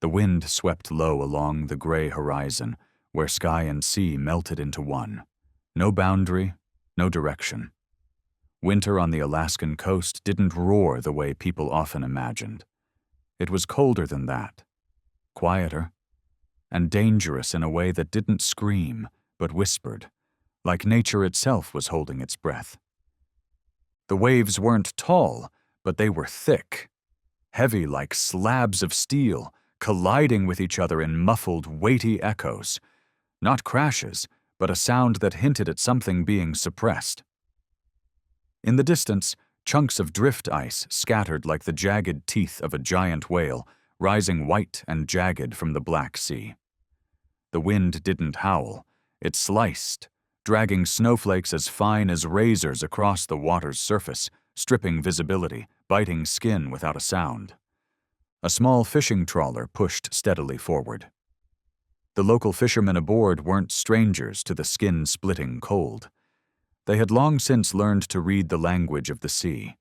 The wind swept low along the gray horizon, where sky and sea melted into one. No boundary, no direction. Winter on the Alaskan coast didn't roar the way people often imagined. It was colder than that, quieter, and dangerous in a way that didn't scream, but whispered, like nature itself was holding its breath. The waves weren't tall, but they were thick, heavy like slabs of steel, colliding with each other in muffled, weighty echoes. Not crashes, but a sound that hinted at something being suppressed. In the distance, chunks of drift ice scattered like the jagged teeth of a giant whale, rising white and jagged from the Black Sea. The wind didn't howl, it sliced, dragging snowflakes as fine as razors across the water's surface, stripping visibility, biting skin without a sound. A small fishing trawler pushed steadily forward. The local fishermen aboard weren't strangers to the skin-splitting cold. They had long since learned to read the language of the sea,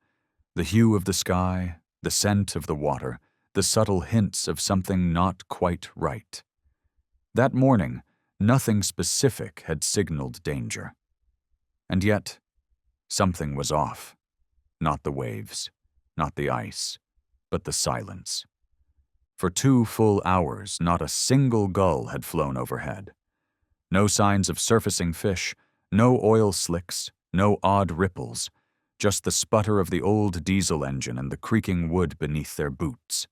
the hue of the sky, the scent of the water, the subtle hints of something not quite right. That morning, nothing specific had signaled danger. And yet, something was off. Not the waves, not the ice, but the silence. For 2 full hours, not a single gull had flown overhead. No signs of surfacing fish, no oil slicks, no odd ripples, just the sputter of the old diesel engine and the creaking wood beneath their boots.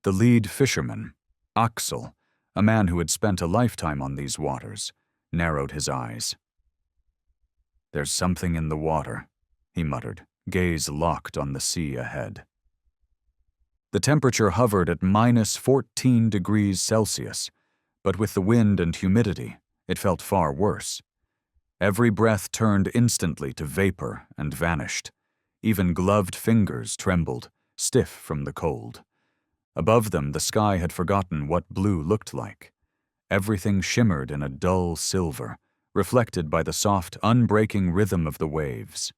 The lead fisherman, Axel, a man who had spent a lifetime on these waters, narrowed his eyes. "There's something in the water," he muttered, gaze locked on the sea ahead. The temperature hovered at -14 degrees Celsius, but with the wind and humidity, it felt far worse. Every breath turned instantly to vapor and vanished. Even gloved fingers trembled, stiff from the cold. Above them, the sky had forgotten what blue looked like. Everything shimmered in a dull silver, reflected by the soft, unbreaking rhythm of the waves.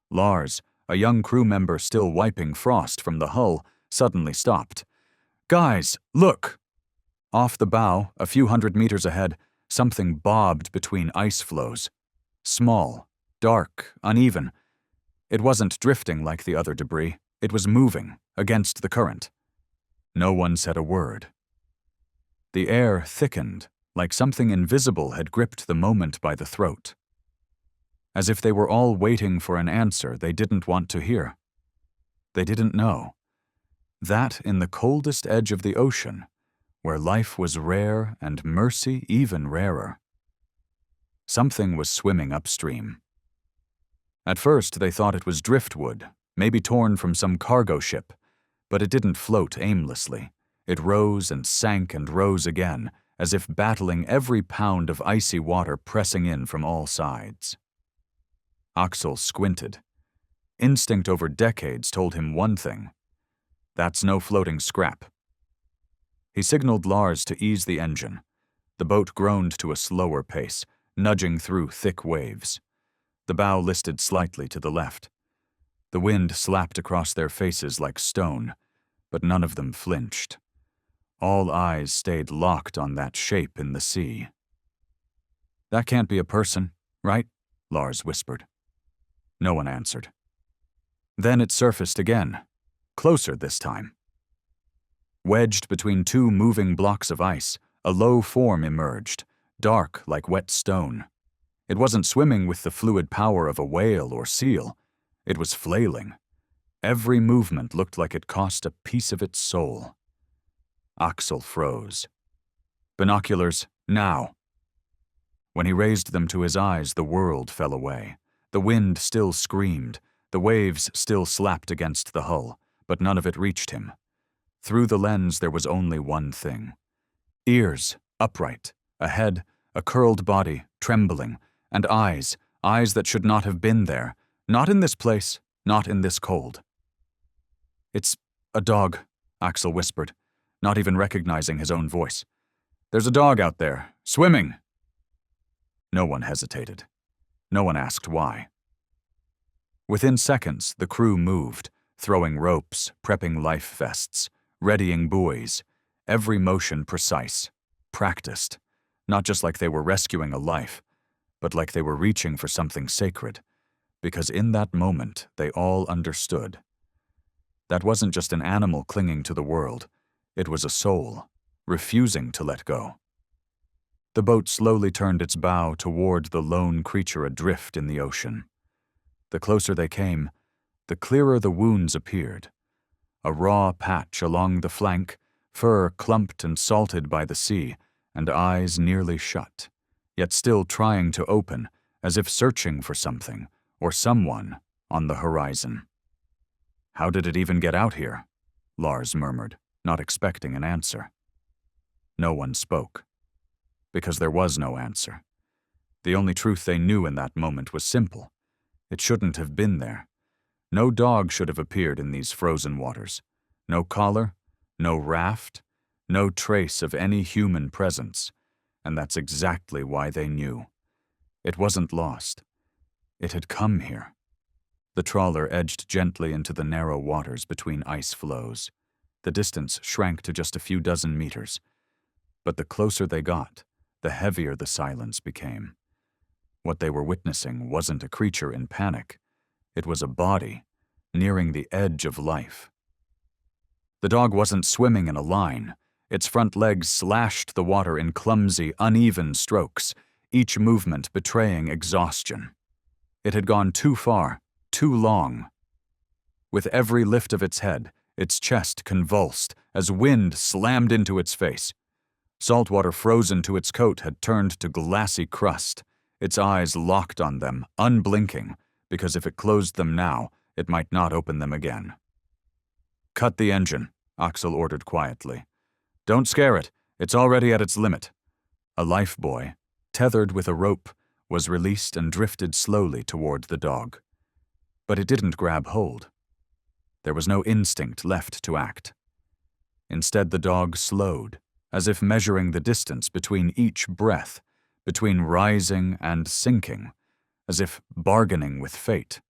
Lars, a young crew member still wiping frost from the hull, suddenly stopped. "Guys, look!" Off the bow, a few hundred meters ahead, something bobbed between ice floes. Small, dark, uneven. It wasn't drifting like the other debris. It was moving, against the current. No one said a word. The air thickened, like something invisible had gripped the moment by the throat. As if they were all waiting for an answer they didn't want to hear. They didn't know. That in the coldest edge of the ocean, where life was rare and mercy even rarer. Something was swimming upstream. At first they thought it was driftwood, maybe torn from some cargo ship, but it didn't float aimlessly. It rose and sank and rose again, as if battling every pound of icy water pressing in from all sides. Axel squinted. Instinct over decades told him one thing. That's no floating scrap. He signaled Lars to ease the engine. The boat groaned to a slower pace, nudging through thick waves. The bow listed slightly to the left. The wind slapped across their faces like stone, but none of them flinched. All eyes stayed locked on that shape in the sea. "That can't be a person, right?" Lars whispered. No one answered. Then it surfaced again, closer this time. Wedged between 2 moving blocks of ice, a low form emerged, dark like wet stone. It wasn't swimming with the fluid power of a whale or seal. It was flailing. Every movement looked like it cost a piece of its soul. Axel froze. "Binoculars, now!" When he raised them to his eyes, the world fell away. The wind still screamed, the waves still slapped against the hull, but none of it reached him. Through the lens there was only one thing. Ears, upright, a head, a curled body, trembling, and eyes that should not have been there, not in this place, not in this cold. "It's a dog," Axel whispered, not even recognizing his own voice. "There's a dog out there, swimming." No one hesitated. No one asked why. Within seconds, the crew moved, throwing ropes, prepping life vests, readying buoys, every motion precise, practiced, not just like they were rescuing a life, but like they were reaching for something sacred, because in that moment they all understood. That wasn't just an animal clinging to the world, it was a soul, refusing to let go. The boat slowly turned its bow toward the lone creature adrift in the ocean. The closer they came, the clearer the wounds appeared. A raw patch along the flank, fur clumped and salted by the sea, and eyes nearly shut, yet still trying to open, as if searching for something, or someone, on the horizon. "How did it even get out here?" Lars murmured, not expecting an answer. No one spoke, because there was no answer. The only truth they knew in that moment was simple. It shouldn't have been there. No dog should have appeared in these frozen waters. No collar, no raft, no trace of any human presence. And that's exactly why they knew. It wasn't lost. It had come here. The trawler edged gently into the narrow waters between ice floes. The distance shrank to just a few dozen meters. But the closer they got, the heavier the silence became. What they were witnessing wasn't a creature in panic. It was a body, nearing the edge of life. The dog wasn't swimming in a line. Its front legs slashed the water in clumsy, uneven strokes, each movement betraying exhaustion. It had gone too far, too long. With every lift of its head, its chest convulsed as wind slammed into its face. Salt water frozen to its coat had turned to glassy crust, its eyes locked on them, unblinking, because if it closed them now, it might not open them again. "Cut the engine," Axel ordered quietly. "Don't scare it. It's already at its limit." A lifebuoy, tethered with a rope, was released and drifted slowly toward the dog. But it didn't grab hold. There was no instinct left to act. Instead, the dog slowed, as if measuring the distance between each breath, between rising and sinking, as if bargaining with fate.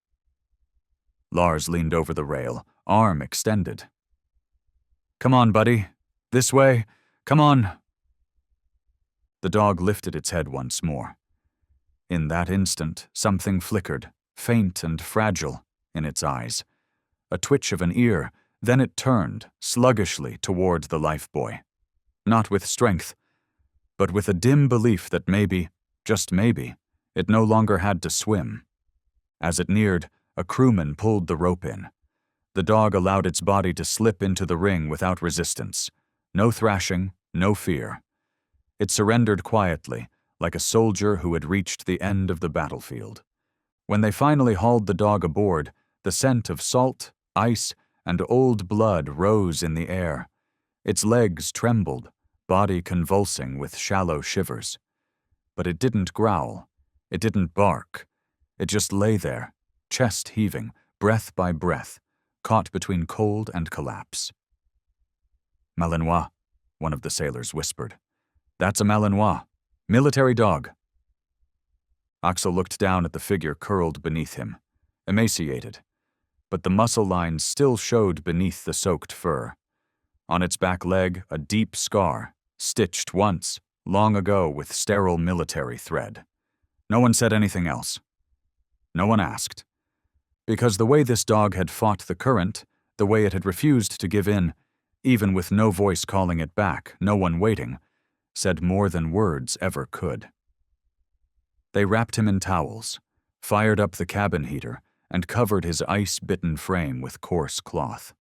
Lars leaned over the rail, arm extended. "Come on, buddy. This way. Come on." The dog lifted its head once more. In that instant, something flickered, faint and fragile, in its eyes. A twitch of an ear, then it turned, sluggishly, toward the lifebuoy. Not with strength, but with a dim belief that maybe, just maybe, it no longer had to swim. As it neared, a crewman pulled the rope in. The dog allowed its body to slip into the ring without resistance. No thrashing, no fear. It surrendered quietly, like a soldier who had reached the end of the battlefield. When they finally hauled the dog aboard, the scent of salt, ice, and old blood rose in the air. Its legs trembled, body convulsing with shallow shivers. But it didn't growl. It didn't bark. It just lay there, chest heaving, breath by breath, caught between cold and collapse. "Malinois," one of the sailors whispered. "That's a Malinois. Military dog." Axel looked down at the figure curled beneath him, emaciated, but the muscle lines still showed beneath the soaked fur. On its back leg, a deep scar, stitched once, long ago with sterile military thread. No one said anything else. No one asked. Because the way this dog had fought the current, the way it had refused to give in, even with no voice calling it back, no one waiting, said more than words ever could. They wrapped him in towels, fired up the cabin heater, and covered his ice-bitten frame with coarse cloth.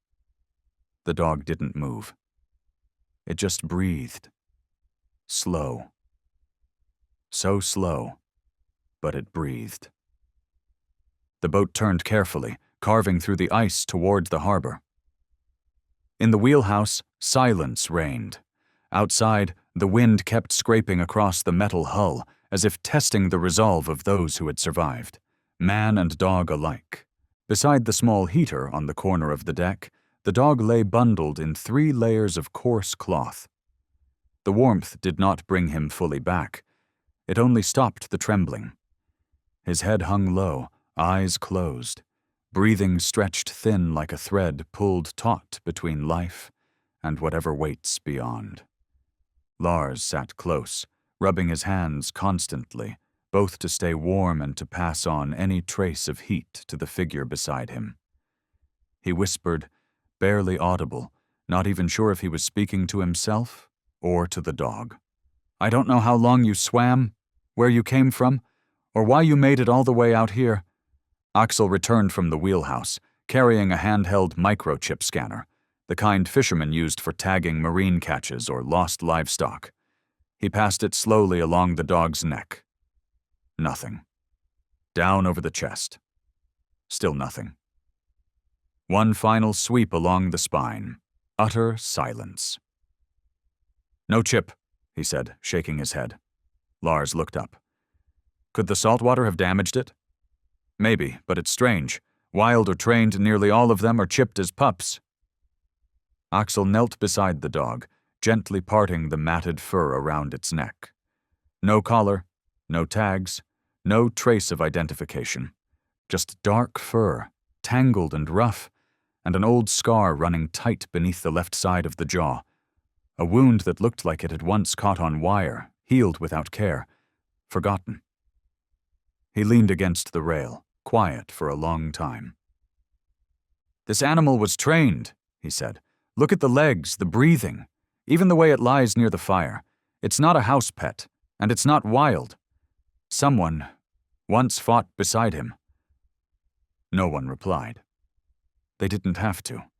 The dog didn't move. It just breathed. Slow. So slow, but it breathed. The boat turned carefully, carving through the ice toward the harbor. In the wheelhouse, silence reigned. Outside, the wind kept scraping across the metal hull, as if testing the resolve of those who had survived, man and dog alike. Beside the small heater on the corner of the deck, the dog lay bundled in 3 layers of coarse cloth. The warmth did not bring him fully back. It only stopped the trembling. His head hung low, eyes closed, breathing stretched thin like a thread pulled taut between life and whatever waits beyond. Lars sat close, rubbing his hands constantly, both to stay warm and to pass on any trace of heat to the figure beside him. He whispered, barely audible, not even sure if he was speaking to himself or to the dog. "I don't know how long you swam, where you came from, or why you made it all the way out here." Axel returned from the wheelhouse, carrying a handheld microchip scanner, the kind fishermen used for tagging marine catches or lost livestock. He passed it slowly along the dog's neck. Nothing. Down over the chest. Still nothing. One final sweep along the spine. Utter silence. "No chip," he said, shaking his head. Lars looked up. "Could the salt water have damaged it?" "Maybe, but it's strange. Wild or trained, nearly all of them are chipped as pups." Axel knelt beside the dog, gently parting the matted fur around its neck. No collar, no tags, no trace of identification. Just dark fur, tangled and rough, and an old scar running tight beneath the left side of the jaw. A wound that looked like it had once caught on wire, healed without care, forgotten. He leaned against the rail, quiet for a long time. "This animal was trained," he said. "Look at the legs, the breathing, even the way it lies near the fire. It's not a house pet, and it's not wild. Someone once fought beside him." No one replied. They didn't have to.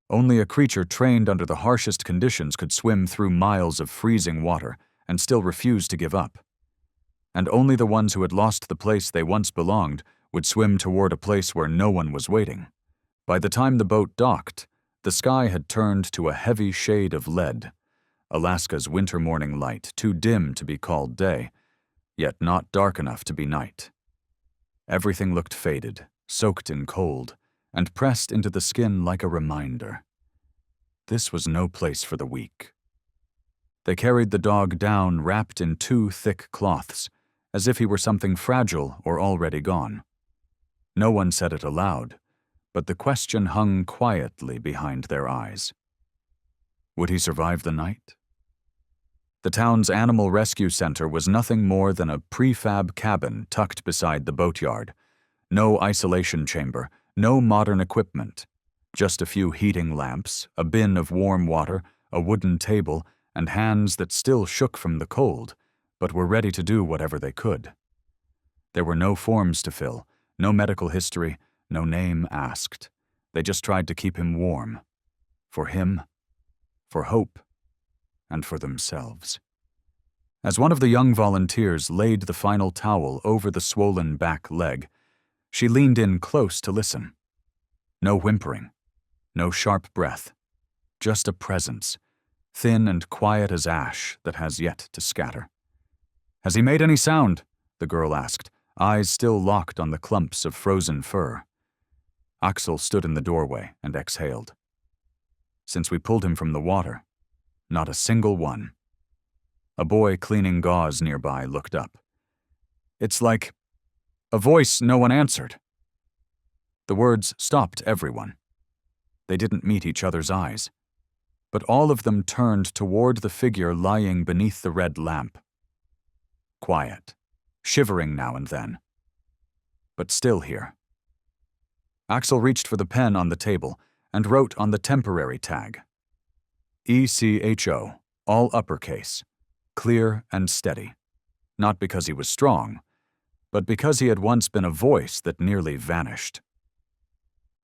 Only a creature trained under the harshest conditions could swim through miles of freezing water and still refuse to give up. And only the ones who had lost the place they once belonged would swim toward a place where no one was waiting. By the time the boat docked, the sky had turned to a heavy shade of lead, Alaska's winter morning light, too dim to be called day, yet not dark enough to be night. Everything looked faded, soaked in cold, and pressed into the skin like a reminder. This was no place for the weak. They carried the dog down wrapped in 2 thick cloths, as if he were something fragile or already gone. No one said it aloud, but the question hung quietly behind their eyes. Would he survive the night? The town's animal rescue center was nothing more than a prefab cabin tucked beside the boatyard. No isolation chamber, no modern equipment. Just a few heating lamps, a bin of warm water, a wooden table, and hands that still shook from the cold, but were ready to do whatever they could. There were no forms to fill, no medical history, no name asked. They just tried to keep him warm. For him, for hope, and for themselves. As one of the young volunteers laid the final towel over the swollen back leg, she leaned in close to listen. No whimpering, no sharp breath, just a presence, thin and quiet as ash that has yet to scatter. "Has he made any sound?" the girl asked, eyes still locked on the clumps of frozen fur. Axel stood in the doorway and exhaled. "Since we pulled him from the water, not a single one." A boy cleaning gauze nearby looked up. "It's like a voice no one answered." The words stopped everyone. They didn't meet each other's eyes, but all of them turned toward the figure lying beneath the red lamp. Quiet, shivering now and then, but still here. Axel reached for the pen on the table and wrote on the temporary tag. ECHO, all uppercase, clear and steady. Not because he was strong, but because he had once been a voice that nearly vanished.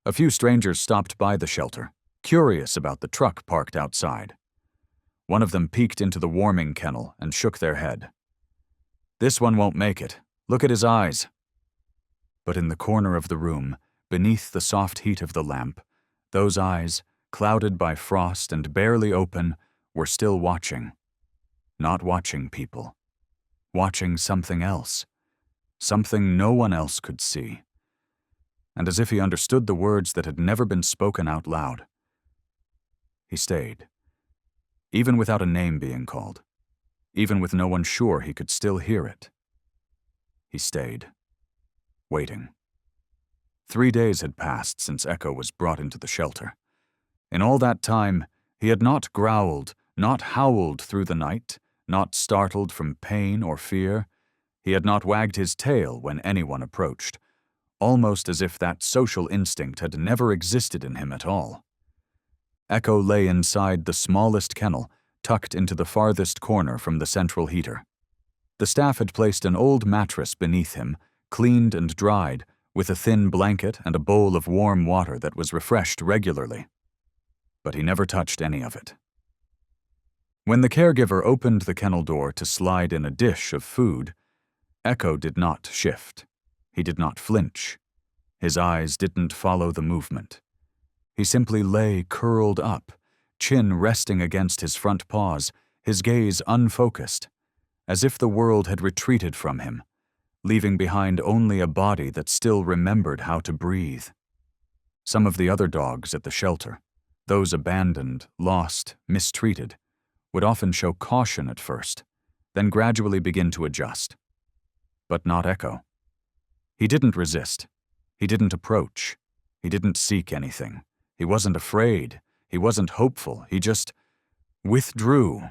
A few strangers stopped by the shelter, curious about the truck parked outside. One of them peeked into the warming kennel and shook their head. "This one won't make it. Look at his eyes." But in the corner of the room, beneath the soft heat of the lamp, those eyes, clouded by frost and barely open, were still watching. Not watching people. Watching something else. Something no one else could see. And as if he understood the words that had never been spoken out loud, he stayed. Even without a name being called. Even with no one sure he could still hear it. He stayed. Waiting. 3 days had passed since Echo was brought into the shelter. In all that time, He had not growled, not howled through the night, not startled from pain or fear. He had not wagged his tail when anyone approached, almost as if that social instinct had never existed in him at all. Echo lay inside the smallest kennel, tucked into the farthest corner from the central heater. The staff had placed an old mattress beneath him, cleaned and dried, with a thin blanket and a bowl of warm water that was refreshed regularly. But he never touched any of it. When the caregiver opened the kennel door to slide in a dish of food, Echo did not shift. He did not flinch. His eyes didn't follow the movement. He simply lay curled up, chin resting against his front paws, his gaze unfocused, as if the world had retreated from him, leaving behind only a body that still remembered how to breathe. Some of the other dogs at the shelter, those abandoned, lost, mistreated, would often show caution at first, then gradually begin to adjust. But not Echo. He didn't resist. He didn't approach. He didn't seek anything. He wasn't afraid. He wasn't hopeful. He just withdrew.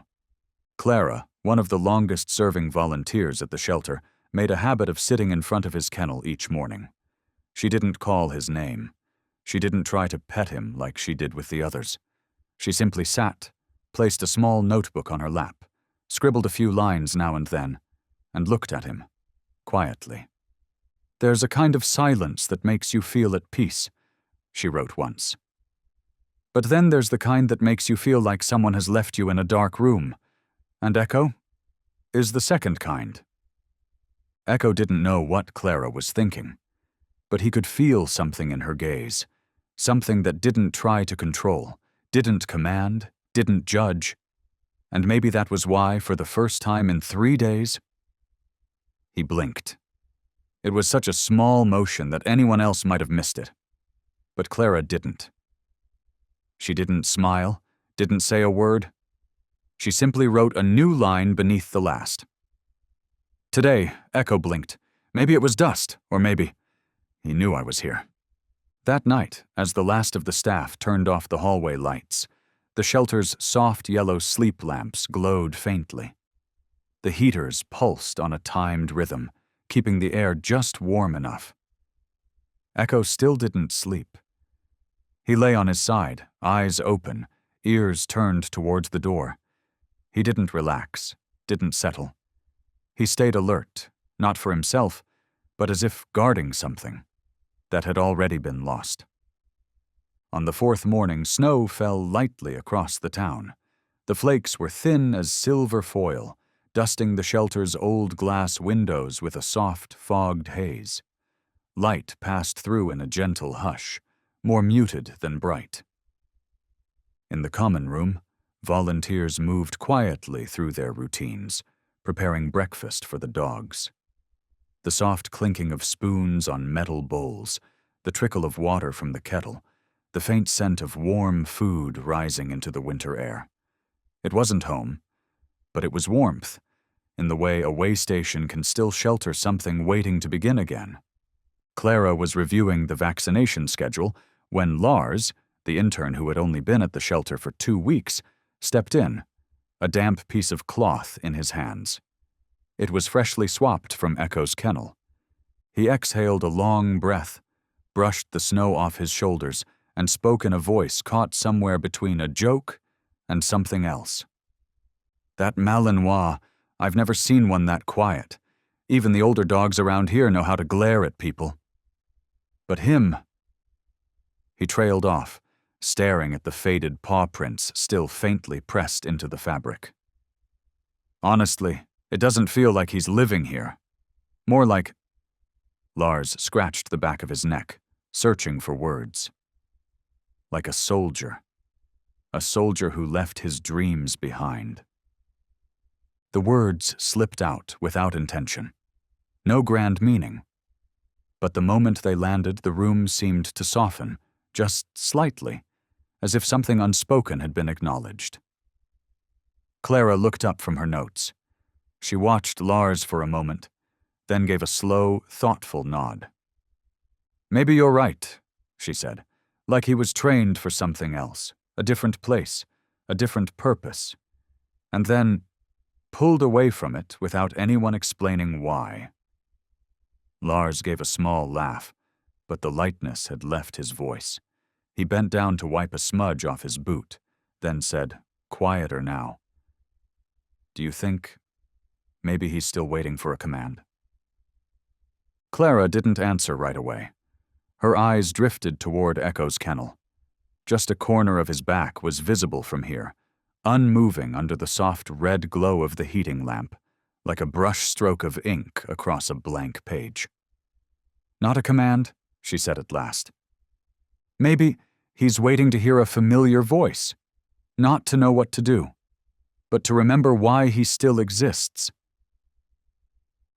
Clara, one of the longest-serving volunteers at the shelter, made a habit of sitting in front of his kennel each morning. She didn't call his name. She didn't try to pet him like she did with the others. She simply sat, placed a small notebook on her lap, scribbled a few lines now and then, and looked at him, quietly. "There's a kind of silence that makes you feel at peace," she wrote once. "But then there's the kind that makes you feel like someone has left you in a dark room. And Echo is the second kind." Echo didn't know what Clara was thinking, but he could feel something in her gaze, something that didn't try to control, didn't command, didn't judge. And maybe that was why, for the first time in 3 days, he blinked. It was such a small motion that anyone else might have missed it. But Clara didn't. She didn't smile, didn't say a word. She simply wrote a new line beneath the last. "Today," Echo blinked. "Maybe it was dust, or maybe he knew I was here." That night, as the last of the staff turned off the hallway lights, the shelter's soft yellow sleep lamps glowed faintly. The heaters pulsed on a timed rhythm, keeping the air just warm enough. Echo still didn't sleep. He lay on his side, eyes open, ears turned towards the door. He didn't relax, didn't settle. He stayed alert, not for himself, but as if guarding something that had already been lost. On the 4th morning, snow fell lightly across the town. The flakes were thin as silver foil, dusting the shelter's old glass windows with a soft, fogged haze. Light passed through in a gentle hush, more muted than bright. In the common room, volunteers moved quietly through their routines, preparing breakfast for the dogs. The soft clinking of spoons on metal bowls, the trickle of water from the kettle, the faint scent of warm food rising into the winter air. It wasn't home, but it was warmth, in the way a way station can still shelter something waiting to begin again. Clara was reviewing the vaccination schedule when Lars, the intern who had only been at the shelter for 2 weeks, stepped in, a damp piece of cloth in his hands. It was freshly swapped from Echo's kennel. He exhaled a long breath, brushed the snow off his shoulders, and spoke in a voice caught somewhere between a joke and something else. "That Malinois, I've never seen one that quiet. Even the older dogs around here know how to glare at people. But him—" He trailed off, staring at the faded paw prints still faintly pressed into the fabric. "Honestly, it doesn't feel like he's living here. More like—" Lars scratched the back of his neck, searching for words. "Like a soldier who left his dreams behind." The words slipped out without intention. No grand meaning. But the moment they landed, the room seemed to soften, just slightly, as if something unspoken had been acknowledged. Clara looked up from her notes. She watched Lars for a moment, then gave a slow, thoughtful nod. "Maybe you're right," she said, like he was trained for something else, a different place, a different purpose, and then pulled away from it without anyone explaining why. Lars gave a small laugh, but the lightness had left his voice. He bent down to wipe a smudge off his boot, then said, quieter now, "Do you think maybe he's still waiting for a command?" Clara didn't answer right away. Her eyes drifted toward Echo's kennel. Just a corner of his back was visible from here, unmoving under the soft red glow of the heating lamp, like a brush stroke of ink across a blank page. "Not a command," she said at last. "Maybe he's waiting to hear a familiar voice, not to know what to do, but to remember why he still exists."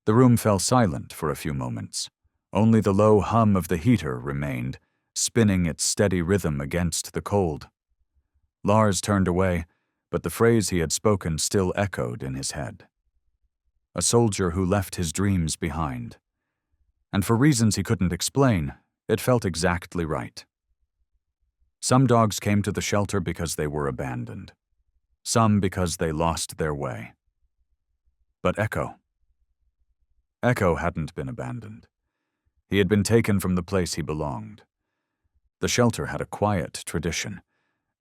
The room fell silent for a few moments. Only the low hum of the heater remained, spinning its steady rhythm against the cold. Lars turned away, but the phrase he had spoken still echoed in his head. A soldier who left his dreams behind. And for reasons he couldn't explain, it felt exactly right. Some dogs came to the shelter because they were abandoned. Some because they lost their way. But Echo hadn't been abandoned. He had been taken from the place he belonged. The shelter had a quiet tradition.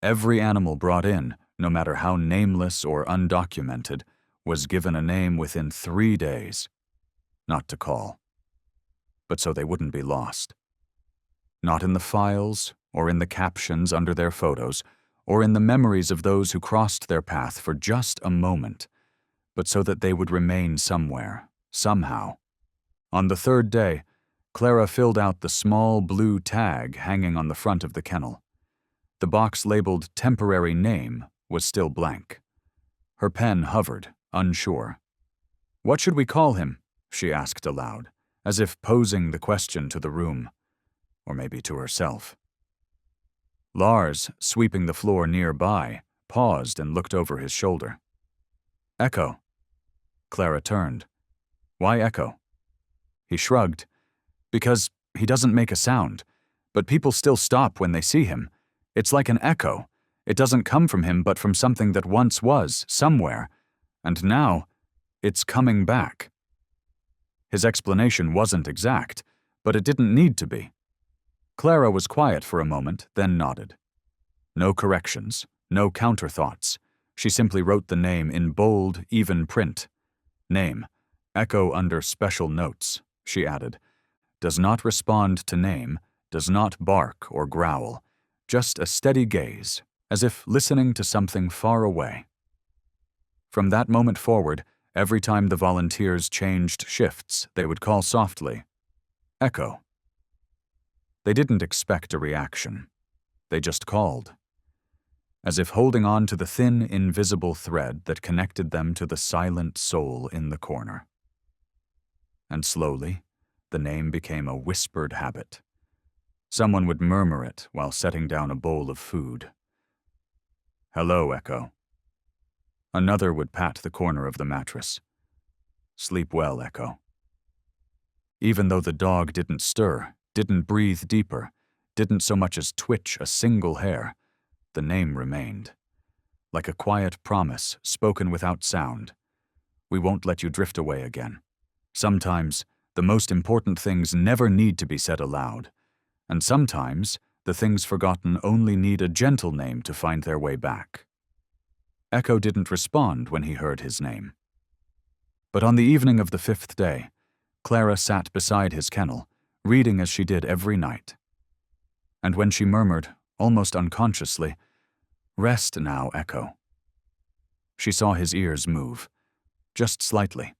Every animal brought in, no matter how nameless or undocumented, was given a name within 3 days. Not to call, but so they wouldn't be lost. Not in the files, or in the captions under their photos, or in the memories of those who crossed their path for just a moment, but so that they would remain somewhere, somehow. On the 3rd day, Clara filled out the small blue tag hanging on the front of the kennel. The box labeled temporary name was still blank. Her pen hovered, unsure. "What should we call him?" she asked aloud, as if posing the question to the room, or maybe to herself. Lars, sweeping the floor nearby, paused and looked over his shoulder. "Echo." Clara turned. "Why Echo?" He shrugged. "Because he doesn't make a sound, but people still stop when they see him. It's like an echo. It doesn't come from him but from something that once was, somewhere, and now it's coming back." His explanation wasn't exact, but it didn't need to be. Clara was quiet for a moment, then nodded. No corrections, no counterthoughts. She simply wrote the name in bold, even print. Name, Echo under special notes, she added. Does not respond to name, does not bark or growl, just a steady gaze, as if listening to something far away. From that moment forward, every time the volunteers changed shifts, they would call softly, "Echo." They didn't expect a reaction. They just called, as if holding on to the thin, invisible thread that connected them to the silent soul in the corner. And slowly, the name became a whispered habit. Someone would murmur it while setting down a bowl of food. "Hello, Echo." Another would pat the corner of the mattress. "Sleep well, Echo." Even though the dog didn't stir, didn't breathe deeper, didn't so much as twitch a single hair, the name remained. Like a quiet promise spoken without sound. "We won't let you drift away again." Sometimes, the most important things never need to be said aloud, and sometimes the things forgotten only need a gentle name to find their way back. Echo didn't respond when he heard his name. But on the evening of the 5th day, Clara sat beside his kennel, reading as she did every night. And when she murmured, almost unconsciously, "Rest now, Echo," she saw his ears move, just slightly.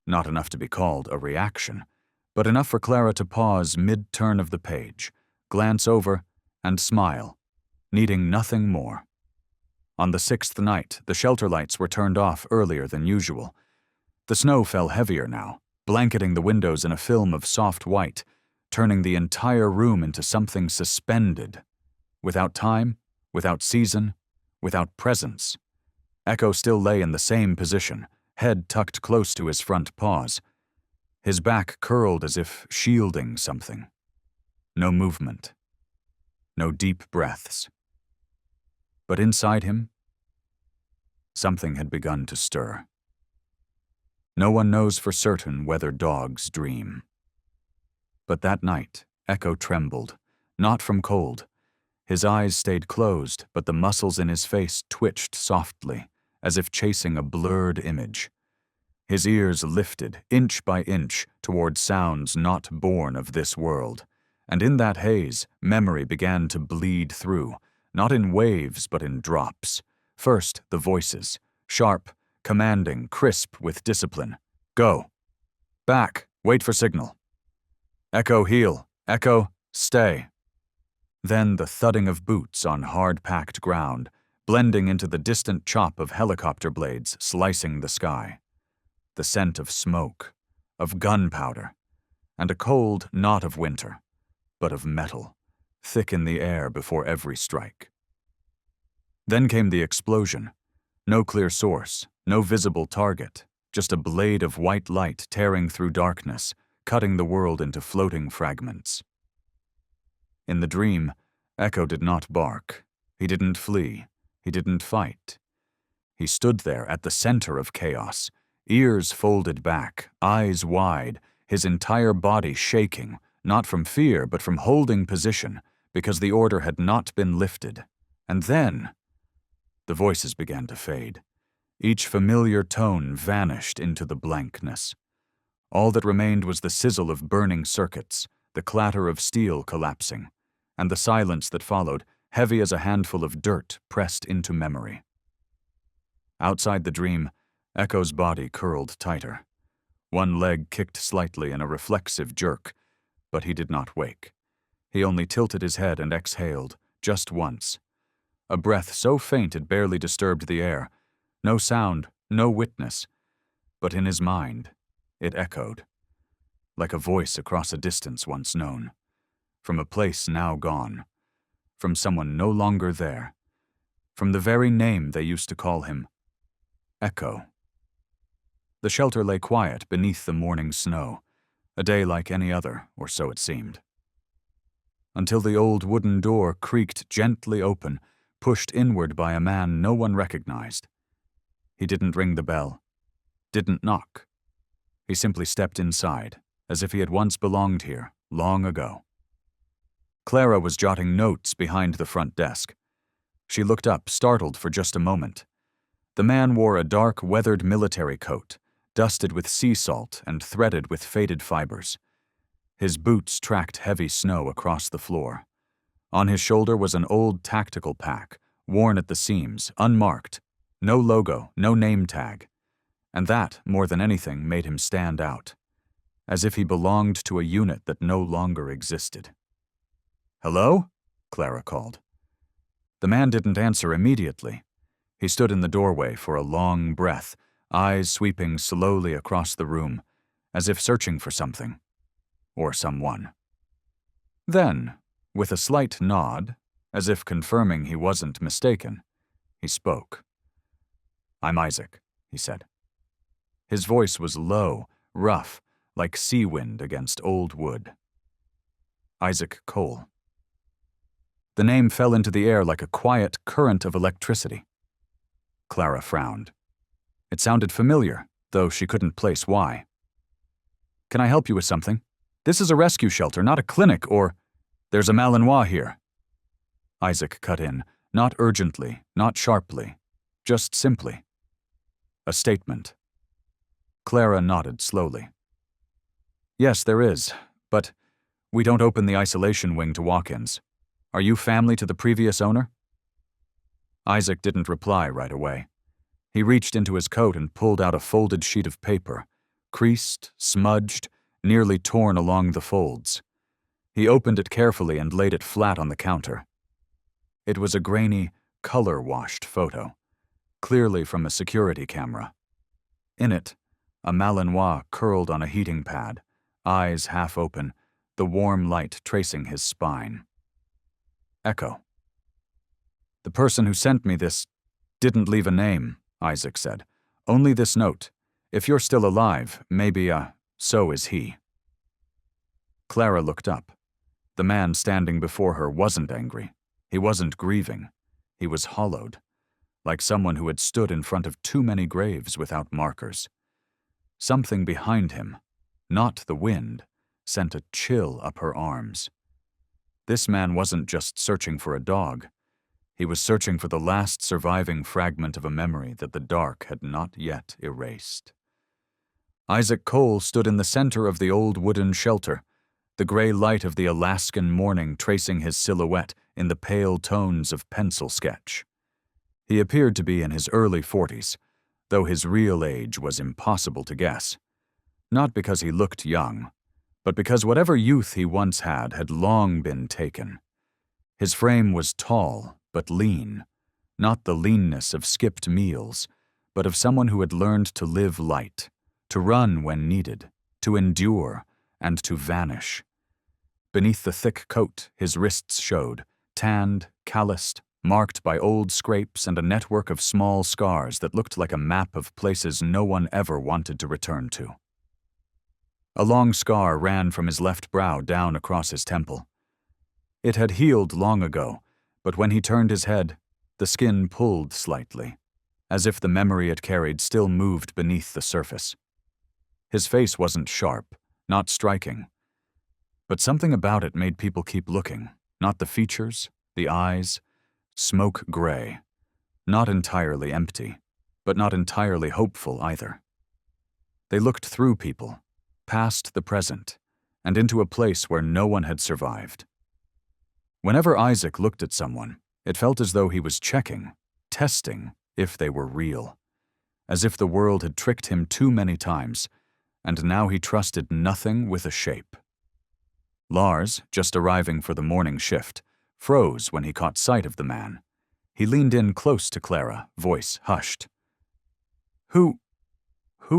Not enough to be called a reaction, but enough for Clara to pause mid-turn of the page, glance over, and smile, needing nothing more. On the 6th night, the shelter lights were turned off earlier than usual. The snow fell heavier now, blanketing the windows in a film of soft white, turning the entire room into something suspended. Without time, without season, without presence. Echo still lay in the same position, head tucked close to his front paws. His back curled as if shielding something. No movement. No deep breaths. But inside him, something had begun to stir. No one knows for certain whether dogs dream. But that night, Echo trembled, not from cold. His eyes stayed closed, but the muscles in his face twitched softly, as if chasing a blurred image. His ears lifted, inch by inch, toward sounds not born of this world, and in that haze, memory began to bleed through, not in waves but in drops. First, the voices, sharp, commanding, crisp with discipline. Go. Back. Wait for signal. Echo, heel. Echo, stay. Then the thudding of boots on hard-packed ground, blending into the distant chop of helicopter blades slicing the sky. The scent of smoke, of gunpowder, and a cold not of winter, but of metal, thick in the air before every strike. Then came the explosion. No clear source, no visible target, just a blade of white light tearing through darkness, cutting the world into floating fragments. In the dream, Echo did not bark. He didn't flee. He didn't fight. He stood there at the center of chaos, ears folded back, eyes wide, his entire body shaking, not from fear but from holding position, because the order had not been lifted. And then the voices began to fade. Each familiar tone vanished into the blankness. All that remained was the sizzle of burning circuits, the clatter of steel collapsing, and the silence that followed, heavy as a handful of dirt pressed into memory. Outside the dream, Echo's body curled tighter. One leg kicked slightly in a reflexive jerk, but he did not wake. He only tilted his head and exhaled, just once. A breath so faint it barely disturbed the air. No sound, no witness. But in his mind, it echoed, like a voice across a distance once known, from a place now gone, from someone no longer there, from the very name they used to call him, Echo. The shelter lay quiet beneath the morning snow, a day like any other, or so it seemed. Until the old wooden door creaked gently open, pushed inward by a man no one recognized. He didn't ring the bell, didn't knock. He simply stepped inside, as if he had once belonged here, long ago. Clara was jotting notes behind the front desk. She looked up, startled for just a moment. The man wore a dark, weathered military coat, dusted with sea salt and threaded with faded fibers. His boots tracked heavy snow across the floor. On his shoulder was an old tactical pack, worn at the seams, unmarked, no logo, no name tag. And that, more than anything, made him stand out, as if he belonged to a unit that no longer existed. "Hello?" Clara called. The man didn't answer immediately. He stood in the doorway for a long breath, eyes sweeping slowly across the room, as if searching for something, or someone. Then, with a slight nod, as if confirming he wasn't mistaken, he spoke. "I'm Isaac," he said. His voice was low, rough, like sea wind against old wood. Isaac Cole. The name fell into the air like a quiet current of electricity. Clara frowned. It sounded familiar, though she couldn't place why. "Can I help you with something? This is a rescue shelter, not a clinic, or there's a Malinois here." Isaac cut in, not urgently, not sharply, just simply. A statement. Clara nodded slowly. "Yes, there is, but we don't open the isolation wing to walk-ins. Are you family to the previous owner?" Isaac didn't reply right away. He reached into his coat and pulled out a folded sheet of paper, creased, smudged, nearly torn along the folds. He opened it carefully and laid it flat on the counter. It was a grainy, color-washed photo, clearly from a security camera. In it, a Malinois curled on a heating pad, eyes half open, the warm light tracing his spine. Echo. "The person who sent me this didn't leave a name," Isaac said. "Only this note. If you're still alive, maybe, so is he." Clara looked up. The man standing before her wasn't angry. He wasn't grieving. He was hollowed. like someone who had stood in front of too many graves without markers. Something behind him, not the wind, sent a chill up her arms. This man wasn't just searching for a dog. He was searching for the last surviving fragment of a memory that the dark had not yet erased. Isaac Cole stood in the center of the old wooden shelter, the gray light of the Alaskan morning tracing his silhouette in the pale tones of pencil sketch. He appeared to be in his early 40s, though his real age was impossible to guess. Not because he looked young, but because whatever youth he once had long been taken. His frame was tall but lean, not the leanness of skipped meals, but of someone who had learned to live light, to run when needed, to endure, and to vanish. Beneath the thick coat, his wrists showed, tanned, calloused, marked by old scrapes and a network of small scars that looked like a map of places no one ever wanted to return to. A long scar ran from his left brow down across his temple. It had healed long ago, but when he turned his head, the skin pulled slightly, as if the memory it carried still moved beneath the surface. His face wasn't sharp, not striking, but something about it made people keep looking, not the features, the eyes, smoke gray, not entirely empty, but not entirely hopeful either. They looked through people, past the present, and into a place where no one had survived. Whenever Isaac looked at someone, it felt as though he was checking, testing if they were real, as if the world had tricked him too many times, and now he trusted nothing with a shape. Lars, just arriving for the morning shift, froze when he caught sight of the man. He leaned in close to Clara, voice hushed. Who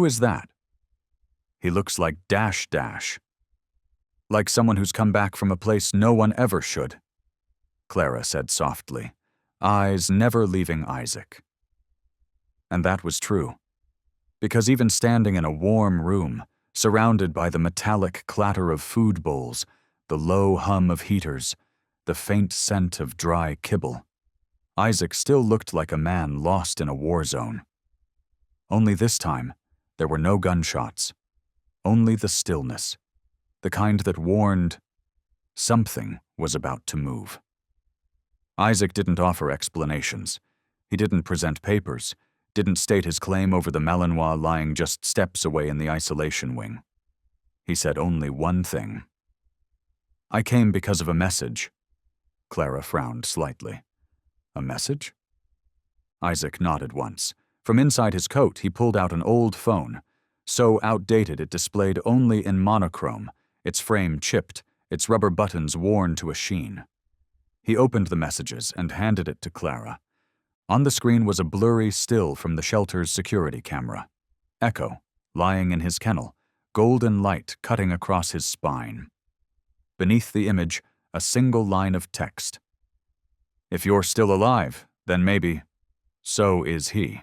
is that? He looks like dash dash. Like someone who's come back from a place no one ever should, Clara said softly, eyes never leaving Isaac. And that was true, because even standing in a warm room, surrounded by the metallic clatter of food bowls, the low hum of heaters, the faint scent of dry kibble, Isaac still looked like a man lost in a war zone. Only this time, there were no gunshots, only the stillness, the kind that warned something was about to move. Isaac didn't offer explanations. He didn't present papers, didn't state his claim over the Malinois lying just steps away in the isolation wing. He said only one thing. I came because of a message. Clara frowned slightly. A message? Isaac nodded once. From inside his coat, he pulled out an old phone, so outdated it displayed only in monochrome, its frame chipped, its rubber buttons worn to a sheen. He opened the messages and handed it to Clara. On the screen was a blurry still from the shelter's security camera. Echo, lying in his kennel, golden light cutting across his spine. Beneath the image, a single line of text. If you're still alive, then maybe, so is he.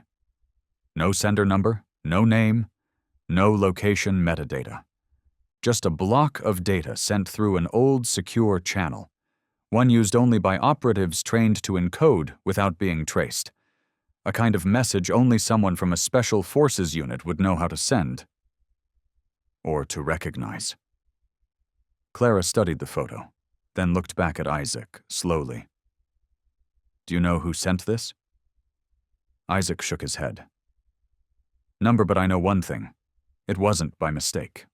No sender number, no name, no location metadata. Just a block of data sent through an old secure channel, one used only by operatives trained to encode without being traced. A kind of message only someone from a special forces unit would know how to send. Or to recognize. Clara studied the photo, then looked back at Isaac, slowly. Do you know who sent this? Isaac shook his head. Number, but I know one thing. It wasn't by mistake.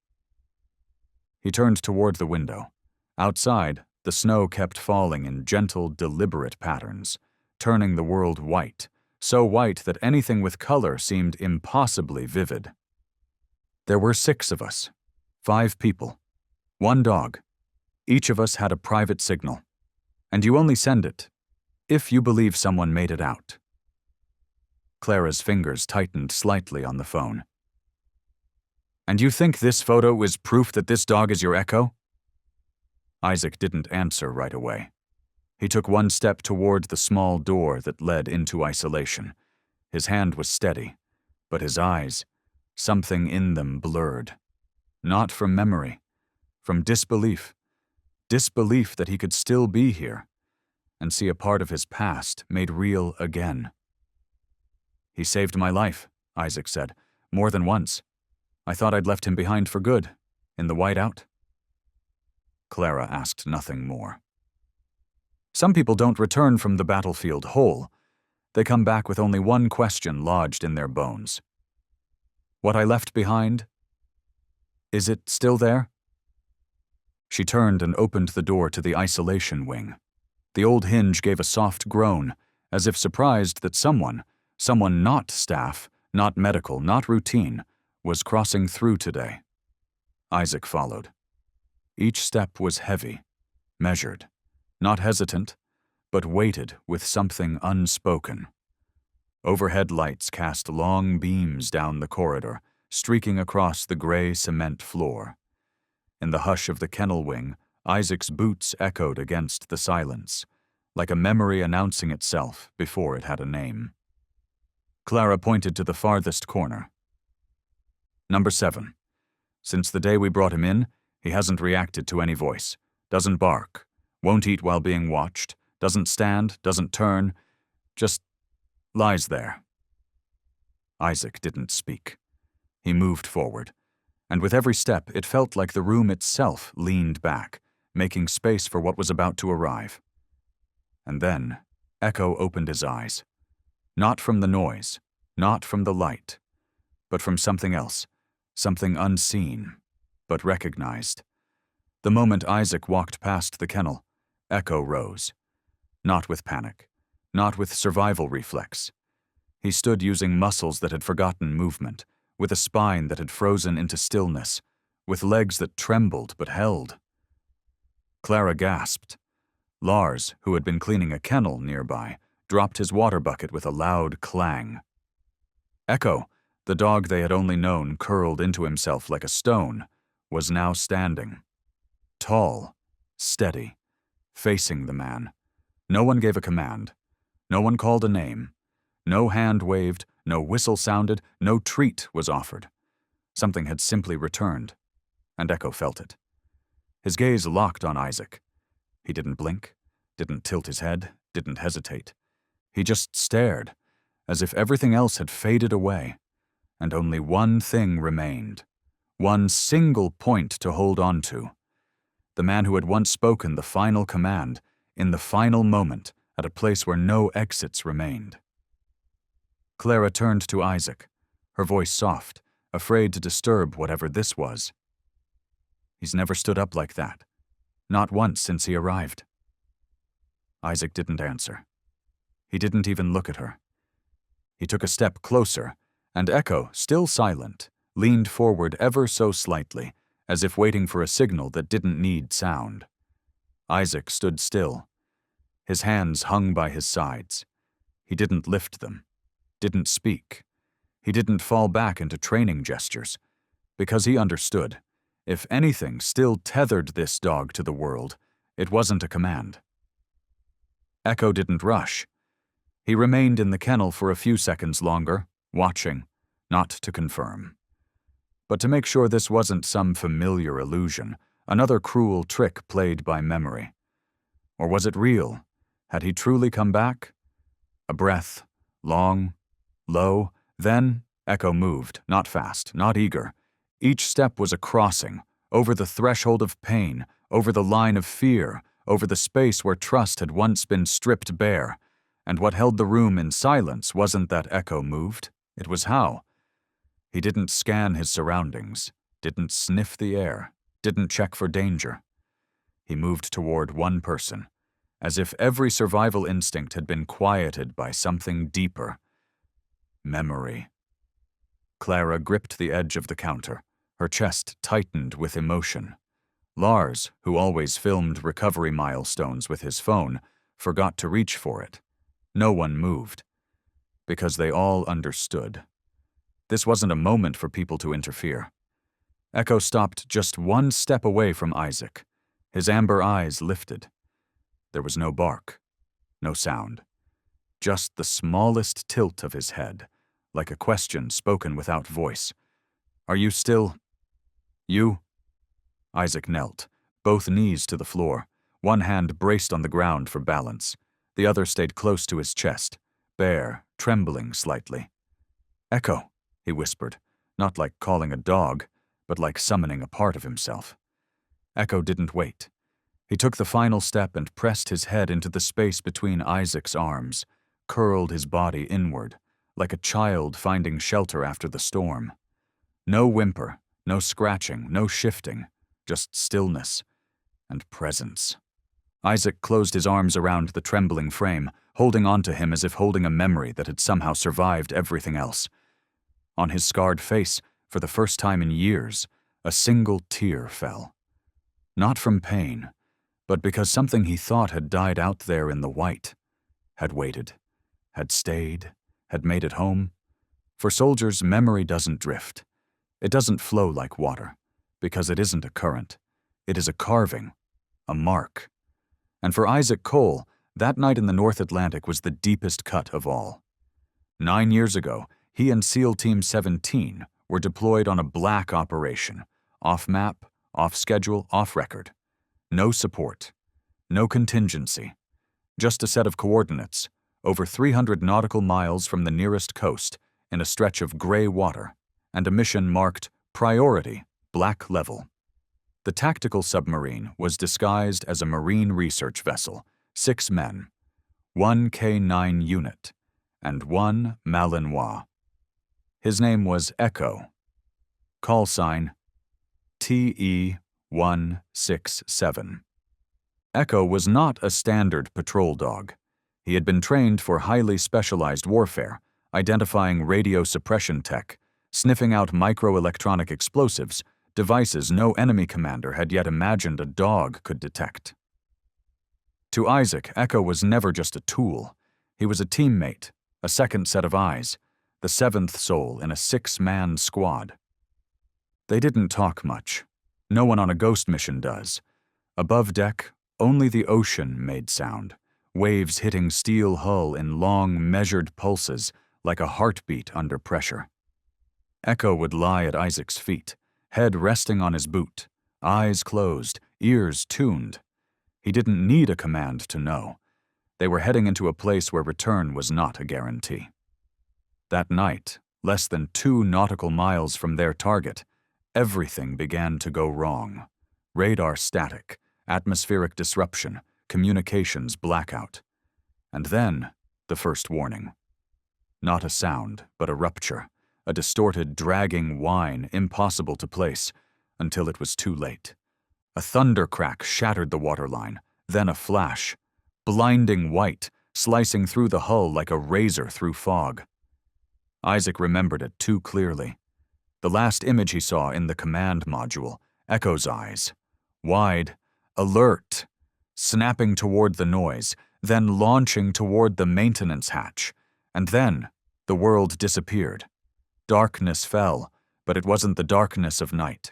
He turned toward the window. Outside, the snow kept falling in gentle, deliberate patterns, turning the world white, so white that anything with color seemed impossibly vivid. There were 6 of us, 5 people, 1 dog. Each of us had a private signal, and you only send it if you believe someone made it out. Clara's fingers tightened slightly on the phone. And you think this photo is proof that this dog is your echo? Isaac didn't answer right away. He took 1 step toward the small door that led into isolation. His hand was steady, but his eyes, something in them blurred. Not from memory, from disbelief. Disbelief that he could still be here and see a part of his past made real again. "He saved my life," Isaac said, "more than once. I thought I'd left him behind for good, in the whiteout." Clara asked nothing more. Some people don't return from the battlefield whole. They come back with only one question lodged in their bones. What I left behind? Is it still there? She turned and opened the door to the isolation wing. The old hinge gave a soft groan, as if surprised that someone not staff, not medical, not routine, was crossing through today. Isaac followed. Each step was heavy, measured, not hesitant, but weighted with something unspoken. Overhead lights cast long beams down the corridor, streaking across the gray cement floor. In the hush of the kennel wing, Isaac's boots echoed against the silence, like a memory announcing itself before it had a name. Clara pointed to the farthest corner. "Number 7. Since the day we brought him in, he hasn't reacted to any voice, doesn't bark, won't eat while being watched, doesn't stand, doesn't turn, just lies there." Isaac didn't speak. He moved forward, and with every step it felt like the room itself leaned back, making space for what was about to arrive. And then Echo opened his eyes. Not from the noise, not from the light, but from something else, something unseen, but recognized. The moment Isaac walked past the kennel, Echo rose. Not with panic, not with survival reflex. He stood using muscles that had forgotten movement, with a spine that had frozen into stillness, with legs that trembled but held. Clara gasped. Lars, who had been cleaning a kennel nearby, dropped his water bucket with a loud clang. Echo, the dog they had only known curled into himself like a stone, was now standing. Tall, steady, facing the man. No one gave a command. No one called a name. No hand waved, no whistle sounded, no treat was offered. Something had simply returned, and Echo felt it. His gaze locked on Isaac. He didn't blink, didn't tilt his head, didn't hesitate. He just stared, as if everything else had faded away, and only one thing remained. One single point to hold on to. The man who had once spoken the final command, in the final moment, at a place where no exits remained. Clara turned to Isaac, her voice soft, afraid to disturb whatever this was. "He's never stood up like that. Not once since he arrived." Isaac didn't answer. He didn't even look at her. He took a step closer, and Echo, still silent, leaned forward ever so slightly, as if waiting for a signal that didn't need sound. Isaac stood still. His hands hung by his sides. He didn't lift them, didn't speak. He didn't fall back into training gestures, because he understood. If anything still tethered this dog to the world, it wasn't a command. Echo didn't rush. He remained in the kennel for a few seconds longer, watching, not to confirm, but to make sure this wasn't some familiar illusion, another cruel trick played by memory. Or was it real? Had he truly come back? A breath, long, low, then Echo moved, not fast, not eager. Each step was a crossing, over the threshold of pain, over the line of fear, over the space where trust had once been stripped bare. And what held the room in silence wasn't that Echo moved, it was how. He didn't scan his surroundings, didn't sniff the air, didn't check for danger. He moved toward one person, as if every survival instinct had been quieted by something deeper. Memory. Clara gripped the edge of the counter, her chest tightened with emotion. Lars, who always filmed recovery milestones with his phone, forgot to reach for it. No one moved, because they all understood. This wasn't a moment for people to interfere. Echo stopped just one step away from Isaac. His amber eyes lifted. There was no bark, no sound, just the smallest tilt of his head, like a question spoken without voice. "Are you still... you?" Isaac knelt, both knees to the floor, one hand braced on the ground for balance. The other stayed close to his chest, bare, trembling slightly. "Echo," he whispered, not like calling a dog, but like summoning a part of himself. Echo didn't wait. He took the final step and pressed his head into the space between Isaac's arms, curled his body inward, like a child finding shelter after the storm. No whimper, no scratching, no shifting, just stillness and presence. Isaac closed his arms around the trembling frame, holding onto him as if holding a memory that had somehow survived everything else. On his scarred face, for the first time in years, a single tear fell. Not from pain, but because something he thought had died out there in the white, had waited, had stayed, had made it home. For soldiers, memory doesn't drift. It doesn't flow like water, because it isn't a current. It is a carving, a mark. And for Isaac Cole, that night in the North Atlantic was the deepest cut of all. 9 years ago, he and SEAL Team 17 were deployed on a black operation, off-map, off-schedule, off-record. No support, no contingency, just a set of coordinates, over 300 nautical miles from the nearest coast in a stretch of gray water, and a mission marked Priority, Black Level. The tactical submarine was disguised as a marine research vessel, 6 men, 1 K-9 unit, and 1 Malinois. His name was Echo. Call sign TE-167. Echo was not a standard patrol dog. He had been trained for highly specialized warfare, identifying radio suppression tech, sniffing out microelectronic explosives, devices no enemy commander had yet imagined a dog could detect. To Isaac, Echo was never just a tool. He was a teammate, a second set of eyes, the 7th soul in a 6-man squad. They didn't talk much. No one on a ghost mission does. Above deck, only the ocean made sound, waves hitting steel hull in long, measured pulses like a heartbeat under pressure. Echo would lie at Isaac's feet, head resting on his boot, eyes closed, ears tuned. He didn't need a command to know. They were heading into a place where return was not a guarantee. That night, less than 2 nautical miles from their target, everything began to go wrong. Radar static, atmospheric disruption, communications blackout. And then, the first warning. Not a sound, but a rupture, a distorted, dragging whine impossible to place, until it was too late. A thunder crack shattered the waterline, then a flash, blinding white, slicing through the hull like a razor through fog. Isaac remembered it too clearly. The last image he saw in the command module, Echo's eyes. Wide, alert, snapping toward the noise, then launching toward the maintenance hatch. And then, the world disappeared. Darkness fell, but it wasn't the darkness of night.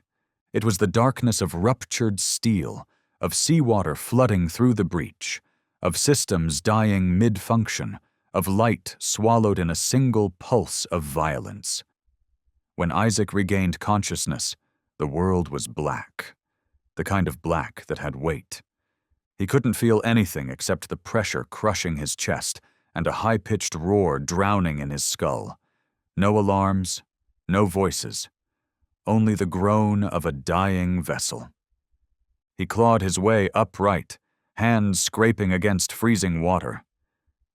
It was the darkness of ruptured steel, of seawater flooding through the breach, of systems dying mid-function, of light swallowed in a single pulse of violence. When Isaac regained consciousness, the world was black, the kind of black that had weight. He couldn't feel anything except the pressure crushing his chest and a high-pitched roar drowning in his skull. No alarms, no voices, only the groan of a dying vessel. He clawed his way upright, hands scraping against freezing water.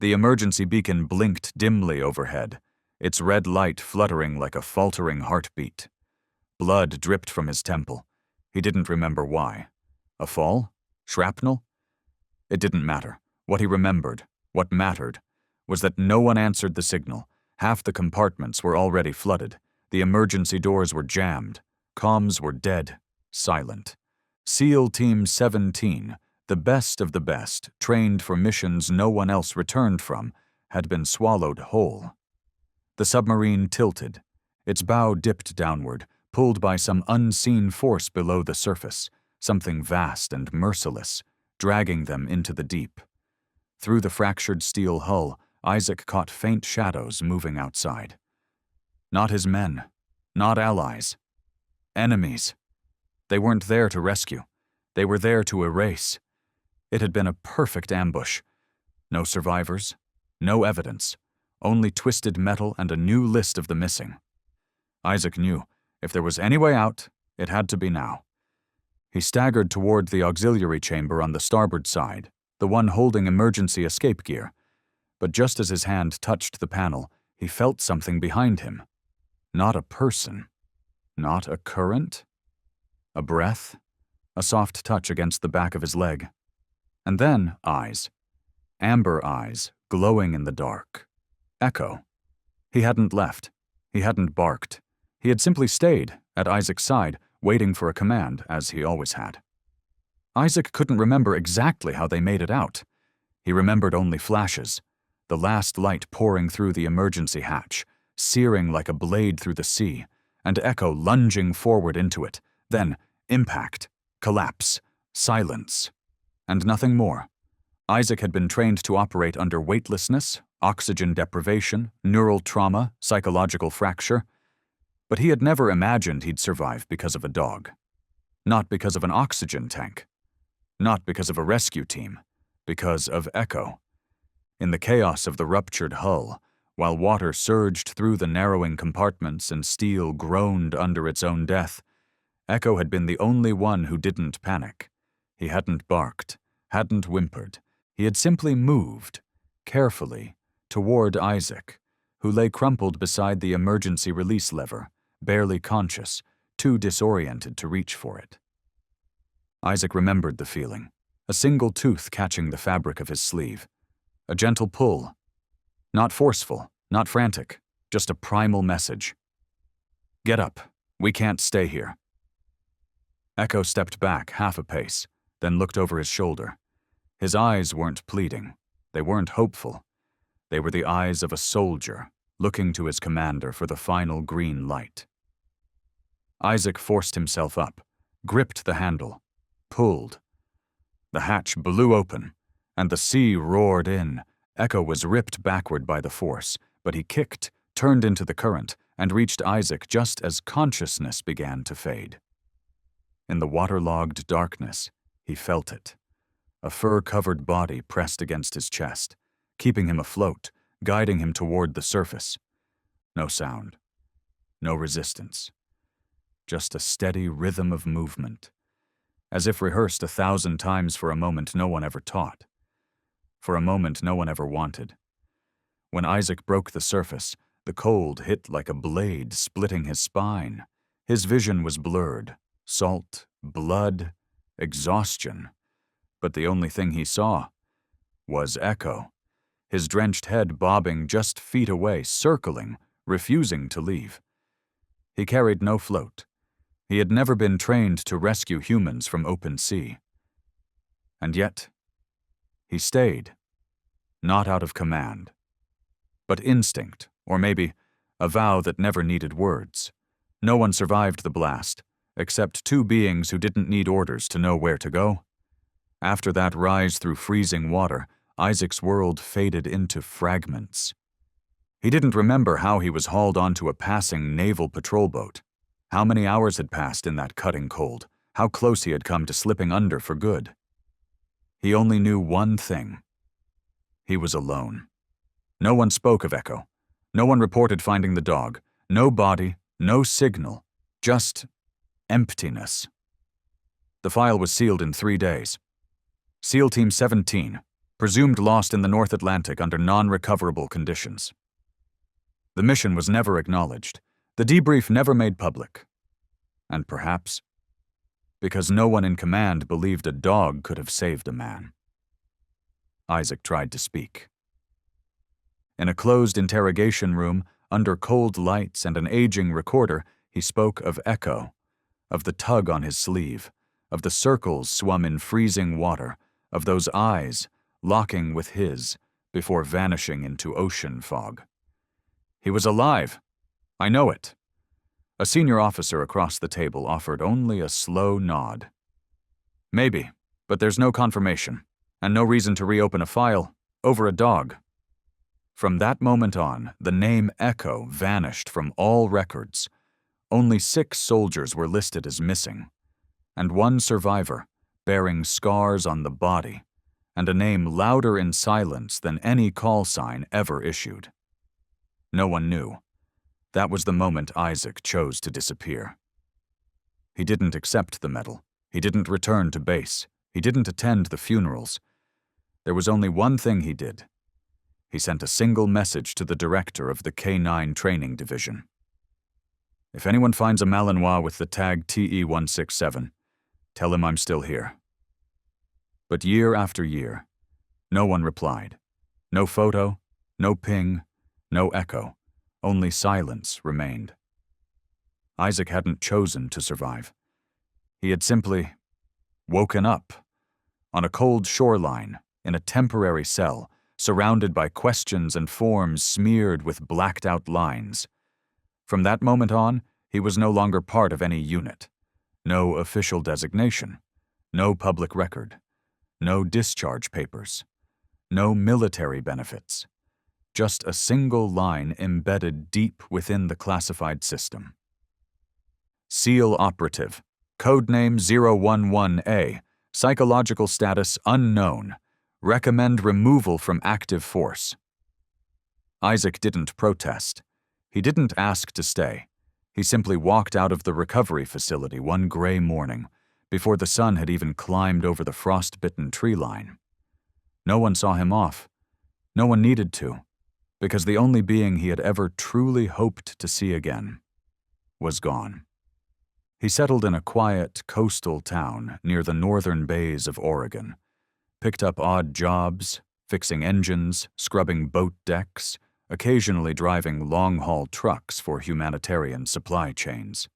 The emergency beacon blinked dimly overhead, its red light fluttering like a faltering heartbeat. Blood dripped from his temple. He didn't remember why. A fall? Shrapnel? It didn't matter. What he remembered, what mattered, was that no one answered the signal. Half the compartments were already flooded. The emergency doors were jammed. Comms were dead, silent. SEAL Team 17, the best of the best, trained for missions no one else returned from, had been swallowed whole. The submarine tilted. Its bow dipped downward, pulled by some unseen force below the surface, something vast and merciless, dragging them into the deep. Through the fractured steel hull, Isaac caught faint shadows moving outside. Not his men, not allies. Enemies. They weren't there to rescue. They were there to erase. It had been a perfect ambush. No survivors, no evidence, only twisted metal and a new list of the missing. Isaac knew, if there was any way out, it had to be now. He staggered toward the auxiliary chamber on the starboard side, the one holding emergency escape gear. But just as his hand touched the panel, he felt something behind him. Not a person. Not a current. A breath. A soft touch against the back of his leg. And then eyes. Amber eyes, glowing in the dark. Echo. He hadn't left. He hadn't barked. He had simply stayed, at Isaac's side, waiting for a command, as he always had. Isaac couldn't remember exactly how they made it out. He remembered only flashes, the last light pouring through the emergency hatch, searing like a blade through the sea, and Echo lunging forward into it, then impact, collapse, silence, and nothing more. Isaac had been trained to operate under weightlessness, oxygen deprivation, neural trauma, psychological fracture, but he had never imagined he'd survive because of a dog. Not because of an oxygen tank. Not because of a rescue team. Because of Echo. In the chaos of the ruptured hull, while water surged through the narrowing compartments and steel groaned under its own death, Echo had been the only one who didn't panic. He hadn't barked, hadn't whimpered. He had simply moved, carefully, toward Isaac, who lay crumpled beside the emergency release lever, barely conscious, too disoriented to reach for it. Isaac remembered the feeling, a single tooth catching the fabric of his sleeve. A gentle pull. Not forceful, not frantic, just a primal message. Get up. We can't stay here. Echo stepped back half a pace, then looked over his shoulder. His eyes weren't pleading. They weren't hopeful. They were the eyes of a soldier, looking to his commander for the final green light. Isaac forced himself up, gripped the handle, pulled. The hatch blew open, and the sea roared in. Echo was ripped backward by the force, but he kicked, turned into the current, and reached Isaac just as consciousness began to fade. In the waterlogged darkness, he felt it. A fur-covered body pressed against his chest, keeping him afloat, guiding him toward the surface. No sound. No resistance. Just a steady rhythm of movement, as if rehearsed 1,000 times for a moment no one ever taught, for a moment no one ever wanted. When Isaac broke the surface, the cold hit like a blade splitting his spine. His vision was blurred, salt, blood, exhaustion. But the only thing he saw was Echo, his drenched head bobbing just feet away, circling, refusing to leave. He carried no float. He had never been trained to rescue humans from open sea. And yet, he stayed, not out of command, but instinct, or maybe a vow that never needed words. No one survived the blast, except two beings who didn't need orders to know where to go. After that rise through freezing water, Isaac's world faded into fragments. He didn't remember how he was hauled onto a passing naval patrol boat, how many hours had passed in that cutting cold, how close he had come to slipping under for good. He only knew one thing. He was alone. No one spoke of Echo. No one reported finding the dog. No body, no signal, just emptiness. The file was sealed in 3 days. SEAL Team 17, presumed lost in the North Atlantic under non-recoverable conditions. The mission was never acknowledged, the debrief never made public. And perhaps because no one in command believed a dog could have saved a man. Isaac tried to speak. In a closed interrogation room, under cold lights and an aging recorder, he spoke of Echo, of the tug on his sleeve, of the circles swum in freezing water, of those eyes locking with his before vanishing into ocean fog. He was alive. I know it. A senior officer across the table offered only a slow nod. Maybe, but there's no confirmation, and no reason to reopen a file over a dog. From that moment on, the name Echo vanished from all records. Only 6 soldiers were listed as missing, and 1 survivor, bearing scars on the body, and a name louder in silence than any call sign ever issued. No one knew. That was the moment Isaac chose to disappear. He didn't accept the medal. He didn't return to base. He didn't attend the funerals. There was only one thing he did. He sent a single message to the director of the K-9 training division. If anyone finds a Malinois with the tag TE167, tell him I'm still here. But year after year, no one replied. No photo, no ping, no echo. Only silence remained. Isaac hadn't chosen to survive. He had simply woken up on a cold shoreline in a temporary cell, surrounded by questions and forms smeared with blacked-out lines. From that moment on, he was no longer part of any unit. No official designation. No public record. No discharge papers. No military benefits. Just a single line embedded deep within the classified system. SEAL operative. Codename 011A. Psychological status unknown. Recommend removal from active force. Isaac didn't protest. He didn't ask to stay. He simply walked out of the recovery facility one gray morning, before the sun had even climbed over the frost-bitten tree line. No one saw him off. No one needed to, because the only being he had ever truly hoped to see again was gone. He settled in a quiet coastal town near the northern bays of Oregon, picked up odd jobs, fixing engines, scrubbing boat decks, occasionally driving long-haul trucks for humanitarian supply chains.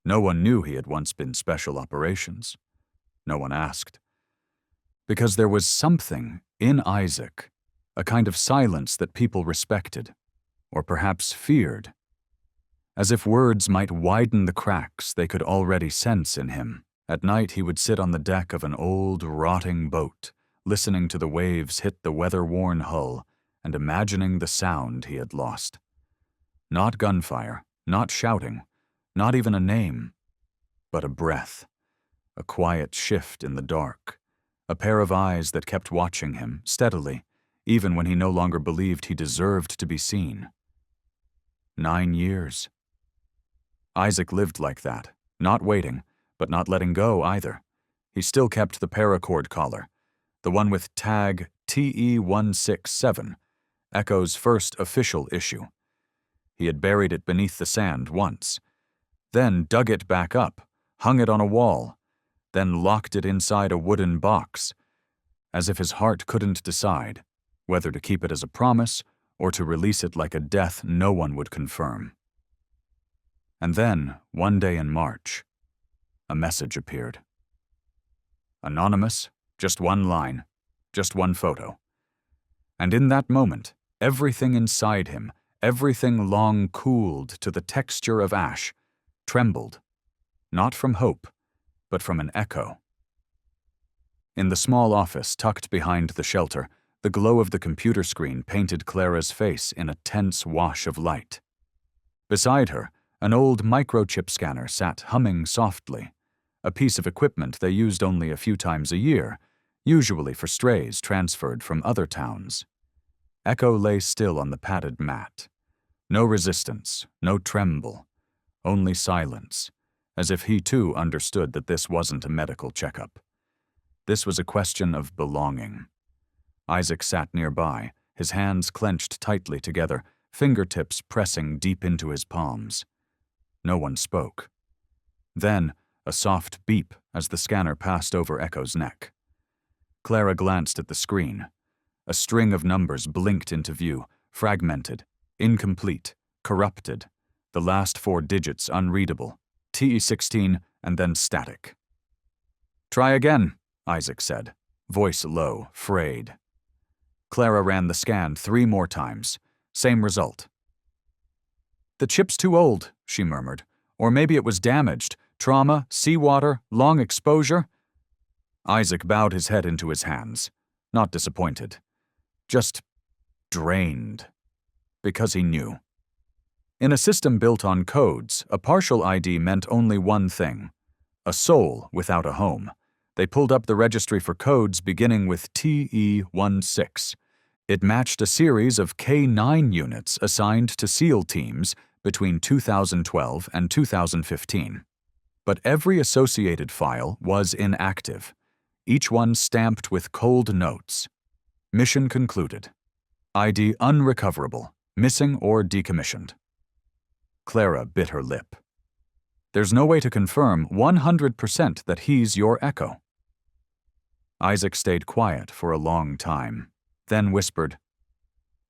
No one knew he had once been special operations. No one asked. Because there was something in Isaac, a kind of silence that people respected, or perhaps feared. As if words might widen the cracks they could already sense in him. At night he would sit on the deck of an old, rotting boat, listening to the waves hit the weather-worn hull and imagining the sound he had lost. Not gunfire, not shouting, not even a name, but a breath, a quiet shift in the dark, a pair of eyes that kept watching him steadily, even when he no longer believed he deserved to be seen. 9 years. Isaac lived like that, not waiting, but not letting go either. He still kept the paracord collar, the one with tag TE167, Echo's first official issue. He had buried it beneath the sand once, then dug it back up, hung it on a wall, then locked it inside a wooden box, as if his heart couldn't decide whether to keep it as a promise or to release it like a death no one would confirm. And then, one day in March, a message appeared. Anonymous, just one line, just one photo. And in that moment, everything inside him, everything long cooled to the texture of ash, trembled, not from hope, but from an echo. In the small office tucked behind the shelter, the glow of the computer screen painted Clara's face in a tense wash of light. Beside her, an old microchip scanner sat humming softly, a piece of equipment they used only a few times a year, usually for strays transferred from other towns. Echo lay still on the padded mat. No resistance, no tremble, only silence, as if he too understood that this wasn't a medical checkup. This was a question of belonging. Isaac sat nearby, his hands clenched tightly together, fingertips pressing deep into his palms. No one spoke. Then, a soft beep as the scanner passed over Echo's neck. Clara glanced at the screen. A string of numbers blinked into view, fragmented, incomplete, corrupted, the last 4 digits unreadable, TE16 and then static. "Try again," Isaac said, voice low, frayed. Clara ran the scan 3 more times. Same result. "The chip's too old," she murmured. "Or maybe it was damaged. Trauma, seawater, long exposure." Isaac bowed his head into his hands, not disappointed. Just drained. Because he knew. In a system built on codes, a partial ID meant only one thing: a soul without a home. They pulled up the registry for codes beginning with TE16. It matched a series of K-9 units assigned to SEAL teams between 2012 and 2015. But every associated file was inactive, each one stamped with cold notes. Mission concluded. ID unrecoverable, missing or decommissioned. Clara bit her lip. There's no way to confirm 100% that he's your Echo. Isaac stayed quiet for a long time, then whispered,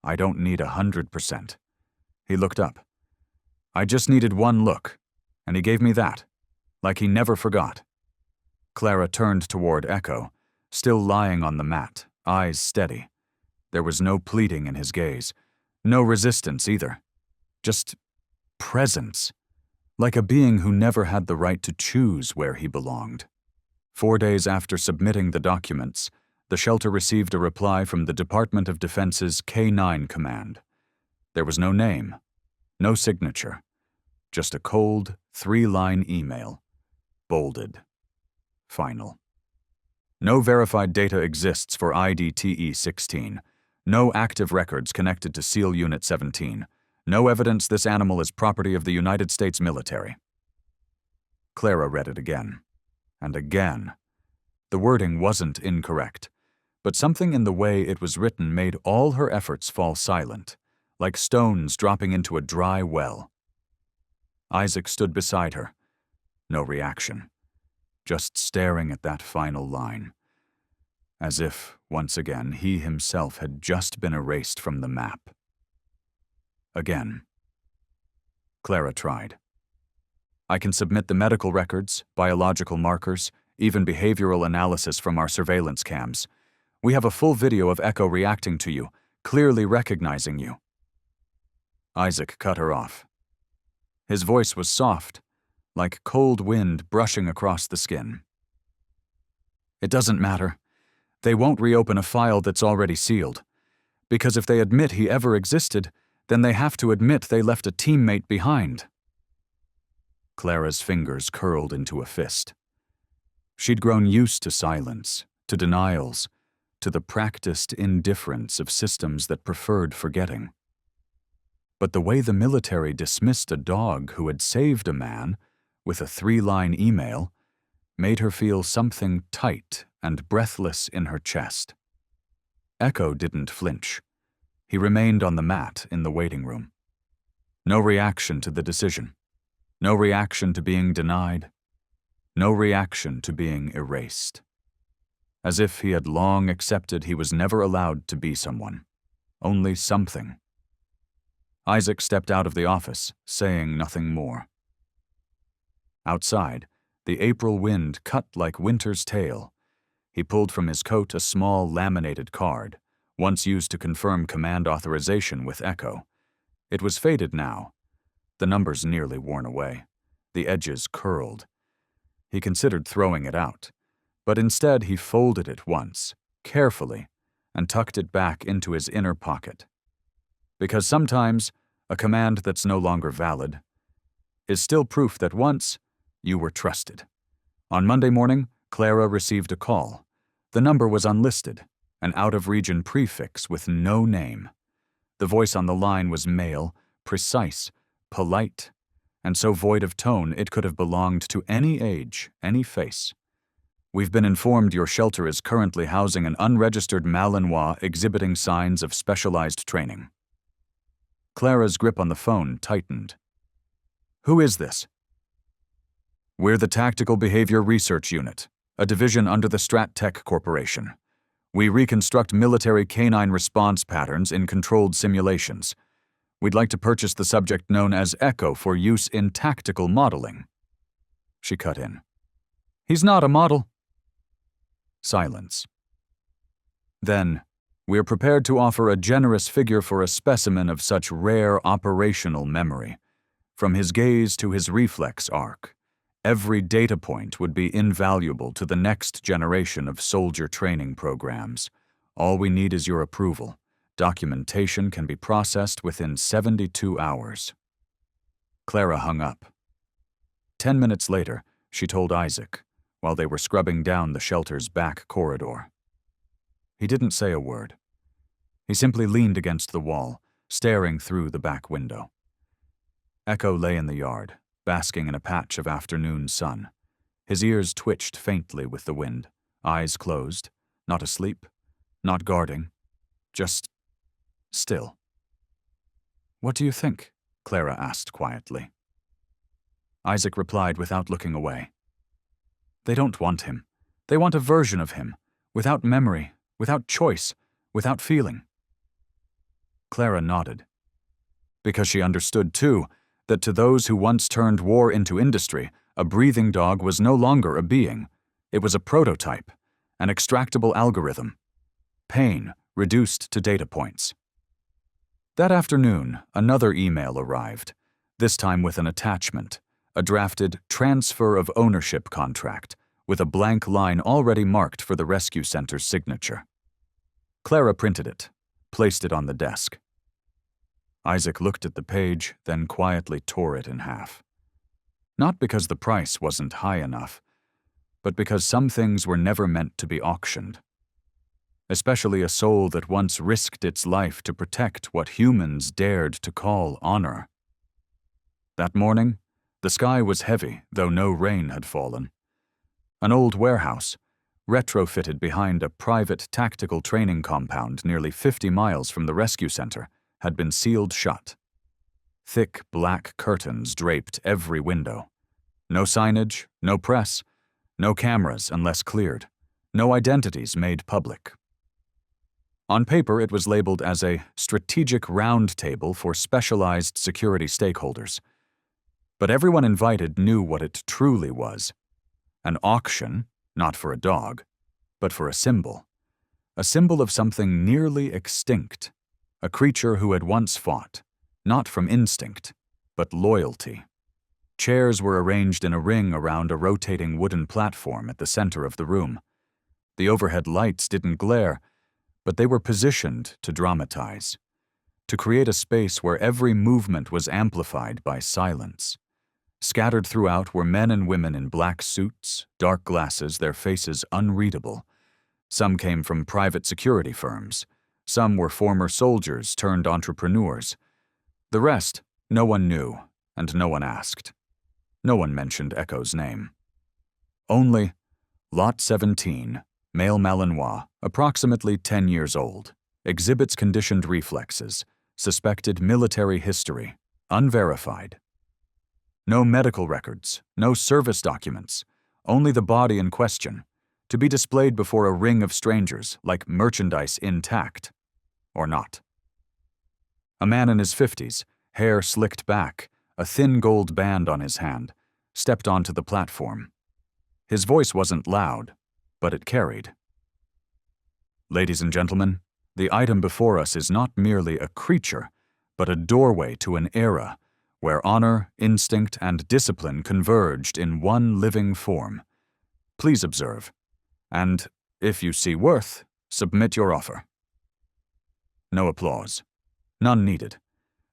I don't need 100%. He looked up. I just needed one look, and he gave me that, like he never forgot. Clara turned toward Echo, still lying on the mat, eyes steady. There was no pleading in his gaze, no resistance either. Just presence, like a being who never had the right to choose where he belonged. 4 days after submitting the documents, the shelter received a reply from the Department of Defense's K-9 command. There was no name, no signature, just a cold, 3-line email, bolded, final. No verified data exists for IDTE-16, no active records connected to SEAL Unit 17, no evidence this animal is property of the United States military. Clara read it again, and again. The wording wasn't incorrect, but something in the way it was written made all her efforts fall silent, like stones dropping into a dry well. Isaac stood beside her. No reaction, just staring at that final line, as if, once again, he himself had just been erased from the map. Again. Clara tried. I can submit the medical records, biological markers, even behavioral analysis from our surveillance cams. We have a full video of Echo reacting to you, clearly recognizing you. Isaac cut her off. His voice was soft, like cold wind brushing across the skin. It doesn't matter. They won't reopen a file that's already sealed. Because if they admit he ever existed, then they have to admit they left a teammate behind. Clara's fingers curled into a fist. She'd grown used to silence, to denials, to the practiced indifference of systems that preferred forgetting. But the way the military dismissed a dog who had saved a man with a 3-line email made her feel something tight and breathless in her chest. Echo didn't flinch. He remained on the mat in the waiting room. No reaction to the decision. No reaction to being denied. No reaction to being erased. As if he had long accepted he was never allowed to be someone, only something. Isaac stepped out of the office, saying nothing more. Outside, the April wind cut like winter's tail. He pulled from his coat a small laminated card, once used to confirm command authorization with Echo. It was faded now, the numbers nearly worn away, the edges curled. He considered throwing it out, but instead he folded it once, carefully, and tucked it back into his inner pocket. Because sometimes a command that's no longer valid is still proof that once you were trusted. On Monday morning, Clara received a call. The number was unlisted, an out-of-region prefix with no name. The voice on the line was male, precise, polite, and so void of tone it could have belonged to any age, any face. We've been informed your shelter is currently housing an unregistered Malinois exhibiting signs of specialized training. Clara's grip on the phone tightened. Who is this? We're the Tactical Behavior Research Unit, a division under the Strat-Tech Corporation. We reconstruct military canine response patterns in controlled simulations. We'd like to purchase the subject known as Echo for use in tactical modeling. She cut in. He's not a model. Silence. Then, we're prepared to offer a generous figure for a specimen of such rare operational memory. From his gaze to his reflex arc, every data point would be invaluable to the next generation of soldier training programs. All we need is your approval. Documentation can be processed within 72 hours. Clara hung up. 10 minutes later, she told Isaac, while they were scrubbing down the shelter's back corridor. He didn't say a word. He simply leaned against the wall, staring through the back window. Echo lay in the yard, basking in a patch of afternoon sun. His ears twitched faintly with the wind, eyes closed, not asleep, not guarding, just still. "What do you think?" Clara asked quietly. Isaac replied without looking away. "They don't want him. They want a version of him, without memory, without choice, without feeling." Clara nodded. Because she understood, too, that to those who once turned war into industry, a breathing dog was no longer a being. It was a prototype, an extractable algorithm. Pain reduced to data points. That afternoon, another email arrived, this time with an attachment, a drafted transfer of ownership contract, with a blank line already marked for the rescue center's signature. Clara printed it, placed it on the desk. Isaac looked at the page, then quietly tore it in half. Not because the price wasn't high enough, but because some things were never meant to be auctioned. Especially a soul that once risked its life to protect what humans dared to call honor. That morning, the sky was heavy, though no rain had fallen. An old warehouse, retrofitted behind a private tactical training compound nearly 50 miles from the rescue center, had been sealed shut. Thick black curtains draped every window. No signage, no press, no cameras unless cleared, no identities made public. On paper, it was labeled as a strategic roundtable for specialized security stakeholders. But everyone invited knew what it truly was. An auction, not for a dog, but for a symbol of something nearly extinct, a creature who had once fought, not from instinct, but loyalty. Chairs were arranged in a ring around a rotating wooden platform at the center of the room. The overhead lights didn't glare, but they were positioned to dramatize, to create a space where every movement was amplified by silence. Scattered throughout were men and women in black suits, dark glasses, their faces unreadable. Some came from private security firms. Some were former soldiers turned entrepreneurs. The rest, no one knew, and no one asked. No one mentioned Echo's name. Only Lot 17, male Malinois, approximately 10 years old, exhibits conditioned reflexes, suspected military history, unverified. No medical records, no service documents, only the body in question, to be displayed before a ring of strangers like merchandise intact, or not. A man in his 50s, hair slicked back, a thin gold band on his hand, stepped onto the platform. His voice wasn't loud, but it carried. "Ladies and gentlemen, the item before us is not merely a creature, but a doorway to an era where honor, instinct, and discipline converged in one living form. Please observe, and, if you see worth, submit your offer." No applause. None needed.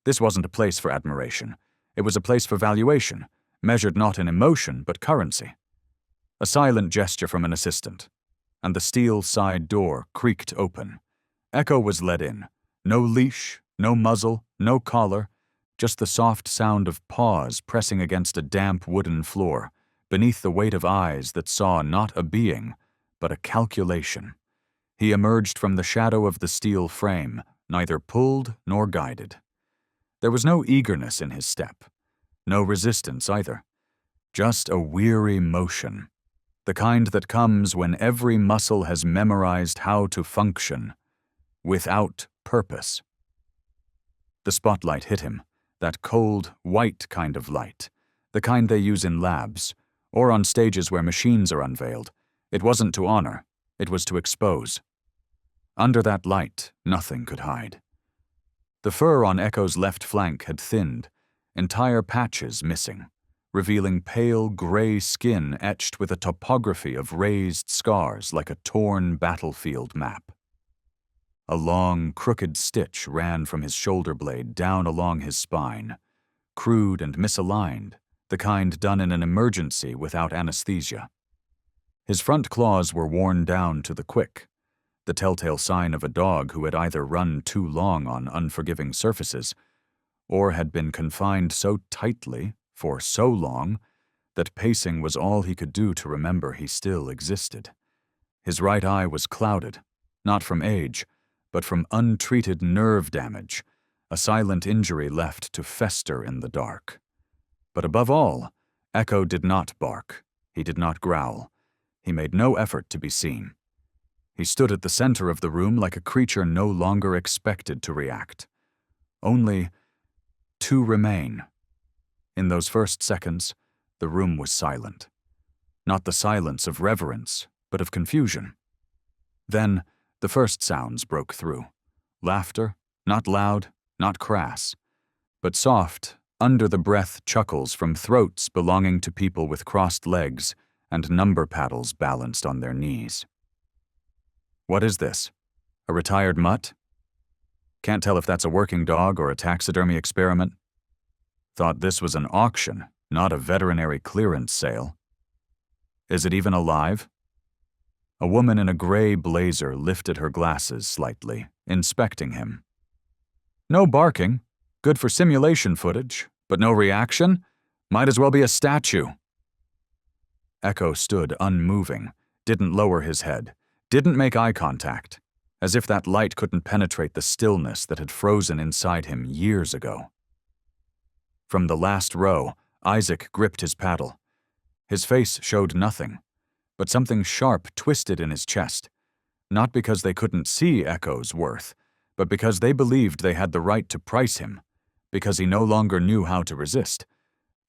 This wasn't a place for admiration. It was a place for valuation, measured not in emotion but currency. A silent gesture from an assistant, and the steel side door creaked open. Echo was led in. No leash, no muzzle, no collar, just the soft sound of paws pressing against a damp wooden floor, beneath the weight of eyes that saw not a being, but a calculation. He emerged from the shadow of the steel frame, neither pulled nor guided. There was no eagerness in his step, no resistance either, just a weary motion, the kind that comes when every muscle has memorized how to function, without purpose. The spotlight hit him, that cold, white kind of light, the kind they use in labs, or on stages where machines are unveiled. It wasn't to honor, it was to expose. Under that light, nothing could hide. The fur on Echo's left flank had thinned, entire patches missing, revealing pale gray skin etched with a topography of raised scars like a torn battlefield map. A long, crooked stitch ran from his shoulder blade down along his spine, crude and misaligned, the kind done in an emergency without anesthesia. His front claws were worn down to the quick, the telltale sign of a dog who had either run too long on unforgiving surfaces or had been confined so tightly for so long that pacing was all he could do to remember he still existed. His right eye was clouded, not from age, but from untreated nerve damage, a silent injury left to fester in the dark. But above all, Echo did not bark. He did not growl. He made no effort to be seen. He stood at the center of the room like a creature no longer expected to react. Only to remain. In those first seconds, the room was silent. Not the silence of reverence, but of confusion. Then, the first sounds broke through. Laughter, not loud, not crass, but soft, under-the-breath chuckles from throats belonging to people with crossed legs and number paddles balanced on their knees. What is this? A retired mutt? Can't tell if that's a working dog or a taxidermy experiment. Thought this was an auction, not a veterinary clearance sale. Is it even alive? A woman in a gray blazer lifted her glasses slightly, inspecting him. No barking. Good for simulation footage, but no reaction? Might as well be a statue. Echo stood unmoving, didn't lower his head, didn't make eye contact, as if that light couldn't penetrate the stillness that had frozen inside him years ago. From the last row, Isaac gripped his paddle. His face showed nothing, but something sharp twisted in his chest, not because they couldn't see Echo's worth, but because they believed they had the right to price him, because he no longer knew how to resist.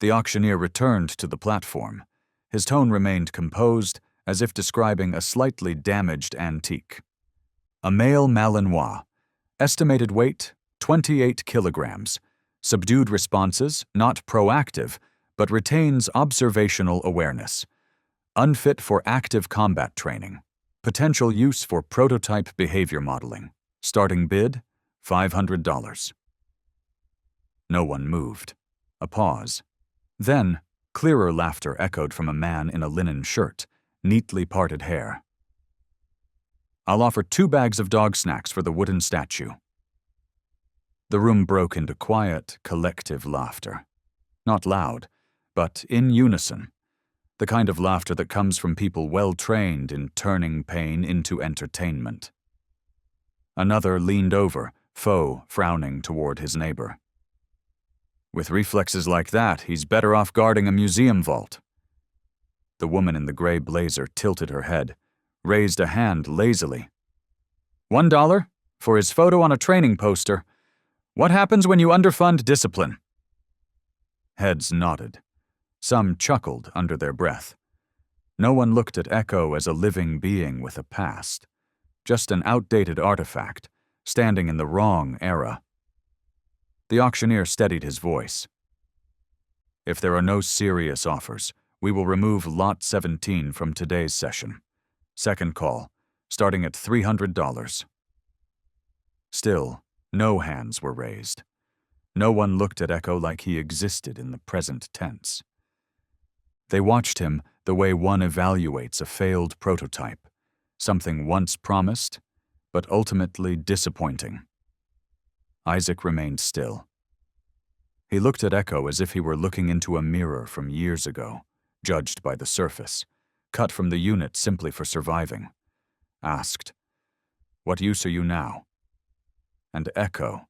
The auctioneer returned to the platform. His tone remained composed, as if describing a slightly damaged antique. A male Malinois, estimated weight 28 kilograms, subdued responses, not proactive, but retains observational awareness. Unfit for active combat training. Potential use for prototype behavior modeling. Starting bid, $500. No one moved. A pause. Then, clearer laughter echoed from a man in a linen shirt, neatly parted hair. I'll offer 2 bags of dog snacks for the wooden statue. The room broke into quiet, collective laughter. Not loud, but in unison. The kind of laughter that comes from people well-trained in turning pain into entertainment. Another leaned over, foe frowning toward his neighbor. With reflexes like that, he's better off guarding a museum vault. The woman in the gray blazer tilted her head, raised a hand lazily. $1 for his photo on a training poster. What happens when you underfund discipline? Heads nodded. Some chuckled under their breath. No one looked at Echo as a living being with a past, just an outdated artifact, standing in the wrong era. The auctioneer steadied his voice. If there are no serious offers, we will remove Lot 17 from today's session. Second call, starting at $300. Still, no hands were raised. No one looked at Echo like he existed in the present tense. They watched him the way one evaluates a failed prototype, something once promised, but ultimately disappointing. Isaac remained still. He looked at Echo as if he were looking into a mirror from years ago, judged by the surface, cut from the unit simply for surviving. Asked, "What use are you now?" And Echo,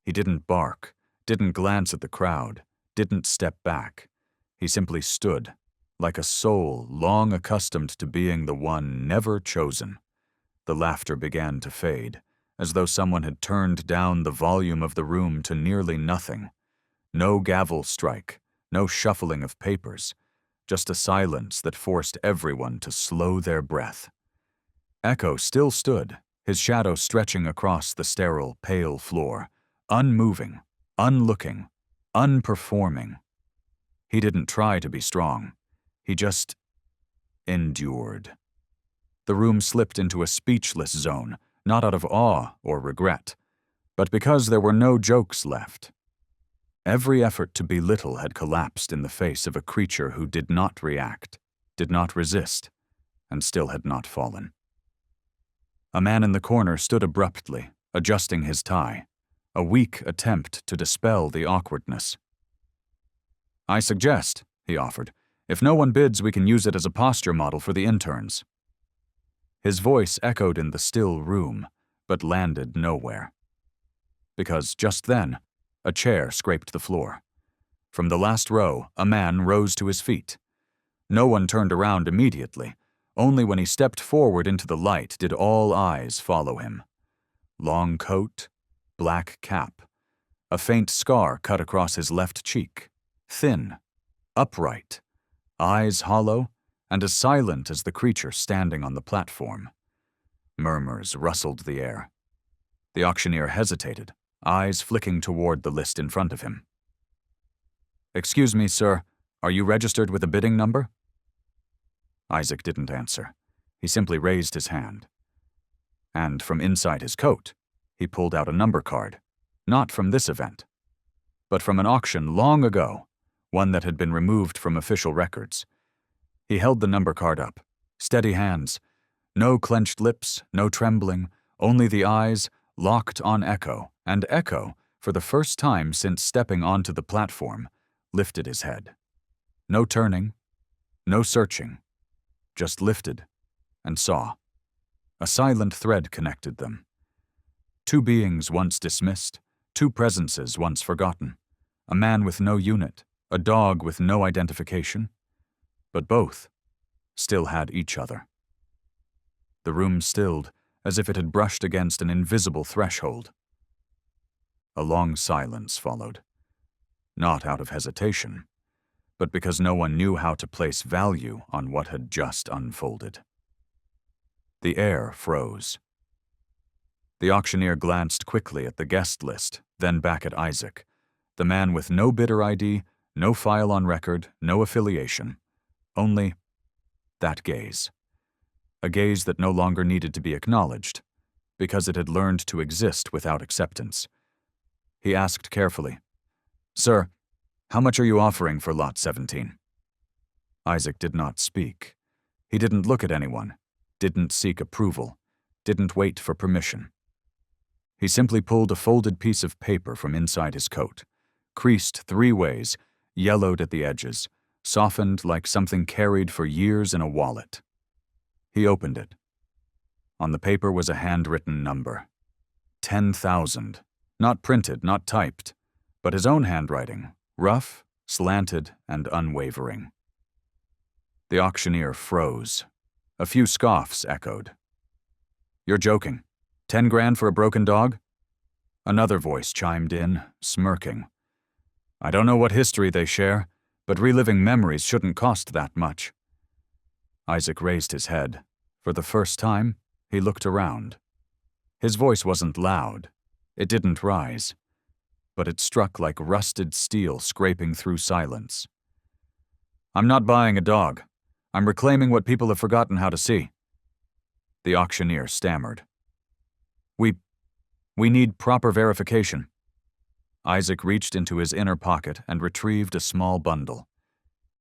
he didn't bark, didn't glance at the crowd, didn't step back. He simply stood, like a soul long accustomed to being the one never chosen. The laughter began to fade, as though someone had turned down the volume of the room to nearly nothing. No gavel strike, no shuffling of papers, just a silence that forced everyone to slow their breath. Echo still stood, his shadow stretching across the sterile, pale floor, unmoving, unlooking, unperforming. He didn't try to be strong. He just endured. The room slipped into a speechless zone, not out of awe or regret, but because there were no jokes left. Every effort to belittle had collapsed in the face of a creature who did not react, did not resist, and still had not fallen. A man in the corner stood abruptly, adjusting his tie, a weak attempt to dispel the awkwardness. "I suggest," he offered, "if no one bids, we can use it as a posture model for the interns." His voice echoed in the still room, but landed nowhere. Because just then, a chair scraped the floor. From the last row, a man rose to his feet. No one turned around immediately. Only when he stepped forward into the light did all eyes follow him. Long coat, black cap, a faint scar cut across his left cheek, thin, upright, eyes hollow, and as silent as the creature standing on the platform. Murmurs rustled the air. The auctioneer hesitated, eyes flicking toward the list in front of him. "Excuse me, sir, are you registered with a bidding number?" Isaac didn't answer. He simply raised his hand. And from inside his coat, he pulled out a number card, not from this event, but from an auction long ago, one that had been removed from official records. He held the number card up, steady hands, no clenched lips, no trembling, only the eyes locked on Echo, and Echo, for the first time since stepping onto the platform, lifted his head. No turning, no searching, just lifted and saw. A silent thread connected them. Two beings once dismissed, two presences once forgotten, a man with no unit, a dog with no identification, but both still had each other. The room stilled, as if it had brushed against an invisible threshold. A long silence followed, not out of hesitation, but because no one knew how to place value on what had just unfolded. The air froze. The auctioneer glanced quickly at the guest list, then back at Isaac, the man with no bidder ID, no file on record, no affiliation, only that gaze. A gaze that no longer needed to be acknowledged, because it had learned to exist without acceptance. He asked carefully, "Sir, how much are you offering for Lot 17? Isaac did not speak. He didn't look at anyone, didn't seek approval, didn't wait for permission. He simply pulled a folded piece of paper from inside his coat, creased 3 ways, yellowed at the edges, softened like something carried for years in a wallet. He opened it. On the paper was a handwritten number. 10,000. Not printed, not typed, but his own handwriting, rough, slanted, and unwavering. The auctioneer froze. A few scoffs echoed. "You're joking. 10 grand for a broken dog?" Another voice chimed in, smirking. "I don't know what history they share, but reliving memories shouldn't cost that much." Isaac raised his head. For the first time, he looked around. His voice wasn't loud. It didn't rise, but it struck like rusted steel scraping through silence. "I'm not buying a dog. I'm reclaiming what people have forgotten how to see." The auctioneer stammered. We need proper verification." Isaac reached into his inner pocket and retrieved a small bundle.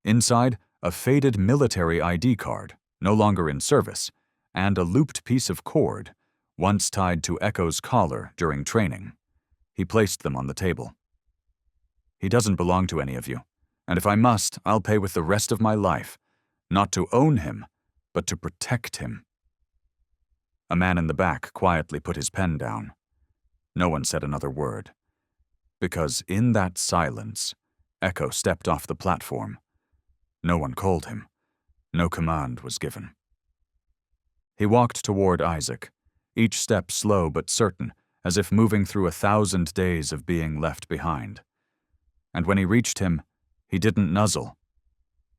Inside, a faded military ID card, no longer in service, and a looped piece of cord, once tied to Echo's collar during training. He placed them on the table. "He doesn't belong to any of you, and if I must, I'll pay with the rest of my life, not to own him, but to protect him." A man in the back quietly put his pen down. No one said another word, because in that silence, Echo stepped off the platform. No one called him. No command was given. He walked toward Isaac, each step slow but certain, as if moving through 1,000 days of being left behind. And when he reached him, he didn't nuzzle,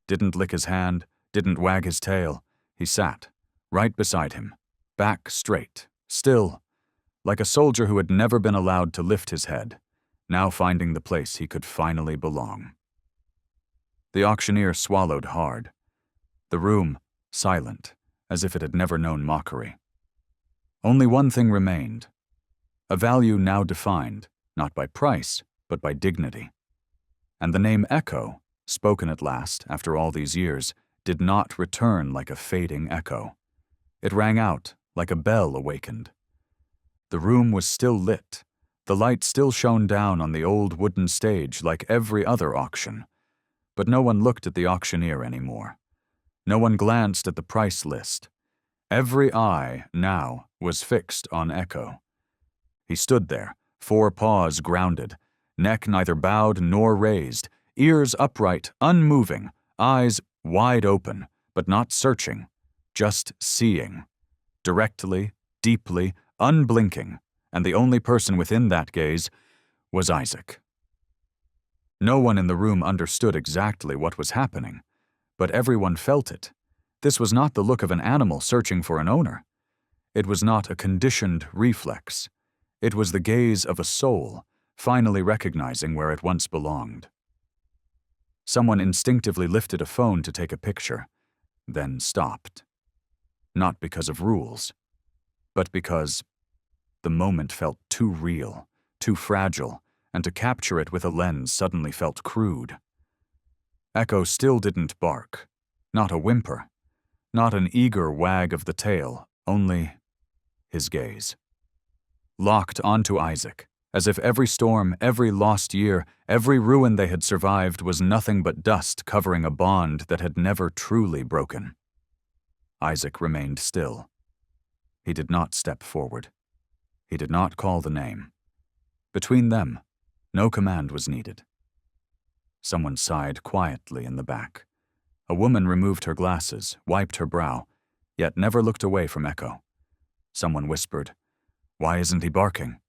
didn't lick his hand, didn't wag his tail. He sat, right beside him, back straight, still, like a soldier who had never been allowed to lift his head, now finding the place he could finally belong. The auctioneer swallowed hard. The room, silent, as if it had never known mockery. Only one thing remained. A value now defined, not by price, but by dignity. And the name Echo, spoken at last after all these years, did not return like a fading echo. It rang out like a bell awakened. The room was still lit. The light still shone down on the old wooden stage like every other auction. But no one looked at the auctioneer anymore. No one glanced at the price list. Every eye, now, was fixed on Echo. He stood there, 4 paws grounded, neck neither bowed nor raised, ears upright, unmoving, eyes wide open, but not searching, just seeing. Directly, deeply, unblinking, and the only person within that gaze was Isaac. No one in the room understood exactly what was happening, but everyone felt it. This was not the look of an animal searching for an owner. It was not a conditioned reflex. It was the gaze of a soul, finally recognizing where it once belonged. Someone instinctively lifted a phone to take a picture, then stopped. Not because of rules, but because the moment felt too real, too fragile, and to capture it with a lens suddenly felt crude. Echo still didn't bark, not a whimper, not an eager wag of the tail, only his gaze. Locked onto Isaac, as if every storm, every lost year, every ruin they had survived was nothing but dust covering a bond that had never truly broken. Isaac remained still. He did not step forward. He did not call the name. Between them, no command was needed. Someone sighed quietly in the back. A woman removed her glasses, wiped her brow, yet never looked away from Echo. Someone whispered, "Why isn't he barking?"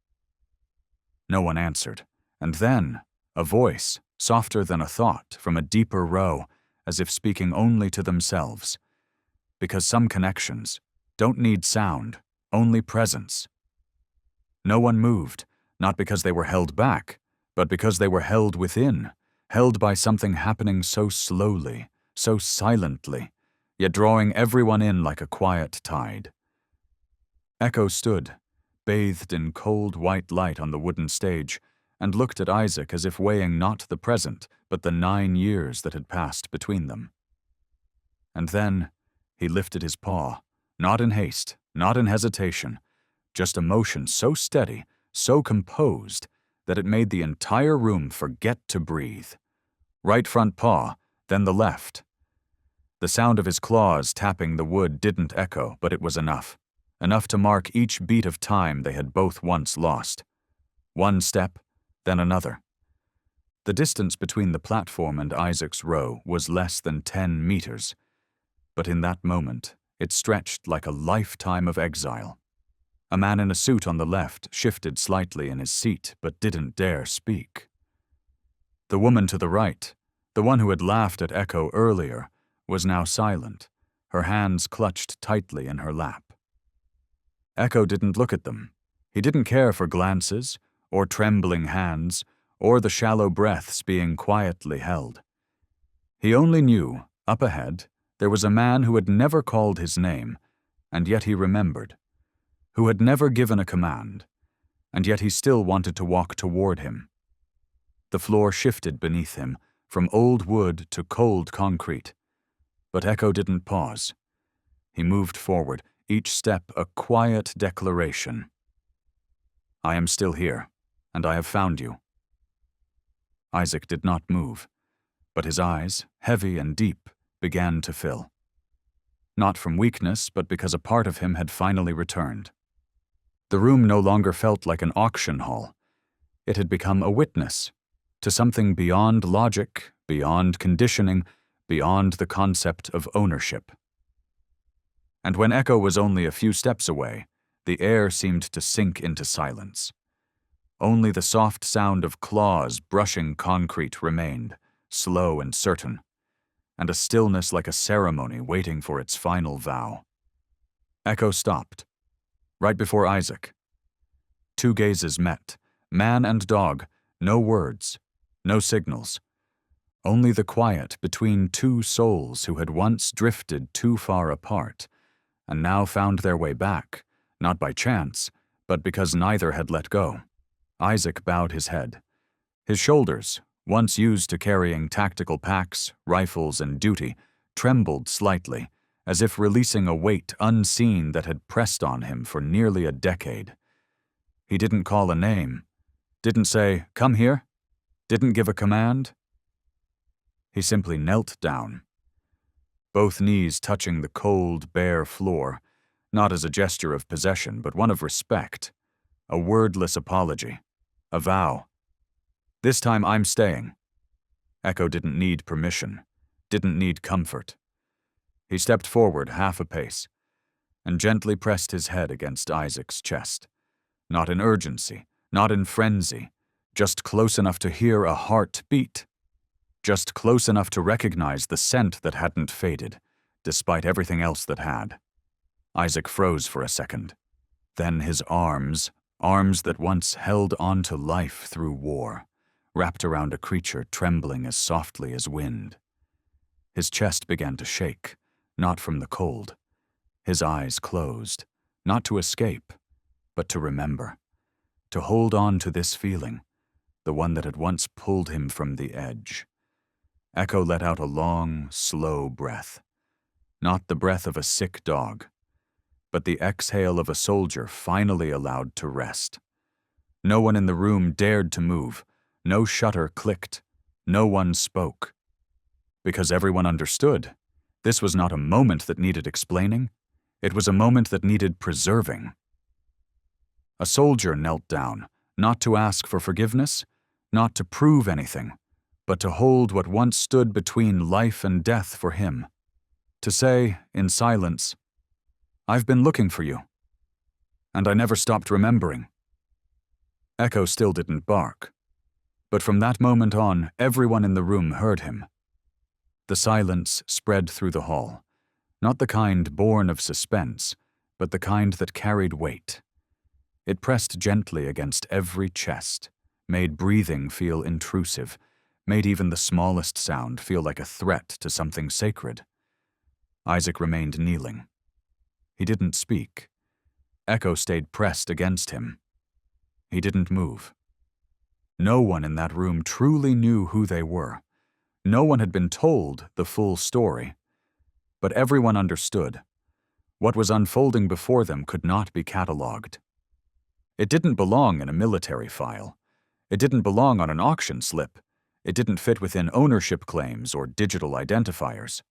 No one answered, and then a voice, softer than a thought, from a deeper row, as if speaking only to themselves. Because some connections don't need sound, only presence. No one moved, not because they were held back, but because they were held within, held by something happening so slowly, so silently, yet drawing everyone in like a quiet tide. Echo stood, bathed in cold white light on the wooden stage, and looked at Isaac as if weighing not the present, but the 9 years that had passed between them. And then he lifted his paw, not in haste, not in hesitation, just a motion so steady, so composed, that it made the entire room forget to breathe. Right front paw, then the left. The sound of his claws tapping the wood didn't echo, but it was enough. Enough to mark each beat of time they had both once lost. One step, then another. The distance between the platform and Isaac's row was less than 10 meters, but in that moment, it stretched like a lifetime of exile. A man in a suit on the left shifted slightly in his seat, but didn't dare speak. The woman to the right, the one who had laughed at Echo earlier, was now silent, her hands clutched tightly in her lap. Echo didn't look at them. He didn't care for glances, or trembling hands, or the shallow breaths being quietly held. He only knew, up ahead, there was a man who had never called his name, and yet he remembered, who had never given a command, and yet he still wanted to walk toward him. The floor shifted beneath him, from old wood to cold concrete, but Echo didn't pause. He moved forward, each step a quiet declaration. "I am still here, and I have found you." Isaac did not move, but his eyes, heavy and deep, began to fill. Not from weakness, but because a part of him had finally returned. The room no longer felt like an auction hall. It had become a witness to something beyond logic, beyond conditioning, beyond the concept of ownership. And when Echo was only a few steps away, the air seemed to sink into silence. Only the soft sound of claws brushing concrete remained, slow and certain, and a stillness like a ceremony waiting for its final vow. Echo stopped, right before Isaac. 2 gazes met, man and dog, no words, no signals. Only the quiet between 2 souls who had once drifted too far apart, and now found their way back, not by chance, but because neither had let go. Isaac bowed his head. His shoulders, once used to carrying tactical packs, rifles, and duty, trembled slightly, as if releasing a weight unseen that had pressed on him for nearly a decade. He didn't call a name, didn't say, "Come here," didn't give a command. He simply knelt down, both knees touching the cold, bare floor, not as a gesture of possession, but one of respect, a wordless apology, a vow. "This time I'm staying." Echo didn't need permission, didn't need comfort. He stepped forward half a pace and gently pressed his head against Isaac's chest, not in urgency, not in frenzy, just close enough to hear a heart beat, just close enough to recognize the scent that hadn't faded, despite everything else that had. Isaac froze for a second. Then his arms that once held on to life through war, wrapped around a creature trembling as softly as wind. His chest began to shake, not from the cold. His eyes closed, not to escape, but to remember, to hold on to this feeling, the one that had once pulled him from the edge. Echo let out a long, slow breath, not the breath of a sick dog, but the exhale of a soldier finally allowed to rest. No one in the room dared to move, no shutter clicked, no one spoke. Because everyone understood, this was not a moment that needed explaining, it was a moment that needed preserving. A soldier knelt down, not to ask for forgiveness, not to prove anything, but to hold what once stood between life and death for him. To say, in silence, "I've been looking for you, and I never stopped remembering." Echo still didn't bark, but from that moment on, everyone in the room heard him. The silence spread through the hall, not the kind born of suspense, but the kind that carried weight. It pressed gently against every chest, made breathing feel intrusive, made even the smallest sound feel like a threat to something sacred. Isaac remained kneeling. He didn't speak. Echo stayed pressed against him. He didn't move. No one in that room truly knew who they were. No one had been told the full story. But everyone understood. What was unfolding before them could not be catalogued. It didn't belong in a military file. It didn't belong on an auction slip. It didn't fit within ownership claims or digital identifiers.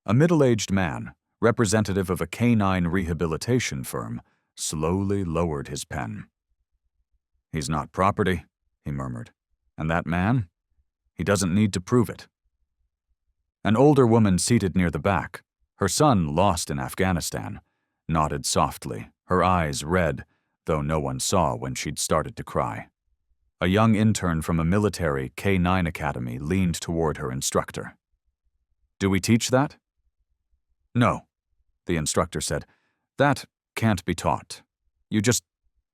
A middle-aged man, representative of a canine rehabilitation firm, slowly lowered his pen. "He's not property," he murmured. "And that man? He doesn't need to prove it." An older woman seated near the back, her son lost in Afghanistan, nodded softly, her eyes red, though no one saw when she'd started to cry. A young intern from a military K-9 academy leaned toward her instructor. "Do we teach that?" "No," the instructor said. "That can't be taught. You just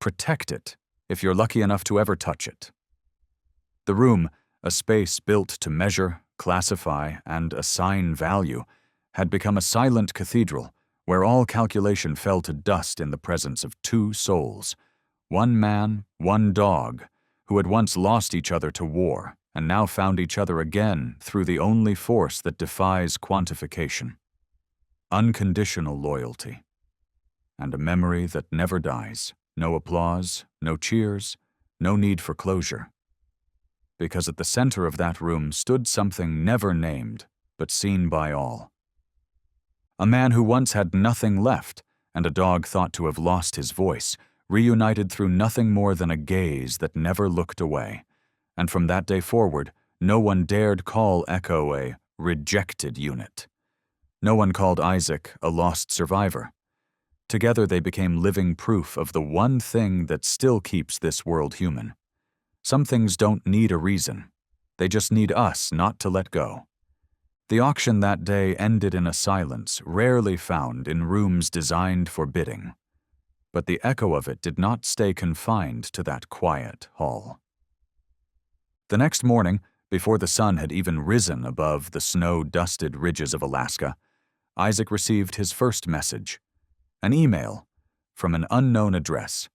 protect it, if you're lucky enough to ever touch it." The room, a space built to measure, classify, and assign value, had become a silent cathedral where all calculation fell to dust in the presence of two souls, one man, one dog, who had once lost each other to war and now found each other again through the only force that defies quantification. Unconditional loyalty. And a memory that never dies. No applause, no cheers, no need for closure. Because at the center of that room stood something never named, but seen by all. A man who once had nothing left, and a dog thought to have lost his voice, reunited through nothing more than a gaze that never looked away. And from that day forward, no one dared call Echo a rejected unit. No one called Isaac a lost survivor. Together they became living proof of the one thing that still keeps this world human. Some things don't need a reason. They just need us not to let go. The auction that day ended in a silence rarely found in rooms designed for bidding. But the echo of it did not stay confined to that quiet hall. The next morning, before the sun had even risen above the snow-dusted ridges of Alaska, Isaac received his first message. An email from an unknown address.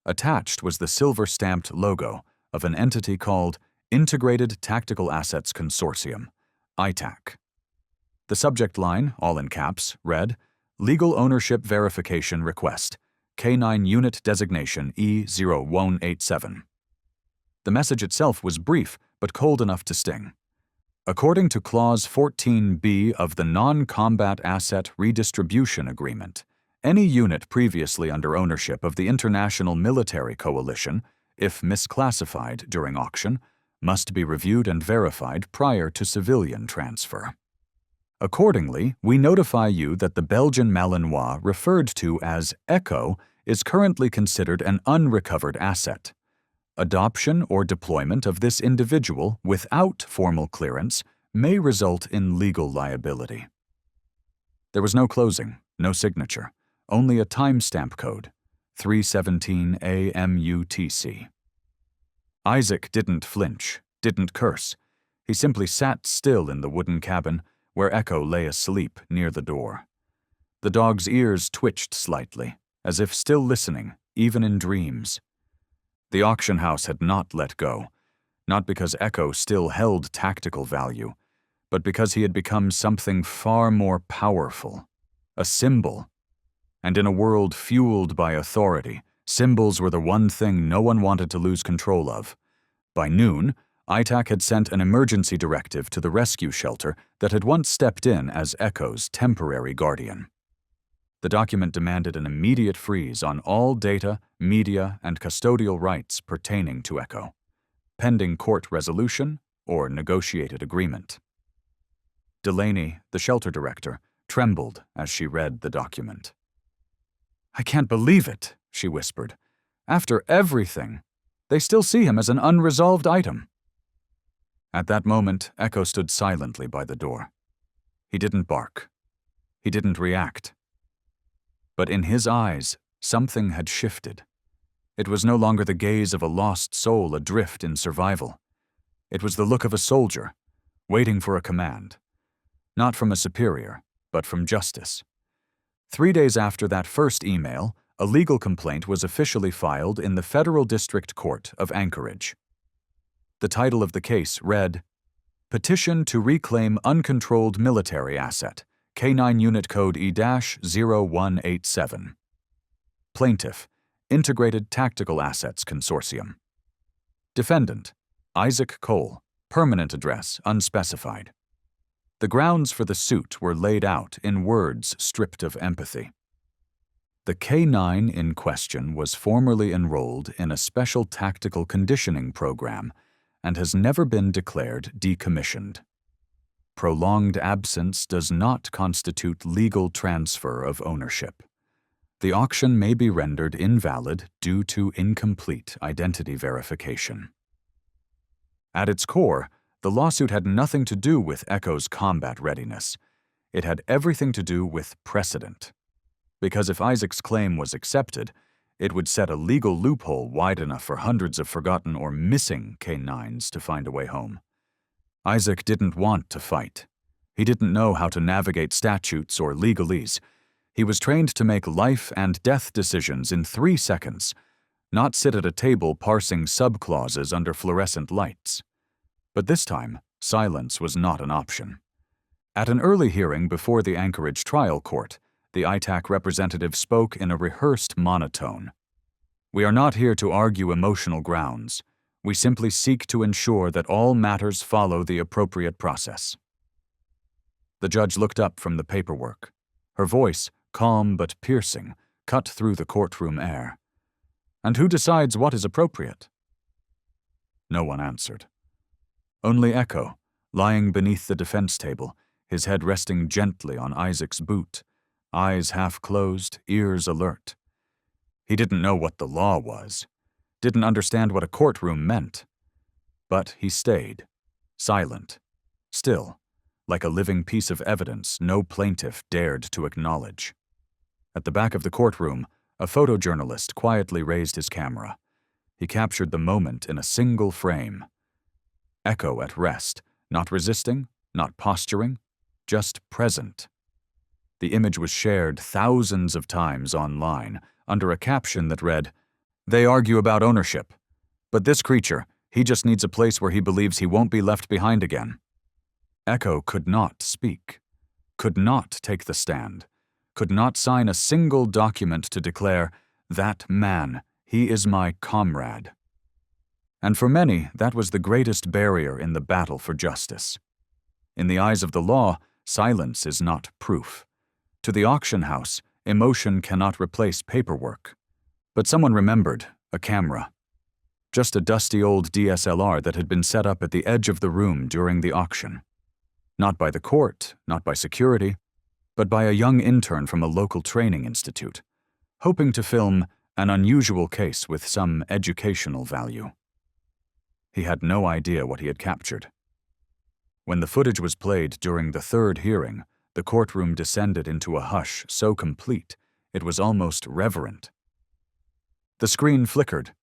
Attached was the silver-stamped logo of an entity called Integrated Tactical Assets Consortium, ITAC. The subject line, all in caps, read, "Legal Ownership Verification Request, K9 Unit Designation E0187. The message itself was brief, but cold enough to sting. According to Clause 14B of the Non-Combat Asset Redistribution Agreement, any unit previously under ownership of the International Military Coalition, if misclassified during auction, must be reviewed and verified prior to civilian transfer. Accordingly, we notify you that the Belgian Malinois referred to as Echo is currently considered an unrecovered asset. Adoption or deployment of this individual without formal clearance may result in legal liability." There was no closing, no signature, only a timestamp code, 317 AMUTC. Isaac didn't flinch, didn't curse. He simply sat still in the wooden cabin where Echo lay asleep near the door. The dog's ears twitched slightly, as if still listening, even in dreams. The auction house had not let go, not because Echo still held tactical value, but because he had become something far more powerful, a symbol. And in a world fueled by authority, symbols were the one thing no one wanted to lose control of. By noon, ITAC had sent an emergency directive to the rescue shelter that had once stepped in as Echo's temporary guardian. The document demanded an immediate freeze on all data, media, and custodial rights pertaining to Echo, pending court resolution or negotiated agreement. Delaney, the shelter director, trembled as she read the document. "I can't believe it," she whispered. "After everything, they still see him as an unresolved item." At that moment, Echo stood silently by the door. He didn't bark. He didn't react. But in his eyes, something had shifted. It was no longer the gaze of a lost soul adrift in survival. It was the look of a soldier, waiting for a command. Not from a superior, but from justice. 3 days after that first email, a legal complaint was officially filed in the Federal District Court of Anchorage. The title of the case read, "Petition to Reclaim Uncontrolled Military Asset, K9 Unit Code E-0187. Plaintiff, Integrated Tactical Assets Consortium. Defendant, Isaac Cole, permanent address unspecified." The grounds for the suit were laid out in words stripped of empathy. The K9 in question was formerly enrolled in a special tactical conditioning program and has never been declared decommissioned. Prolonged absence does not constitute legal transfer of ownership. The auction may be rendered invalid due to incomplete identity verification. At its core, the lawsuit had nothing to do with Echo's combat readiness. It had everything to do with precedent. Because if Isaac's claim was accepted, it would set a legal loophole wide enough for hundreds of forgotten or missing K9s to find a way home. Isaac didn't want to fight. He didn't know how to navigate statutes or legalese. He was trained to make life and death decisions in 3 seconds, not sit at a table parsing subclauses under fluorescent lights. But this time, silence was not an option. At an early hearing before the Anchorage trial court, the ITAC representative spoke in a rehearsed monotone. "We are not here to argue emotional grounds. We simply seek to ensure that all matters follow the appropriate process." The judge looked up from the paperwork. Her voice, calm but piercing, cut through the courtroom air. "And who decides what is appropriate?" No one answered. Only Echo, lying beneath the defense table, his head resting gently on Isaac's boot, eyes half closed, ears alert. He didn't know what the law was, didn't understand what a courtroom meant. But he stayed, silent, still, like a living piece of evidence no plaintiff dared to acknowledge. At the back of the courtroom, a photojournalist quietly raised his camera. He captured the moment in a single frame. Echo at rest, not resisting, not posturing, just present. The image was shared thousands of times online under a caption that read, "They argue about ownership, but this creature, he just needs a place where he believes he won't be left behind again." Echo could not speak. could not take the stand, could not sign a single document to declare, "That man, he is my comrade." And for many, that was the greatest barrier in the battle for justice. In the eyes of the law, silence is not proof. To the auction house, emotion cannot replace paperwork. But someone remembered a camera. Just a dusty old DSLR that had been set up at the edge of the room during the auction. Not by the court, not by security, but by a young intern from a local training institute, hoping to film an unusual case with some educational value. He had no idea what he had captured. When the footage was played during the third hearing, the courtroom descended into a hush so complete it was almost reverent. The screen flickered.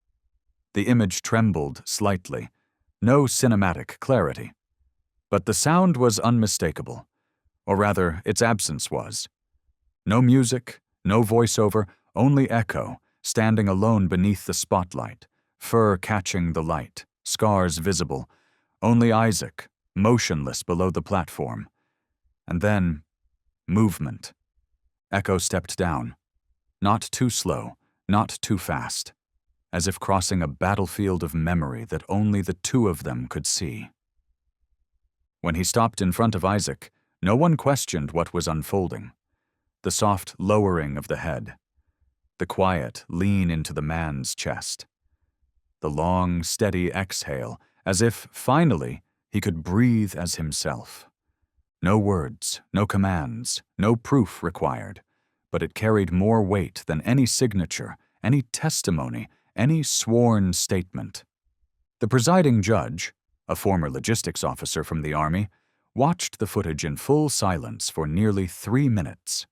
The image trembled slightly. No cinematic clarity. But the sound was unmistakable, or rather, its absence was. No music, no voiceover, only echo, standing alone beneath the spotlight, fur catching the light, scars visible, only Isaac, motionless below the platform. And then, movement. Echo stepped down. Not too slow, not too fast, as if crossing a battlefield of memory that only the two of them could see. When he stopped in front of Isaac, no one questioned what was unfolding. The soft lowering of the head. The quiet lean into the man's chest. The long, steady exhale, as if, finally, he could breathe as himself. No words, no commands, no proof required, but it carried more weight than any signature, any testimony, any sworn statement. The presiding judge, a former logistics officer from the Army, watched the footage in full silence for nearly 3 minutes.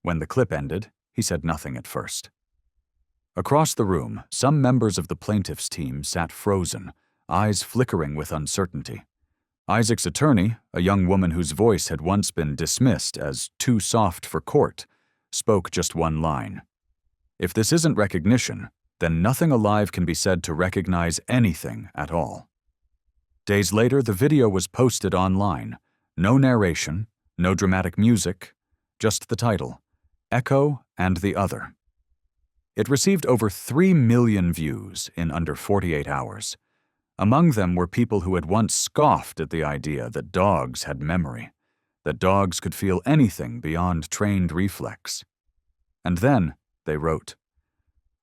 When the clip ended, he said nothing at first. Across the room, some members of the plaintiff's team sat frozen, eyes flickering with uncertainty. Isaac's attorney, a young woman whose voice had once been dismissed as too soft for court, spoke just one line. If this isn't recognition, then nothing alive can be said to recognize anything at all. Days later, the video was posted online. No narration, no dramatic music, just the title, Echo and the Other. It received over 3 million views in under 48 hours. Among them were people who had once scoffed at the idea that dogs had memory, that dogs could feel anything beyond trained reflex. And then, they wrote,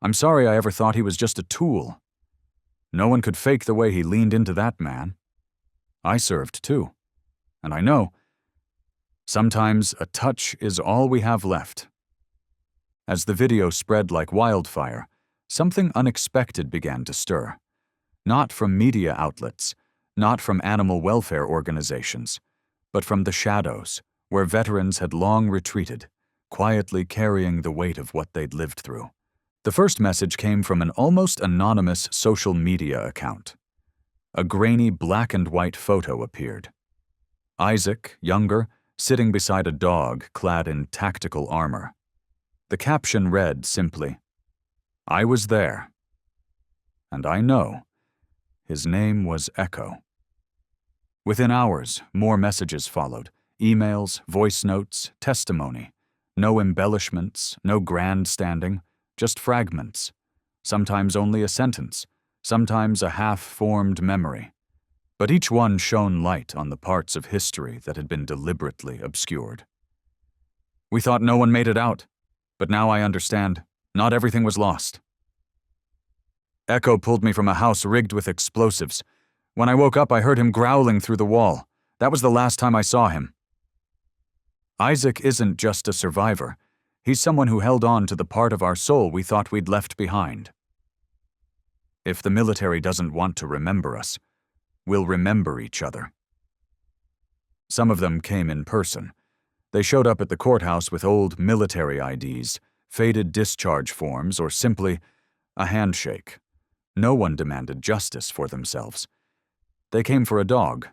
"I'm sorry I ever thought he was just a tool. No one could fake the way he leaned into that man. I served too. And I know, sometimes a touch is all we have left." As the video spread like wildfire, something unexpected began to stir. Not from media outlets, not from animal welfare organizations, but from the shadows, where veterans had long retreated, quietly carrying the weight of what they'd lived through. The first message came from an almost anonymous social media account. A grainy black and white photo appeared. Isaac, younger, sitting beside a dog clad in tactical armor. The caption read simply, "I was there. And I know." His name was Echo. Within hours, more messages followed. Emails, voice notes, testimony. No embellishments, no grandstanding, just fragments. Sometimes only a sentence, sometimes a half-formed memory. But each one shone light on the parts of history that had been deliberately obscured. "We thought no one made it out, but now I understand. Not everything was lost. Echo pulled me from a house rigged with explosives. When I woke up, I heard him growling through the wall. That was the last time I saw him." Isaac isn't just a survivor. He's someone who held on to the part of our soul we thought we'd left behind. If the military doesn't want to remember us, we'll remember each other. Some of them came in person. They showed up at the courthouse with old military IDs, faded discharge forms, or simply a handshake. No one demanded justice for themselves. They came for a dog,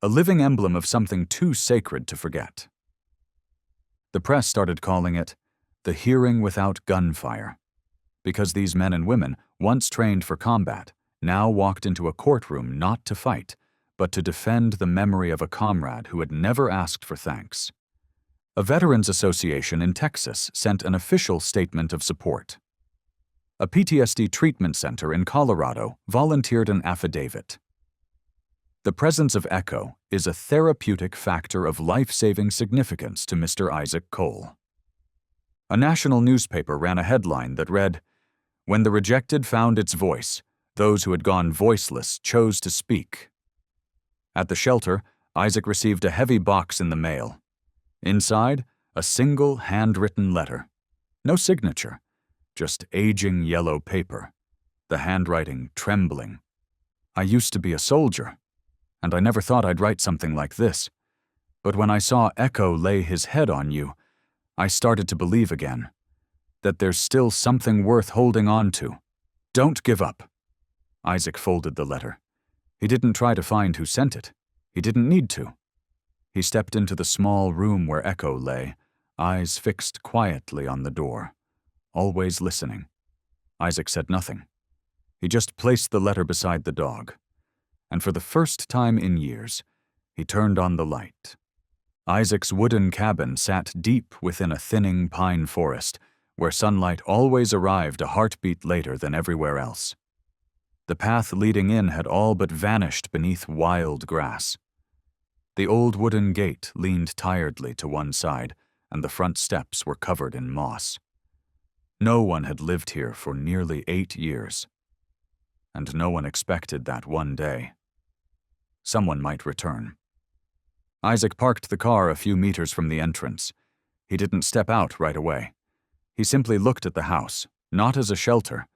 a living emblem of something too sacred to forget. The press started calling it the hearing without gunfire, because these men and women, once trained for combat, now walked into a courtroom not to fight, but to defend the memory of a comrade who had never asked for thanks. A veterans association in Texas sent an official statement of support. A PTSD treatment center in Colorado volunteered an affidavit. The presence of Echo is a therapeutic factor of life-saving significance to Mr. Isaac Cole. A national newspaper ran a headline that read, "When the rejected found its voice, those who had gone voiceless chose to speak." At the shelter, Isaac received a heavy box in the mail. Inside, a single handwritten letter. No signature, just aging yellow paper, the handwriting trembling. "I used to be a soldier, and I never thought I'd write something like this. But when I saw Echo lay his head on you, I started to believe again that there's still something worth holding on to. Don't give up." Isaac folded the letter. He didn't try to find who sent it. He didn't need to. He stepped into the small room where Echo lay, eyes fixed quietly on the door, always listening. Isaac said nothing. He just placed the letter beside the dog. And for the first time in years, he turned on the light. Isaac's wooden cabin sat deep within a thinning pine forest, where sunlight always arrived a heartbeat later than everywhere else. The path leading in had all but vanished beneath wild grass. The old wooden gate leaned tiredly to one side, and the front steps were covered in moss. No one had lived here for nearly 8 years, and no one expected that one day someone might return. Isaac parked the car a few meters from the entrance. He didn't step out right away. He simply looked at the house, not as a shelter,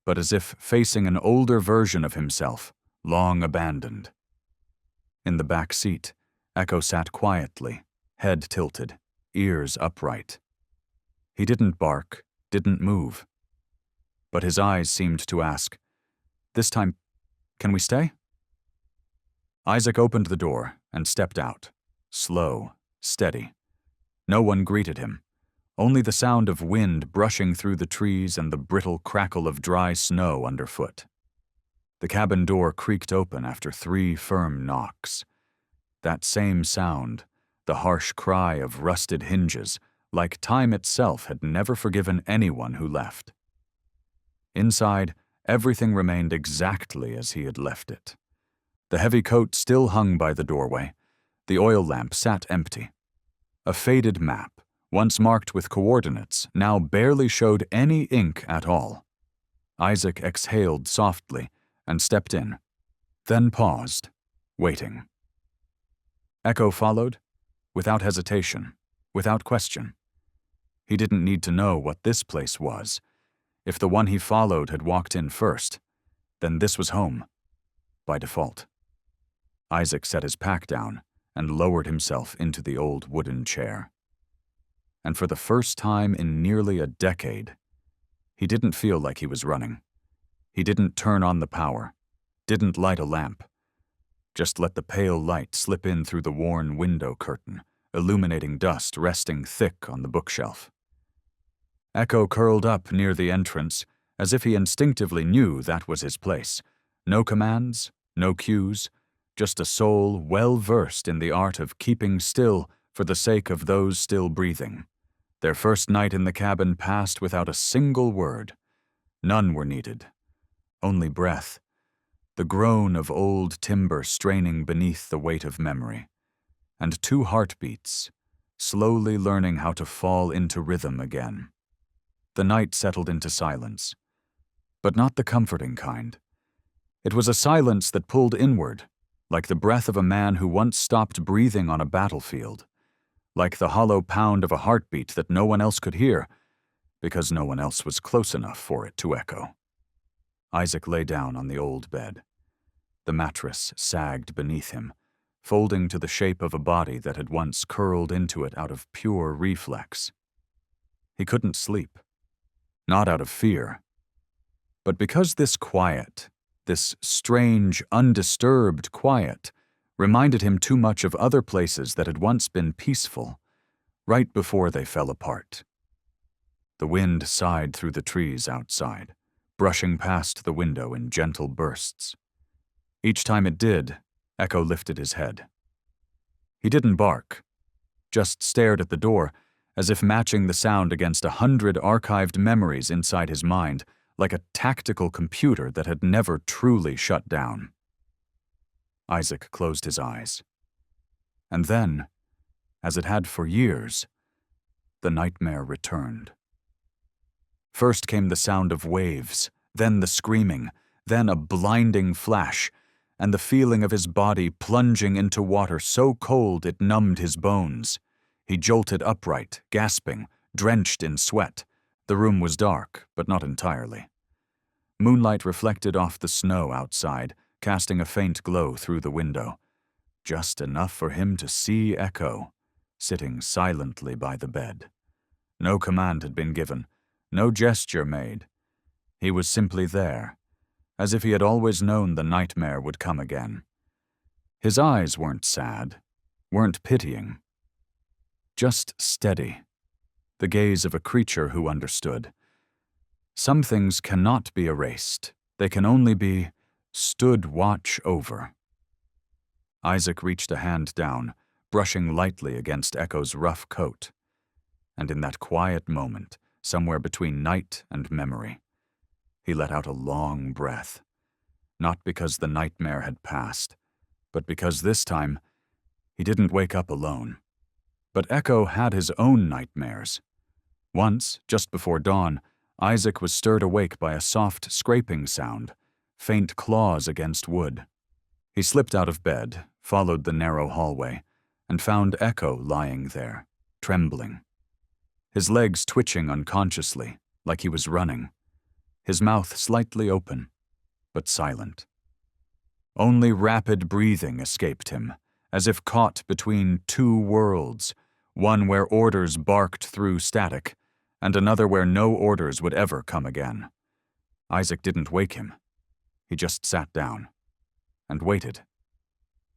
but as if facing an older version of himself, long abandoned. In the back seat, Echo sat quietly, head tilted, ears upright. He didn't bark, didn't move. But his eyes seemed to ask, "This time, can we stay?" Isaac opened the door and stepped out, slow, steady. No one greeted him, only the sound of wind brushing through the trees and the brittle crackle of dry snow underfoot. The cabin door creaked open after 3 firm knocks. That same sound, the harsh cry of rusted hinges, like time itself had never forgiven anyone who left. Inside, everything remained exactly as he had left it. The heavy coat still hung by the doorway. The oil lamp sat empty. A faded map, once marked with coordinates, now barely showed any ink at all. Isaac exhaled softly and stepped in, then paused, waiting. Echo followed, without hesitation, without question. He didn't need to know what this place was. If the one he followed had walked in first, then this was home, by default. Isaac set his pack down and lowered himself into the old wooden chair. And for the first time in nearly a decade, he didn't feel like he was running. He didn't turn on the power, didn't light a lamp. Just let the pale light slip in through the worn window curtain, illuminating dust resting thick on the bookshelf. Echo curled up near the entrance, as if he instinctively knew that was his place. No commands, no cues, just a soul well-versed in the art of keeping still for the sake of those still breathing. Their first night in the cabin passed without a single word. None were needed. Only breath. The groan of old timber straining beneath the weight of memory. And 2 heartbeats, slowly learning how to fall into rhythm again. The night settled into silence, but not the comforting kind. It was a silence that pulled inward, like the breath of a man who once stopped breathing on a battlefield, like the hollow pound of a heartbeat that no one else could hear, because no one else was close enough for it to echo. Isaac lay down on the old bed. The mattress sagged beneath him, folding to the shape of a body that had once curled into it out of pure reflex. He couldn't sleep, not out of fear, but because this quiet, this strange, undisturbed quiet, reminded him too much of other places that had once been peaceful, right before they fell apart. The wind sighed through the trees outside, brushing past the window in gentle bursts. Each time it did, Echo lifted his head. He didn't bark, just stared at the door, as if matching the sound against 100 archived memories inside his mind, like a tactical computer that had never truly shut down. Isaac closed his eyes. And then, as it had for years, the nightmare returned. First came the sound of waves, then the screaming, then a blinding flash, and the feeling of his body plunging into water so cold it numbed his bones. He jolted upright, gasping, drenched in sweat. The room was dark, but not entirely. Moonlight reflected off the snow outside, casting a faint glow through the window, just enough for him to see Echo, sitting silently by the bed. No command had been given, no gesture made. He was simply there, as if he had always known the nightmare would come again. His eyes weren't sad, weren't pitying, just steady, the gaze of a creature who understood. Some things cannot be erased, they can only be stood watch over. Isaac reached a hand down, brushing lightly against Echo's rough coat. And in that quiet moment, somewhere between night and memory, he let out a long breath. Not because the nightmare had passed, but because this time he didn't wake up alone. But Echo had his own nightmares. Once, just before dawn, Isaac was stirred awake by a soft scraping sound, faint claws against wood. He slipped out of bed, followed the narrow hallway, and found Echo lying there, trembling. His legs twitching unconsciously, like he was running. His mouth slightly open, but silent. Only rapid breathing escaped him, as if caught between two worlds, one where orders barked through static, and another where no orders would ever come again. Isaac didn't wake him. He just sat down and waited.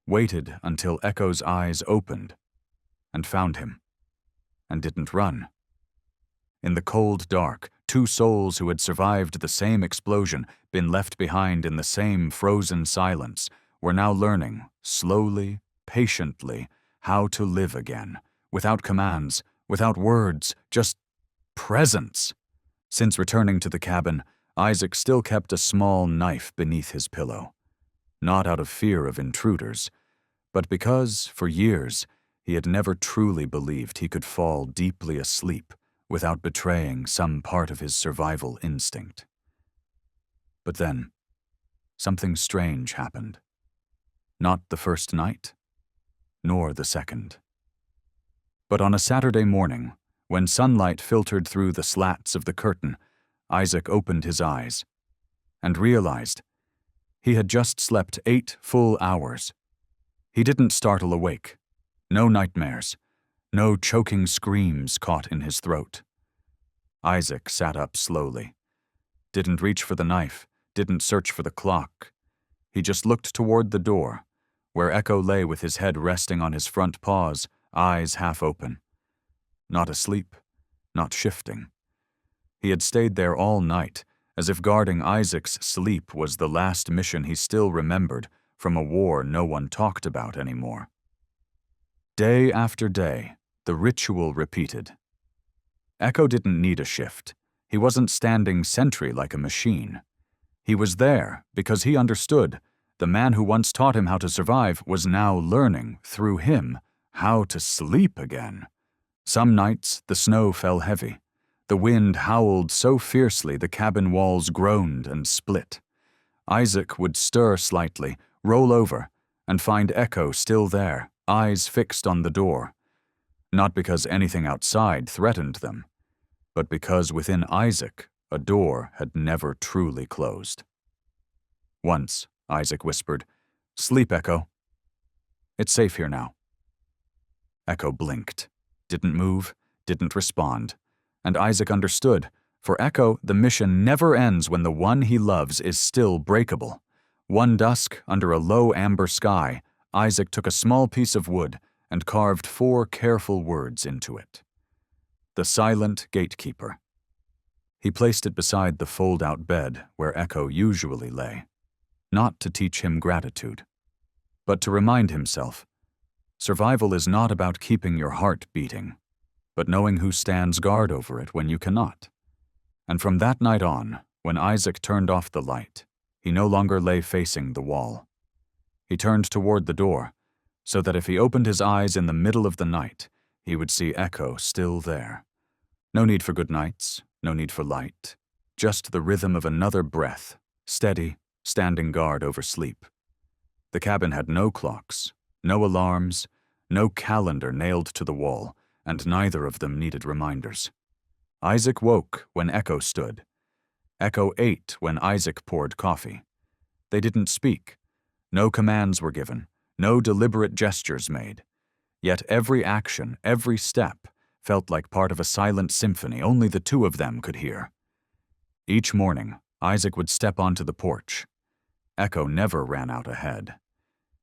Waited until Echo's eyes opened and found him, and didn't run. In the cold dark, two souls who had survived the same explosion, been left behind in the same frozen silence, were now learning, slowly, patiently, how to live again, without commands, without words, just presence. Since returning to the cabin, Isaac still kept a small knife beneath his pillow. Not out of fear of intruders, but because, for years, he had never truly believed he could fall deeply asleep without betraying some part of his survival instinct. But then, something strange happened. Not the first night, nor the second. But on a Saturday morning, when sunlight filtered through the slats of the curtain, Isaac opened his eyes and realized he had just slept 8 full hours. He didn't startle awake. No nightmares. No choking screams caught in his throat. Isaac sat up slowly. Didn't reach for the knife, didn't search for the clock. He just looked toward the door, where Echo lay with his head resting on his front paws, eyes half open. Not asleep, not shifting. He had stayed there all night, as if guarding Isaac's sleep was the last mission he still remembered from a war no one talked about anymore. Day after day, the ritual repeated. Echo didn't need a shift. He wasn't standing sentry like a machine. He was there because he understood the man who once taught him how to survive was now learning, through him, how to sleep again. Some nights the snow fell heavy. The wind howled so fiercely the cabin walls groaned and split. Isaac would stir slightly, roll over, and find Echo still there, eyes fixed on the door. Not because anything outside threatened them, but because within Isaac a door had never truly closed. Once, Isaac whispered, "Sleep, Echo. It's safe here now." Echo blinked, didn't move, didn't respond, and Isaac understood. For Echo, the mission never ends when the one he loves is still breakable. One dusk, under a low amber sky, Isaac took a small piece of wood and carved 4 careful words into it. The silent gatekeeper. He placed it beside the fold-out bed where Echo usually lay, not to teach him gratitude, but to remind himself Survival is not about keeping your heart beating, but knowing who stands guard over it when you cannot. And from that night on, when Isaac turned off the light, he no longer lay facing the wall. He turned toward the door, so that if he opened his eyes in the middle of the night, he would see Echo still there. No need for good nights, no need for light, just the rhythm of another breath, steady, standing guard over sleep. The cabin had no clocks, no alarms, no calendar nailed to the wall, and neither of them needed reminders. Isaac woke when Echo stood. Echo ate when Isaac poured coffee. They didn't speak. No commands were given, no deliberate gestures made. Yet every action, every step, felt like part of a silent symphony only the two of them could hear. Each morning, Isaac would step onto the porch. Echo never ran out ahead.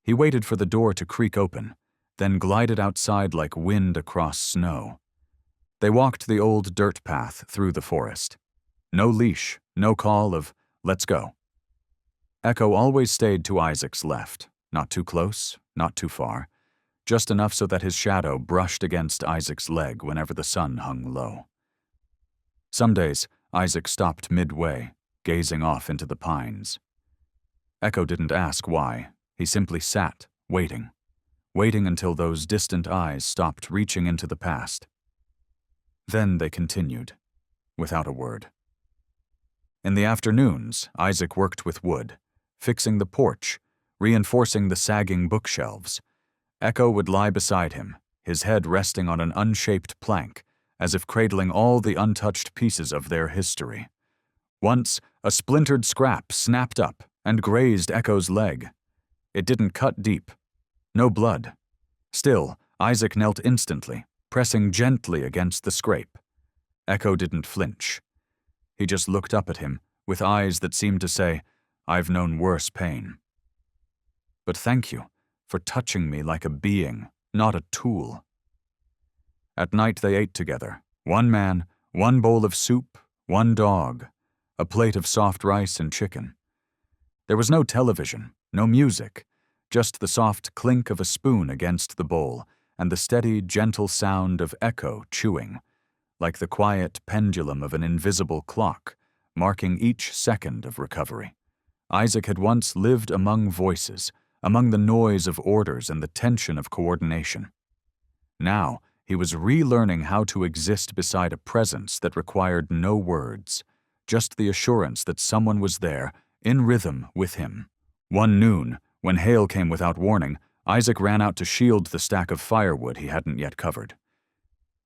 He waited for the door to creak open, then glided outside like wind across snow. They walked the old dirt path through the forest. No leash, no call of, "Let's go." Echo always stayed to Isaac's left, not too close, not too far, just enough so that his shadow brushed against Isaac's leg whenever the sun hung low. Some days, Isaac stopped midway, gazing off into the pines. Echo didn't ask why. He simply sat, waiting until those distant eyes stopped reaching into the past. Then they continued, without a word. In the afternoons, Isaac worked with wood, fixing the porch, reinforcing the sagging bookshelves. Echo would lie beside him, his head resting on an unshaped plank, as if cradling all the untouched pieces of their history. Once, a splintered scrap snapped up and grazed Echo's leg. It didn't cut deep. No blood. Still, Isaac knelt instantly, pressing gently against the scrape. Echo didn't flinch. He just looked up at him, with eyes that seemed to say, "I've known worse pain. But thank you for touching me like a being, not a tool." At night they ate together, one man, one bowl of soup, one dog, a plate of soft rice and chicken. There was no television, no music, just the soft clink of a spoon against the bowl and the steady, gentle sound of Echo chewing, like the quiet pendulum of an invisible clock, marking each second of recovery. Isaac had once lived among voices, among the noise of orders and the tension of coordination. Now, he was relearning how to exist beside a presence that required no words, just the assurance that someone was there, in rhythm with him. One noon, when hail came without warning, Isaac ran out to shield the stack of firewood he hadn't yet covered.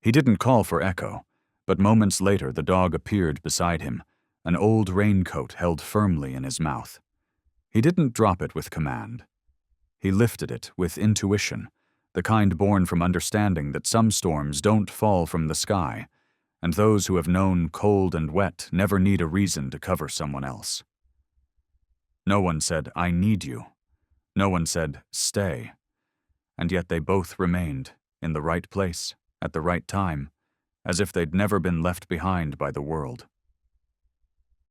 He didn't call for Echo, but moments later the dog appeared beside him, an old raincoat held firmly in his mouth. He didn't drop it with command. He lifted it with intuition, the kind born from understanding that some storms don't fall from the sky, and those who have known cold and wet never need a reason to cover someone else. No one said, "I need you." No one said, "Stay." And yet they both remained, in the right place, at the right time, as if they'd never been left behind by the world.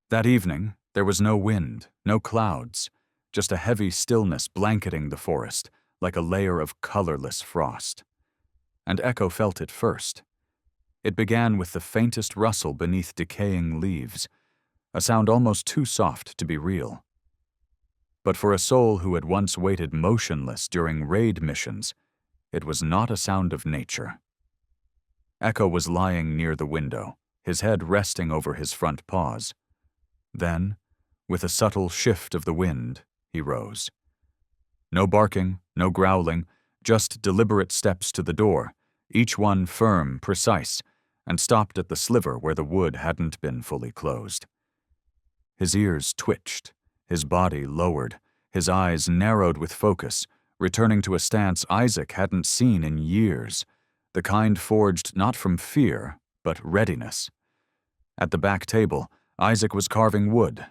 That evening, there was no wind, no clouds, just a heavy stillness blanketing the forest, like a layer of colorless frost. And Echo felt it first. It began with the faintest rustle beneath decaying leaves, a sound almost too soft to be real. But for a soul who had once waited motionless during raid missions, it was not a sound of nature. Echo was lying near the window, his head resting over his front paws. Then, with a subtle shift of the wind, he rose. No barking, no growling, just deliberate steps to the door, each one firm, precise, and stopped at the sliver where the wood hadn't been fully closed. His ears twitched, his body lowered, his eyes narrowed with focus, returning to a stance Isaac hadn't seen in years, the kind forged not from fear, but readiness. At the back table, Isaac was carving wood.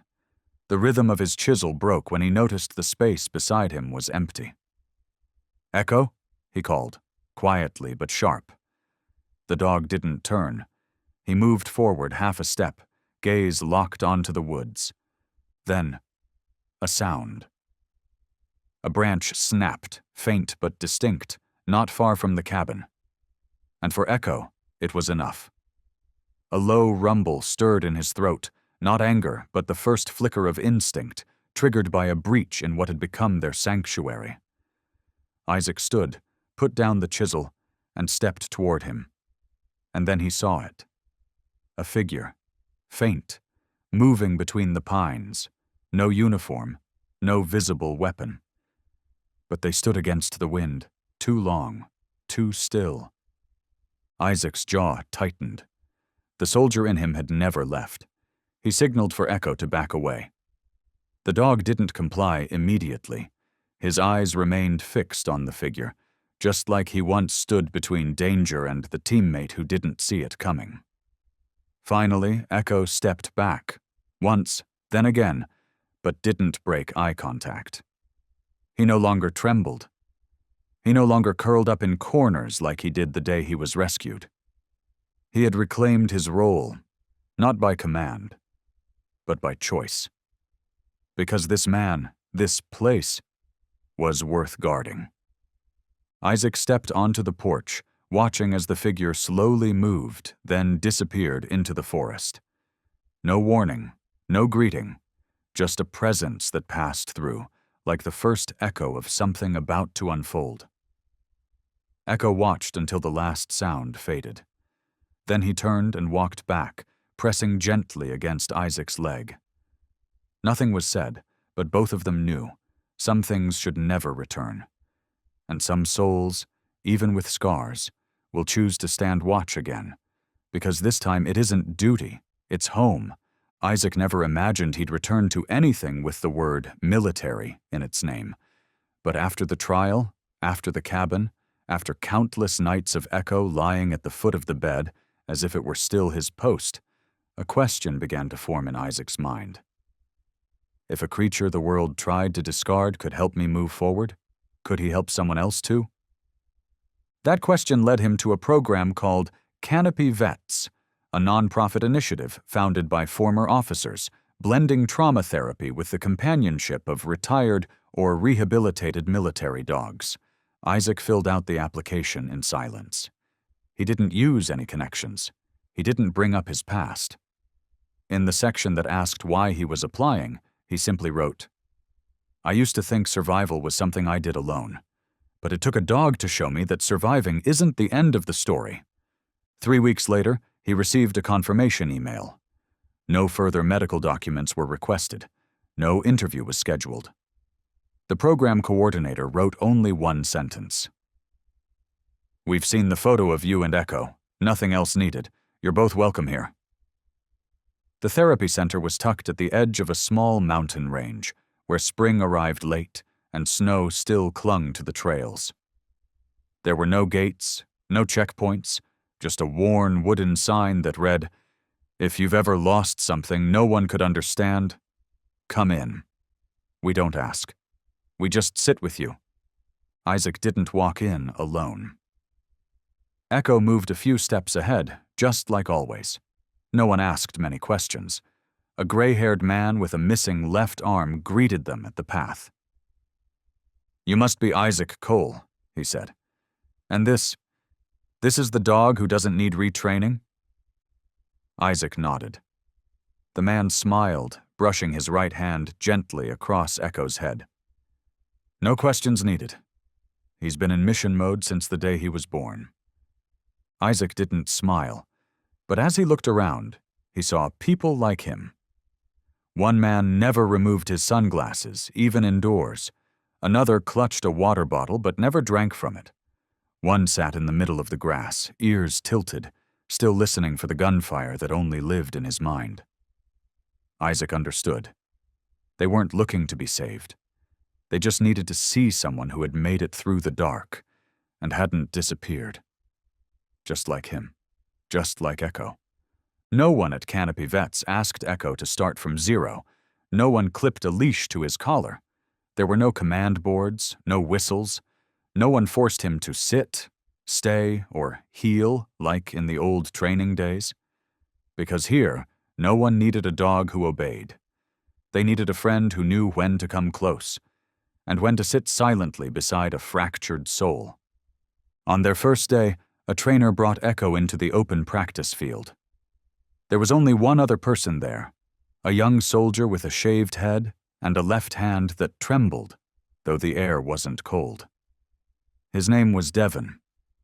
The rhythm of his chisel broke when he noticed the space beside him was empty. "Echo?" he called, quietly but sharp. The dog didn't turn. He moved forward half a step, gaze locked onto the woods. Then, a sound. A branch snapped, faint but distinct, not far from the cabin. And for Echo, it was enough. A low rumble stirred in his throat, not anger, but the first flicker of instinct, triggered by a breach in what had become their sanctuary. Isaac stood, put down the chisel, and stepped toward him. And then he saw it. A figure, faint, moving between the pines, no uniform, no visible weapon. But they stood against the wind, too long, too still. Isaac's jaw tightened. The soldier in him had never left. He signaled for Echo to back away. The dog didn't comply immediately. His eyes remained fixed on the figure, just like he once stood between danger and the teammate who didn't see it coming. Finally, Echo stepped back, once, then again, but didn't break eye contact. He no longer trembled. He no longer curled up in corners like he did the day he was rescued. He had reclaimed his role, not by command, but by choice. Because this man, this place, was worth guarding. Isaac stepped onto the porch, watching as the figure slowly moved, then disappeared into the forest. No warning, no greeting, just a presence that passed through, like the first echo of something about to unfold. Echo watched until the last sound faded. Then he turned and walked back, pressing gently against Isaac's leg. Nothing was said, but both of them knew some things should never return. And some souls, even with scars, will choose to stand watch again, because this time it isn't duty, it's home. Isaac never imagined he'd return to anything with the word military in its name. But after the trial, after the cabin, after countless nights of Echo lying at the foot of the bed, as if it were still his post, a question began to form in Isaac's mind. If a creature the world tried to discard could help me move forward, could he help someone else too? That question led him to a program called Canopy Vets, a nonprofit initiative founded by former officers, blending trauma therapy with the companionship of retired or rehabilitated military dogs. Isaac filled out the application in silence. He didn't use any connections. He didn't bring up his past. In the section that asked why he was applying, he simply wrote, "I used to think survival was something I did alone, but it took a dog to show me that surviving isn't the end of the story." 3 weeks later, he received a confirmation email. No further medical documents were requested. No interview was scheduled. The program coordinator wrote only one sentence. "We've seen the photo of you and Echo. Nothing else needed. You're both welcome here." The therapy center was tucked at the edge of a small mountain range, where spring arrived late and snow still clung to the trails. There were no gates, no checkpoints, just a worn wooden sign that read, "If you've ever lost something no one could understand, come in. We don't ask. We just sit with you." Isaac didn't walk in alone. Echo moved a few steps ahead, just like always. No one asked many questions. A gray-haired man with a missing left arm greeted them at the path. "You must be Isaac Cole," he said. "And this is the dog who doesn't need retraining?" Isaac nodded. The man smiled, brushing his right hand gently across Echo's head. "No questions needed. He's been in mission mode since the day he was born." Isaac didn't smile, but as he looked around, he saw people like him. One man never removed his sunglasses, even indoors. Another clutched a water bottle but never drank from it. One sat in the middle of the grass, ears tilted, still listening for the gunfire that only lived in his mind. Isaac understood. They weren't looking to be saved. They just needed to see someone who had made it through the dark and hadn't disappeared. Just like him. Just like Echo. No one at Canopy Vets asked Echo to start from zero. No one clipped a leash to his collar. There were no command boards, no whistles. No one forced him to sit, stay, or heal like in the old training days. Because here, no one needed a dog who obeyed. They needed a friend who knew when to come close, and when to sit silently beside a fractured soul. On their first day, a trainer brought Echo into the open practice field. There was only one other person there, a young soldier with a shaved head and a left hand that trembled, though the air wasn't cold. His name was Devon.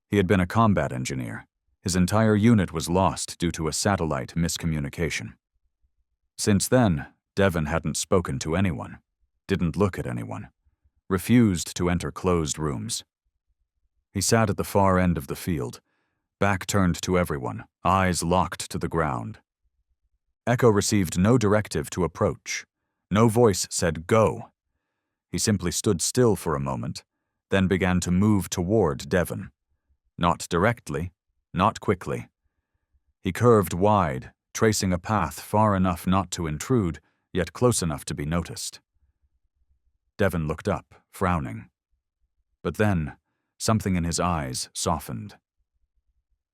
He had been a combat engineer. His entire unit was lost due to a satellite miscommunication. Since then, Devon hadn't spoken to anyone, didn't look at anyone, refused to enter closed rooms. He sat at the far end of the field, back turned to everyone, eyes locked to the ground. Echo received no directive to approach. No voice said, "Go." He simply stood still for a moment, then began to move toward Devon. Not directly, not quickly. He curved wide, tracing a path far enough not to intrude, yet close enough to be noticed. Devon looked up, frowning. But then, something in his eyes softened.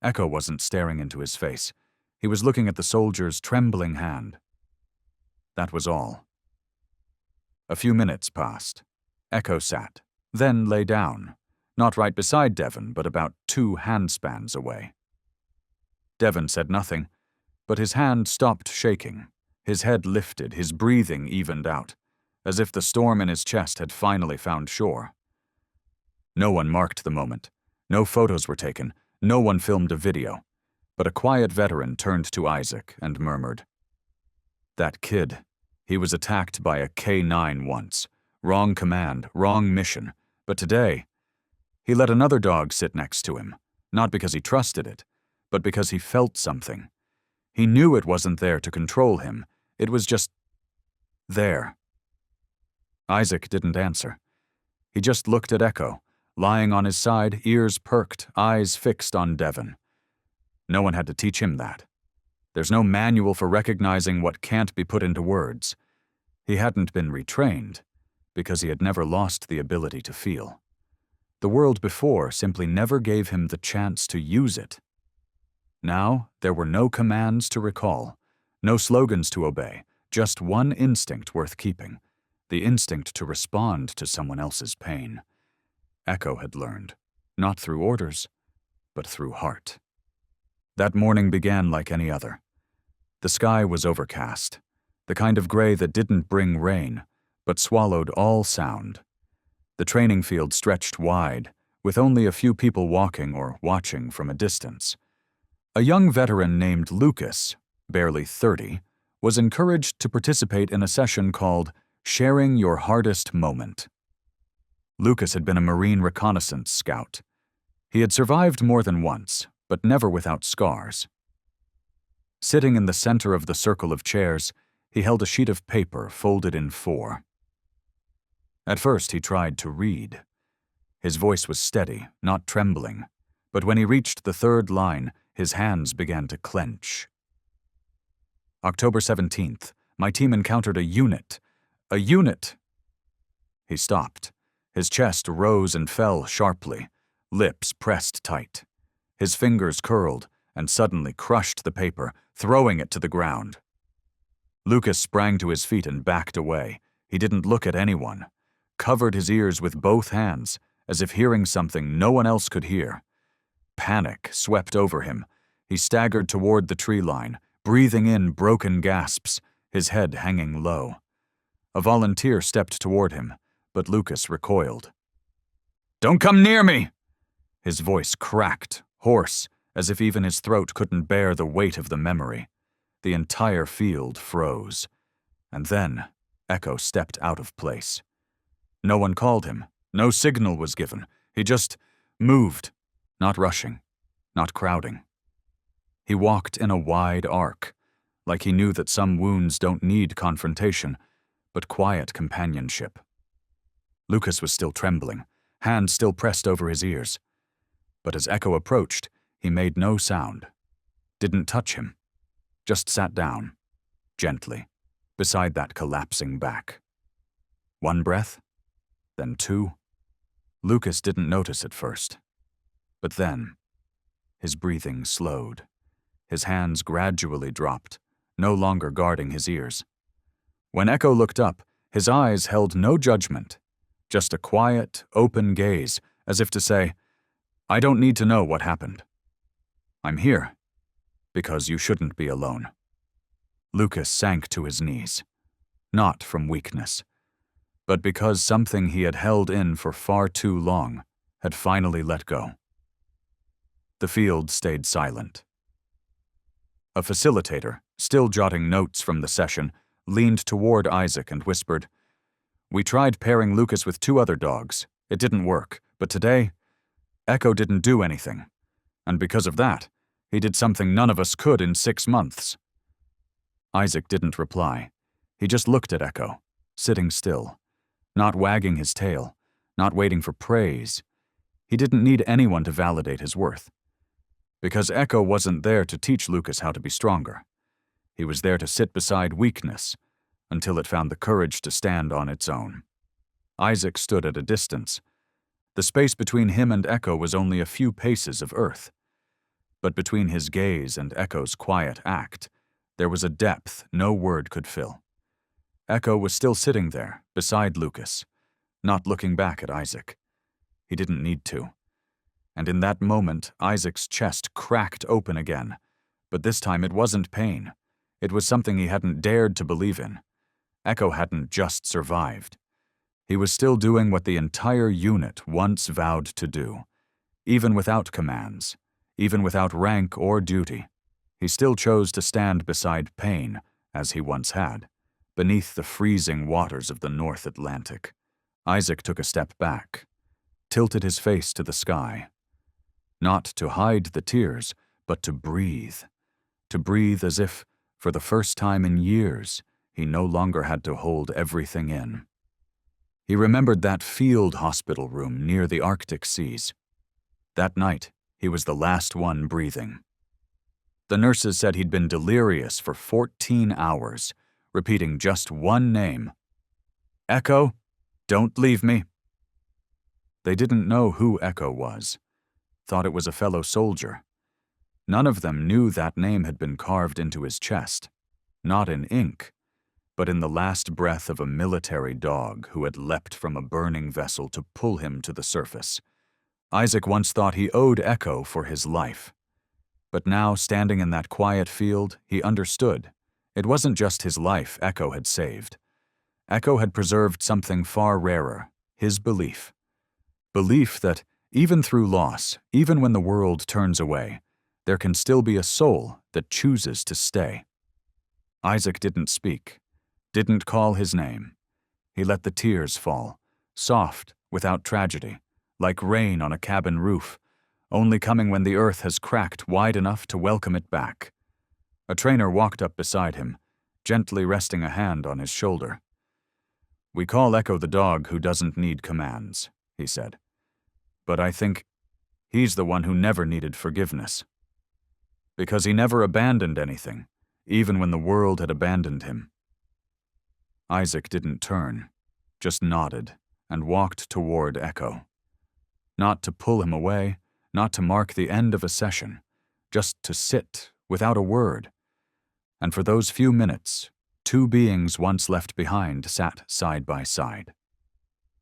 Echo wasn't staring into his face. He was looking at the soldier's trembling hand. That was all. A few minutes passed. Echo sat, then lay down, not right beside Devon, but about 2 handspans away. Devon said nothing, but his hand stopped shaking. His head lifted, his breathing evened out, as if the storm in his chest had finally found shore. No one marked the moment. No photos were taken. No one filmed a video. But a quiet veteran turned to Isaac and murmured, "That kid, he was attacked by a K9 once. Wrong command, wrong mission. But today, he let another dog sit next to him, not because he trusted it, but because he felt something. He knew it wasn't there to control him. It was just there." Isaac didn't answer. He just looked at Echo, lying on his side, ears perked, eyes fixed on Devon. No one had to teach him that. There's no manual for recognizing what can't be put into words. He hadn't been retrained, because he had never lost the ability to feel. The world before simply never gave him the chance to use it. Now, there were no commands to recall, no slogans to obey, just one instinct worth keeping, the instinct to respond to someone else's pain. Echo had learned, not through orders, but through heart. That morning began like any other. The sky was overcast, the kind of gray that didn't bring rain, but swallowed all sound. The training field stretched wide, with only a few people walking or watching from a distance. A young veteran named Lucas, barely 30, was encouraged to participate in a session called Sharing Your Hardest Moment. Lucas had been a Marine reconnaissance scout. He had survived more than once, but never without scars. Sitting in the center of the circle of chairs, he held a sheet of paper folded in 4. At first, he tried to read. His voice was steady, not trembling, but when he reached the 3rd line, his hands began to clench. October 17th, my team encountered a unit. A unit! He stopped. His chest rose and fell sharply, lips pressed tight. His fingers curled and suddenly crushed the paper, throwing it to the ground. Lucas sprang to his feet and backed away. He didn't look at anyone, covered his ears with both hands, as if hearing something no one else could hear. Panic swept over him. He staggered toward the tree line, breathing in broken gasps, his head hanging low. A volunteer stepped toward him, but Lucas recoiled. "Don't come near me!" His voice cracked, hoarse, as if even his throat couldn't bear the weight of the memory. The entire field froze. And then, Echo stepped out of place. No one called him. No signal was given. He just moved, not rushing, not crowding. He walked in a wide arc, like he knew that some wounds don't need confrontation, but quiet companionship. Lucas was still trembling, hands still pressed over his ears. But as Echo approached, he made no sound, didn't touch him, just sat down, gently, beside that collapsing back. 1 breath, then 2. Lucas didn't notice at first. But then, his breathing slowed. His hands gradually dropped, no longer guarding his ears. When Echo looked up, his eyes held no judgment, just a quiet, open gaze, as if to say, I don't need to know what happened. I'm here because you shouldn't be alone. Lucas sank to his knees, not from weakness, but because something he had held in for far too long had finally let go. The field stayed silent. A facilitator, still jotting notes from the session, leaned toward Isaac and whispered, "We tried pairing Lucas with 2 other dogs. It didn't work, but today, Echo didn't do anything. And because of that, he did something none of us could in 6 months." Isaac didn't reply. He just looked at Echo, sitting still, not wagging his tail, not waiting for praise. He didn't need anyone to validate his worth. Because Echo wasn't there to teach Lucas how to be stronger. He was there to sit beside weakness until it found the courage to stand on its own. Isaac stood at a distance. The space between him and Echo was only a few paces of earth. But between his gaze and Echo's quiet act, there was a depth no word could fill. Echo was still sitting there, beside Lucas, not looking back at Isaac. He didn't need to. And in that moment, Isaac's chest cracked open again. But this time it wasn't pain. It was something he hadn't dared to believe in. Echo hadn't just survived. He was still doing what the entire unit once vowed to do. Even without commands, even without rank or duty, he still chose to stand beside pain, as he once had, beneath the freezing waters of the North Atlantic. Isaac took a step back, tilted his face to the sky. Not to hide the tears, but to breathe. To breathe as if, for the first time in years, he no longer had to hold everything in. He remembered that field hospital room near the Arctic seas. That night, he was the last one breathing. The nurses said he'd been delirious for 14 hours, repeating just one name. "Echo, don't leave me." They didn't know who Echo was. Thought it was a fellow soldier. None of them knew that name had been carved into his chest, not in ink, but in the last breath of a military dog who had leapt from a burning vessel to pull him to the surface. Isaac once thought he owed Echo for his life. But now, standing in that quiet field, he understood. It wasn't just his life Echo had saved. Echo had preserved something far rarer, his belief. Belief that, even through loss, even when the world turns away, there can still be a soul that chooses to stay. Isaac didn't speak, didn't call his name. He let the tears fall, soft, without tragedy, like rain on a cabin roof, only coming when the earth has cracked wide enough to welcome it back. A trainer walked up beside him, gently resting a hand on his shoulder. "We call Echo the dog who doesn't need commands," he said. "But I think he's the one who never needed forgiveness. Because he never abandoned anything, even when the world had abandoned him." Isaac didn't turn, just nodded and walked toward Echo. Not to pull him away, not to mark the end of a session, just to sit without a word. And for those few minutes, 2 beings once left behind sat side by side.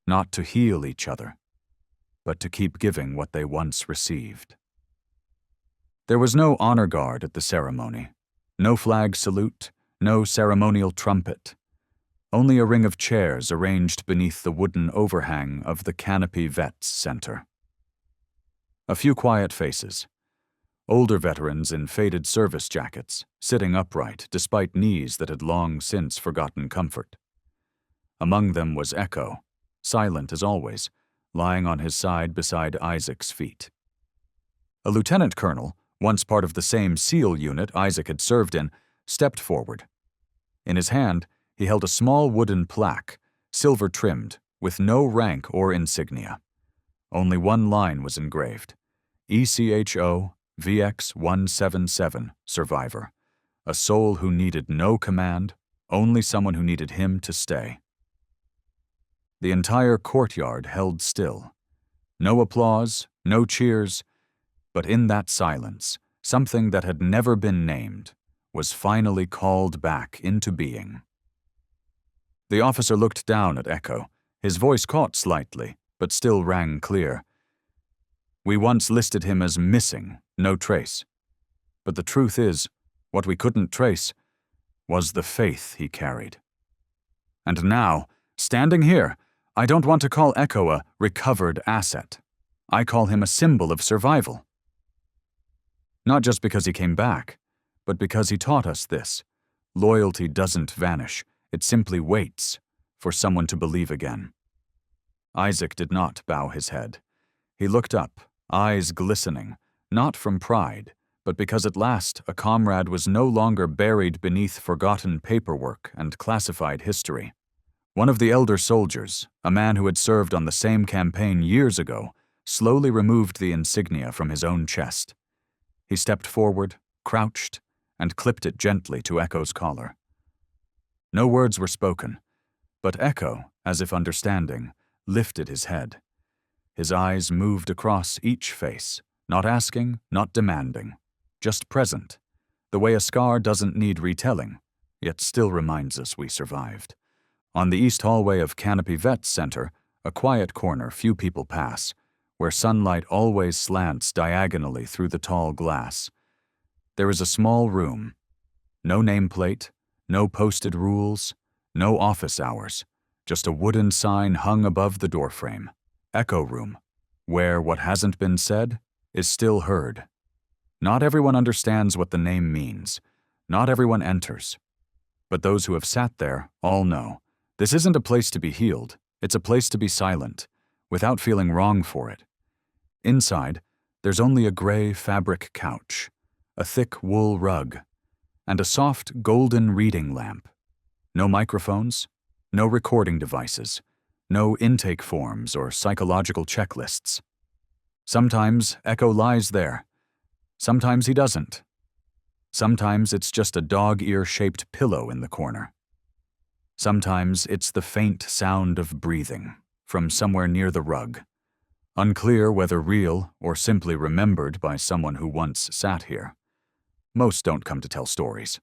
Not to heal each other, but to keep giving what they once received. There was no honor guard at the ceremony, no flag salute, no ceremonial trumpet. Only a ring of chairs arranged beneath the wooden overhang of the Canopy Vets Center. A few quiet faces. Older veterans in faded service jackets, sitting upright despite knees that had long since forgotten comfort. Among them was Echo, silent as always, lying on his side beside Isaac's feet. A lieutenant colonel, once part of the same SEAL unit Isaac had served in, stepped forward. In his hand, he held a small wooden plaque, silver-trimmed, with no rank or insignia. Only one line was engraved: ECHO VX177, survivor. A soul who needed no command, only someone who needed him to stay. The entire courtyard held still. No applause, no cheers, but in that silence, something that had never been named was finally called back into being. The officer looked down at Echo. His voice caught slightly, but still rang clear. We once listed him as missing, no trace. But the truth is, what we couldn't trace was the faith he carried. And now, standing here, I don't want to call Echo a recovered asset. I call him a symbol of survival. Not just because he came back, but because he taught us this. Loyalty doesn't vanish, it simply waits for someone to believe again. Isaac did not bow his head. He looked up, eyes glistening, not from pride, but because at last a comrade was no longer buried beneath forgotten paperwork and classified history. One of the elder soldiers, a man who had served on the same campaign years ago, slowly removed the insignia from his own chest. He stepped forward, crouched, and clipped it gently to Echo's collar. No words were spoken, but Echo, as if understanding, lifted his head. His eyes moved across each face, not asking, not demanding, just present, the way a scar doesn't need retelling, yet still reminds us we survived. On the east hallway of Canopy Vet Center, a quiet corner few people pass, where sunlight always slants diagonally through the tall glass. There is a small room. No nameplate, no posted rules, no office hours, just a wooden sign hung above the doorframe. Echo Room, where what hasn't been said is still heard. Not everyone understands what the name means. Not everyone enters. But those who have sat there all know. This isn't a place to be healed. It's a place to be silent, without feeling wrong for it. Inside, there's only a gray fabric couch, a thick wool rug, and a soft golden reading lamp. No microphones, no recording devices, no intake forms or psychological checklists. Sometimes Echo lies there. Sometimes he doesn't. Sometimes it's just a dog-ear-shaped pillow in the corner. Sometimes it's the faint sound of breathing from somewhere near the rug, unclear whether real or simply remembered by someone who once sat here. Most don't come to tell stories.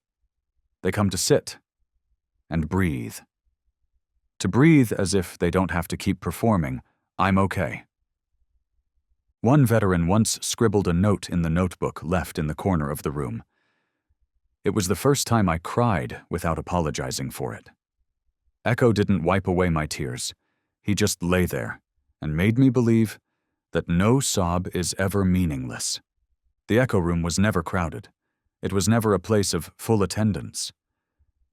They come to sit and breathe. To breathe as if they don't have to keep performing, "I'm okay." One veteran once scribbled a note in the notebook left in the corner of the room. It was the first time I cried without apologizing for it. Echo didn't wipe away my tears. He just lay there and made me believe that no sob is ever meaningless. The Echo Room was never crowded. It was never a place of full attendance.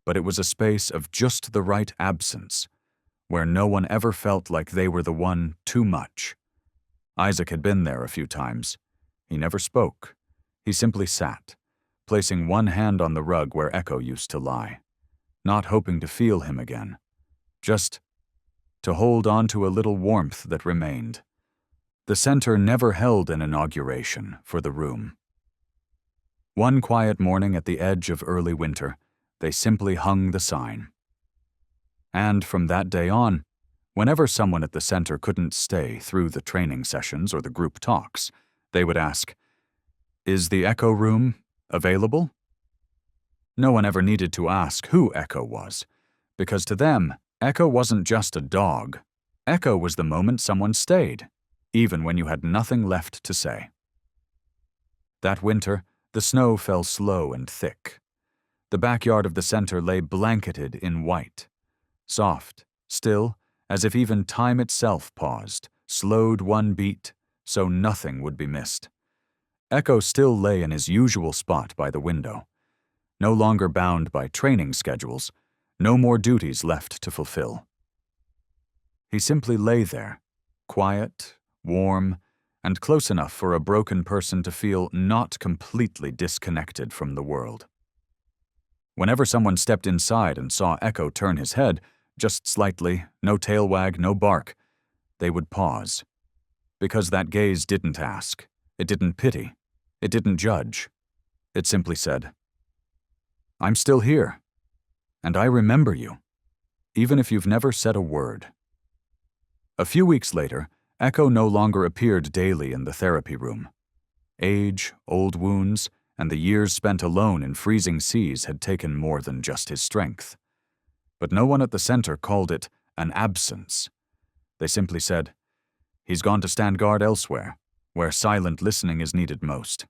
But it was a space of just the right absence, where no one ever felt like they were the one too much. Isaac had been there a few times. He never spoke. He simply sat, placing one hand on the rug where Echo used to lie, not hoping to feel him again, just to hold on to a little warmth that remained. The center never held an inauguration for the room. One quiet morning at the edge of early winter, they simply hung the sign. And from that day on, whenever someone at the center couldn't stay through the training sessions or the group talks, they would ask, "Is the Echo Room available?" No one ever needed to ask who Echo was, because to them, Echo wasn't just a dog. Echo was the moment someone stayed, even when you had nothing left to say. That winter, the snow fell slow and thick. The backyard of the center lay blanketed in white, soft, still, as if even time itself paused, slowed one beat, so nothing would be missed. Echo still lay in his usual spot by the window, no longer bound by training schedules, no more duties left to fulfill. He simply lay there, quiet, warm, and close enough for a broken person to feel not completely disconnected from the world. Whenever someone stepped inside and saw Echo turn his head, just slightly, no tail wag, no bark, they would pause. Because that gaze didn't ask, it didn't pity, it didn't judge. It simply said, "I'm still here, and I remember you, even if you've never said a word." A few weeks later, Echo no longer appeared daily in the therapy room. Age, old wounds, and the years spent alone in freezing seas had taken more than just his strength. But no one at the center called it an absence. They simply said, "He's gone to stand guard elsewhere, where silent listening is needed most.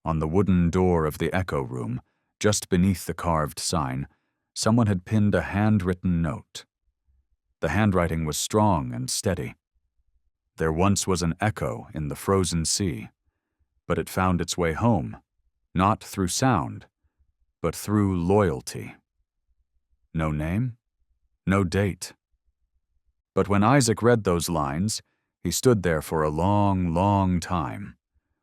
On the wooden door of the echo room, just beneath the carved sign, someone had pinned a handwritten note. The handwriting was strong and steady. There once was an echo in the frozen sea, but it found its way home, not through sound, but through loyalty. No name, no date. But when Isaac read those lines, he stood there for a long, long time,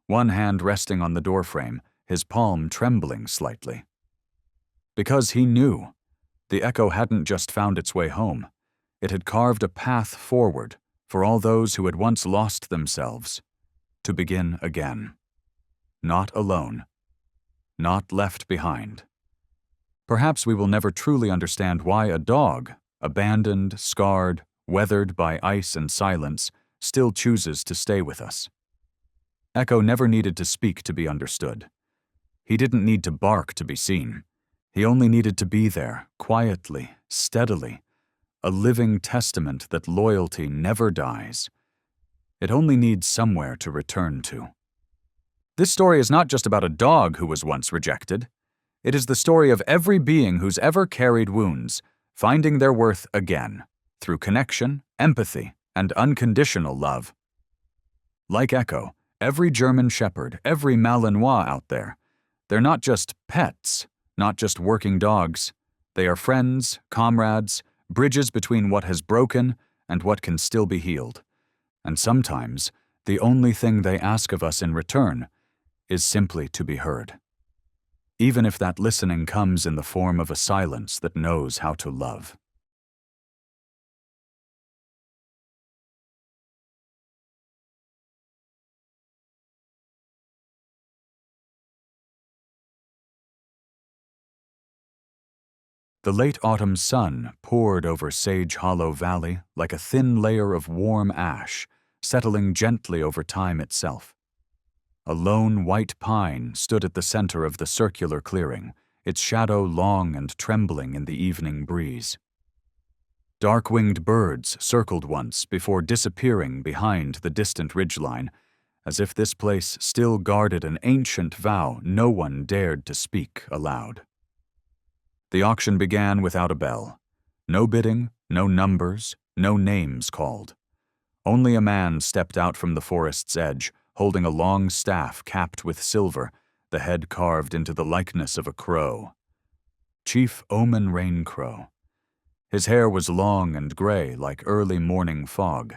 one hand resting on the doorframe, his palm trembling slightly. Because he knew, the echo hadn't just found its way home, it had carved a path forward for all those who had once lost themselves, to begin again. Not alone. Not left behind. Perhaps we will never truly understand why a dog, abandoned, scarred, weathered by ice and silence, still chooses to stay with us. Echo never needed to speak to be understood. He didn't need to bark to be seen. He only needed to be there, quietly, steadily, a living testament that loyalty never dies. It only needs somewhere to return to. This story is not just about a dog who was once rejected. It is the story of every being who's ever carried wounds, finding their worth again, through connection, empathy, and unconditional love. Like Echo, every German Shepherd, every Malinois out there, they're not just pets, not just working dogs. They are friends, comrades, bridges between what has broken and what can still be healed. And sometimes, the only thing they ask of us in return is simply to be heard. Even if that listening comes in the form of a silence that knows how to love. The late autumn sun poured over Sage Hollow Valley like a thin layer of warm ash, settling gently over time itself. A lone white pine stood at the center of the circular clearing, its shadow long and trembling in the evening breeze. Dark-winged birds circled once before disappearing behind the distant ridgeline, as if this place still guarded an ancient vow no one dared to speak aloud. The auction began without a bell. No bidding, no numbers, no names called. Only a man stepped out from the forest's edge, holding a long staff capped with silver, the head carved into the likeness of a crow. Chief Omen Raincrow. His hair was long and gray like early morning fog.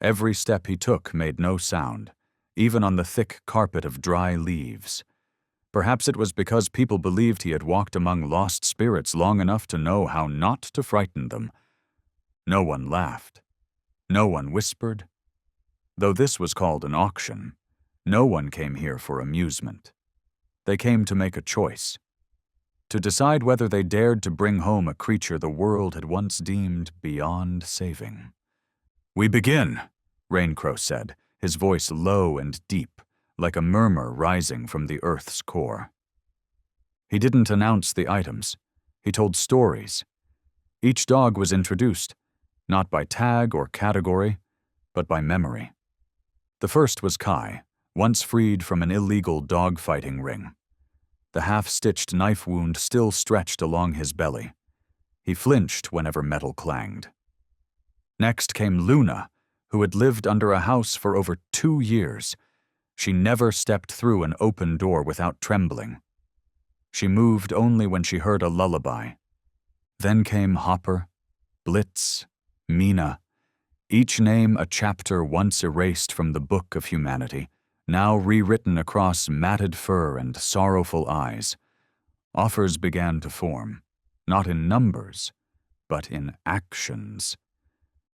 Every step he took made no sound, even on the thick carpet of dry leaves. Perhaps it was because people believed he had walked among lost spirits long enough to know how not to frighten them. No one laughed. No one whispered. Though this was called an auction, no one came here for amusement. They came to make a choice. To decide whether they dared to bring home a creature the world had once deemed beyond saving. "We begin," Raincrow said, his voice low and deep, like a murmur rising from the earth's core. He didn't announce the items. He told stories. Each dog was introduced, not by tag or category, but by memory. The first was Kai, once freed from an illegal dog-fighting ring. The half-stitched knife wound still stretched along his belly. He flinched whenever metal clanged. Next came Luna, who had lived under a house for over 2 years. She never stepped through an open door without trembling. She moved only when she heard a lullaby. Then came Hopper, Blitz, Mina, each name a chapter once erased from the book of humanity, now rewritten across matted fur and sorrowful eyes. Offers began to form, not in numbers, but in actions.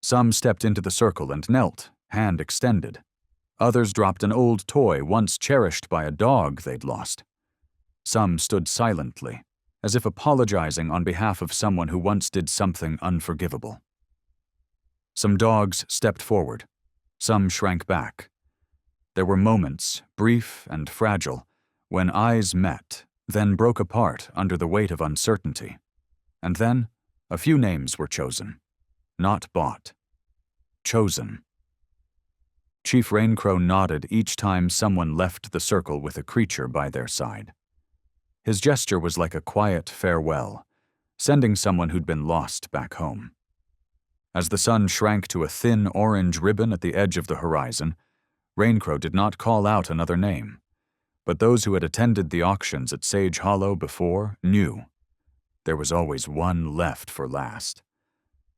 Some stepped into the circle and knelt, hand extended. Others dropped an old toy once cherished by a dog they'd lost. Some stood silently, as if apologizing on behalf of someone who once did something unforgivable. Some dogs stepped forward. Some shrank back. There were moments, brief and fragile, when eyes met, then broke apart under the weight of uncertainty. And then, a few names were chosen. Not bought. Chosen. Chief Raincrow nodded each time someone left the circle with a creature by their side. His gesture was like a quiet farewell, sending someone who'd been lost back home. As the sun shrank to a thin orange ribbon at the edge of the horizon, Raincrow did not call out another name, but those who had attended the auctions at Sage Hollow before knew there was always one left for last.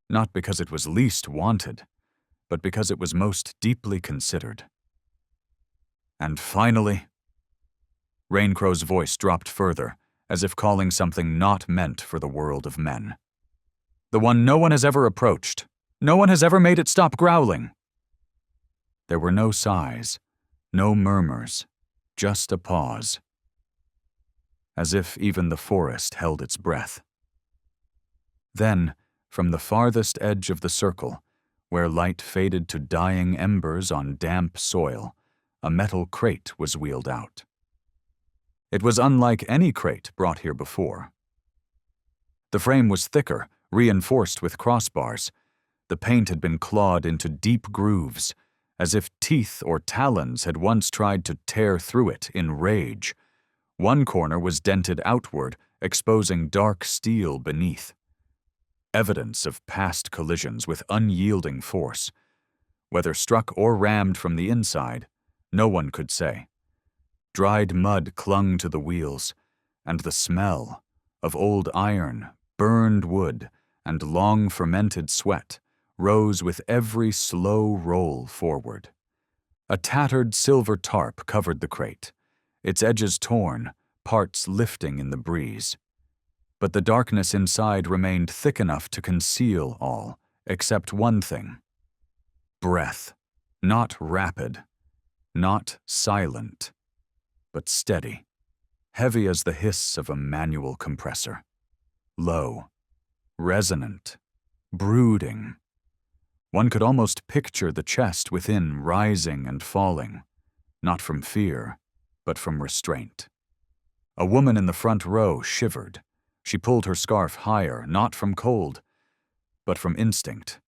Not because it was least wanted, but because it was most deeply considered. And finally, Raincrow's voice dropped further, as if calling something not meant for the world of men. The one no one has ever approached. No one has ever made it stop growling. There were no sighs, no murmurs, just a pause. As if even the forest held its breath. Then, from the farthest edge of the circle, where light faded to dying embers on damp soil, a metal crate was wheeled out. It was unlike any crate brought here before. The frame was thicker, reinforced with crossbars. The paint had been clawed into deep grooves, as if teeth or talons had once tried to tear through it in rage. One corner was dented outward, exposing dark steel beneath. Evidence of past collisions with unyielding force. Whether struck or rammed from the inside, no one could say. Dried mud clung to the wheels, and the smell of old iron, burned wood, and long fermented sweat rose with every slow roll forward. A tattered silver tarp covered the crate, its edges torn, parts lifting in the breeze. But the darkness inside remained thick enough to conceal all, except one thing. Breath, not rapid, not silent, but steady, heavy as the hiss of a manual compressor. Low, resonant, brooding. One could almost picture the chest within rising and falling, not from fear, but from restraint. A woman in the front row shivered. She pulled her scarf higher, not from cold, but from instinct,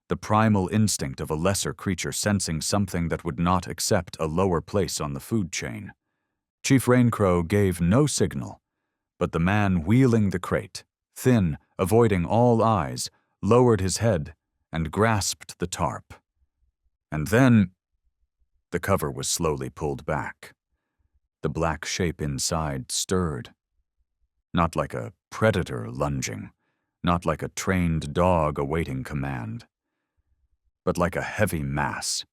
the primal instinct of a lesser creature sensing something that would not accept a lower place on the food chain. Chief Raincrow gave no signal, but the man wheeling the crate, thin, avoiding all eyes, lowered his head and grasped the tarp. And then the cover was slowly pulled back. The black shape inside stirred. Not like a predator lunging, not like a trained dog awaiting command, but like a heavy mass,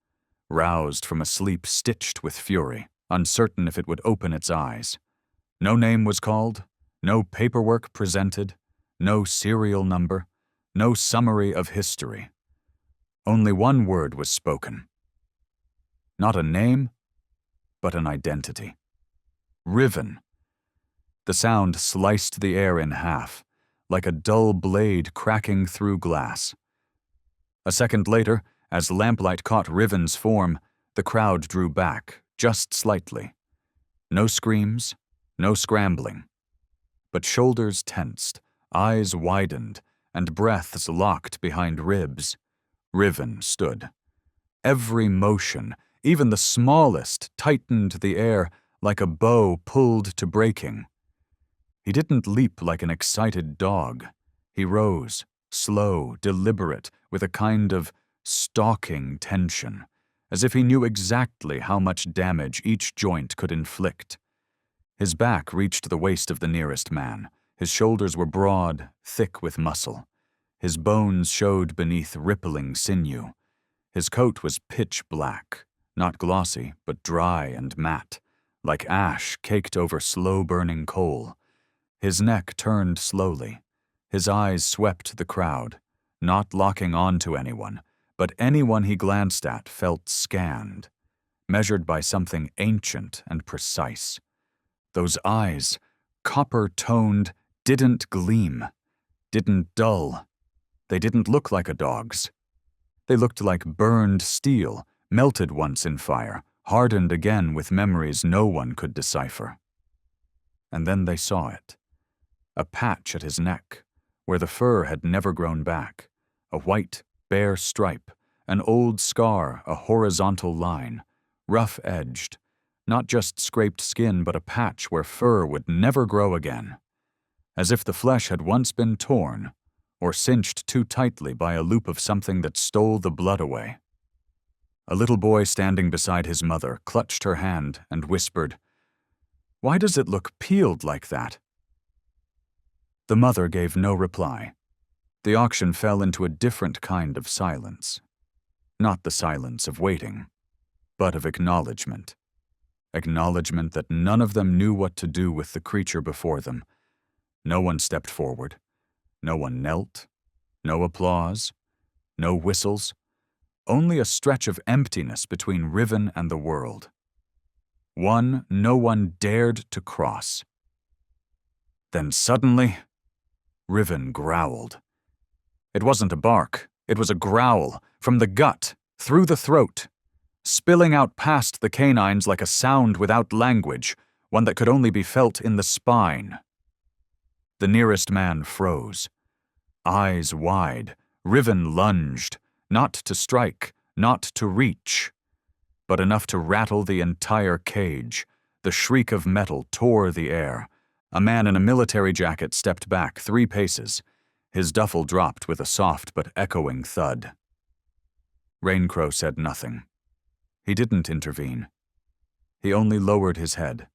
roused from a sleep stitched with fury, uncertain if it would open its eyes. No name was called, no paperwork presented, no serial number, no summary of history. Only one word was spoken. Not a name, but an identity. Riven. The sound sliced the air in half, like a dull blade cracking through glass. A second later, as lamplight caught Riven's form, the crowd drew back, just slightly. No screams, no scrambling. But shoulders tensed, eyes widened, and breaths locked behind ribs. Riven stood. Every motion, even the smallest, tightened the air like a bow pulled to breaking. He didn't leap like an excited dog. He rose, slow, deliberate, with a kind of stalking tension, as if he knew exactly how much damage each joint could inflict. His back reached the waist of the nearest man. His shoulders were broad, thick with muscle. His bones showed beneath rippling sinew. His coat was pitch black, not glossy, but dry and matte, like ash caked over slow-burning coal. His neck turned slowly. His eyes swept the crowd, not locking onto anyone, but anyone he glanced at felt scanned, measured by something ancient and precise. Those eyes, copper-toned, didn't gleam, didn't dull. They didn't look like a dog's. They looked like burned steel, melted once in fire, hardened again with memories no one could decipher. And then they saw it. A patch at his neck, where the fur had never grown back, a white, bare stripe, An old scar, a horizontal line, rough-edged, not just scraped skin but a patch where fur would never grow again, as if the flesh had once been torn or cinched too tightly by a loop of something that stole the blood away. A little boy standing beside his mother clutched her hand and whispered, "Why does it look peeled like that?" The mother gave no reply. The auction fell into a different kind of silence. Not the silence of waiting, but of acknowledgement. Acknowledgement that none of them knew what to do with the creature before them. No one stepped forward. No one knelt. No applause. No whistles. Only a stretch of emptiness between Riven and the world. One no one dared to cross. Then suddenly, Riven growled. It wasn't a bark, it was a growl, from the gut, through the throat, spilling out past the canines like a sound without language, one that could only be felt in the spine. The nearest man froze. Eyes wide, Riven lunged, not to strike, not to reach, but enough to rattle the entire cage. The shriek of metal tore the air. A man in a military jacket stepped back 3 paces. His duffel dropped with a soft but echoing thud. Raincrow said nothing. He didn't intervene. He only lowered his head,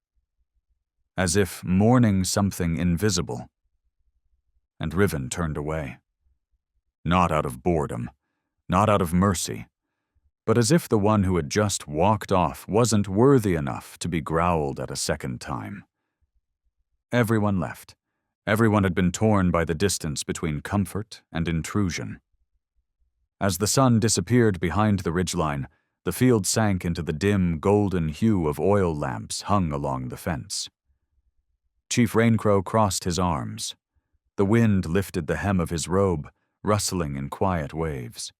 as if mourning something invisible. And Riven turned away. Not out of boredom, not out of mercy, but as if the one who had just walked off wasn't worthy enough to be growled at a second time. Everyone left. Everyone had been torn by the distance between comfort and intrusion. As the sun disappeared behind the ridgeline, the field sank into the dim, golden hue of oil lamps hung along the fence. Chief Raincrow crossed his arms. The wind lifted the hem of his robe, rustling in quiet waves.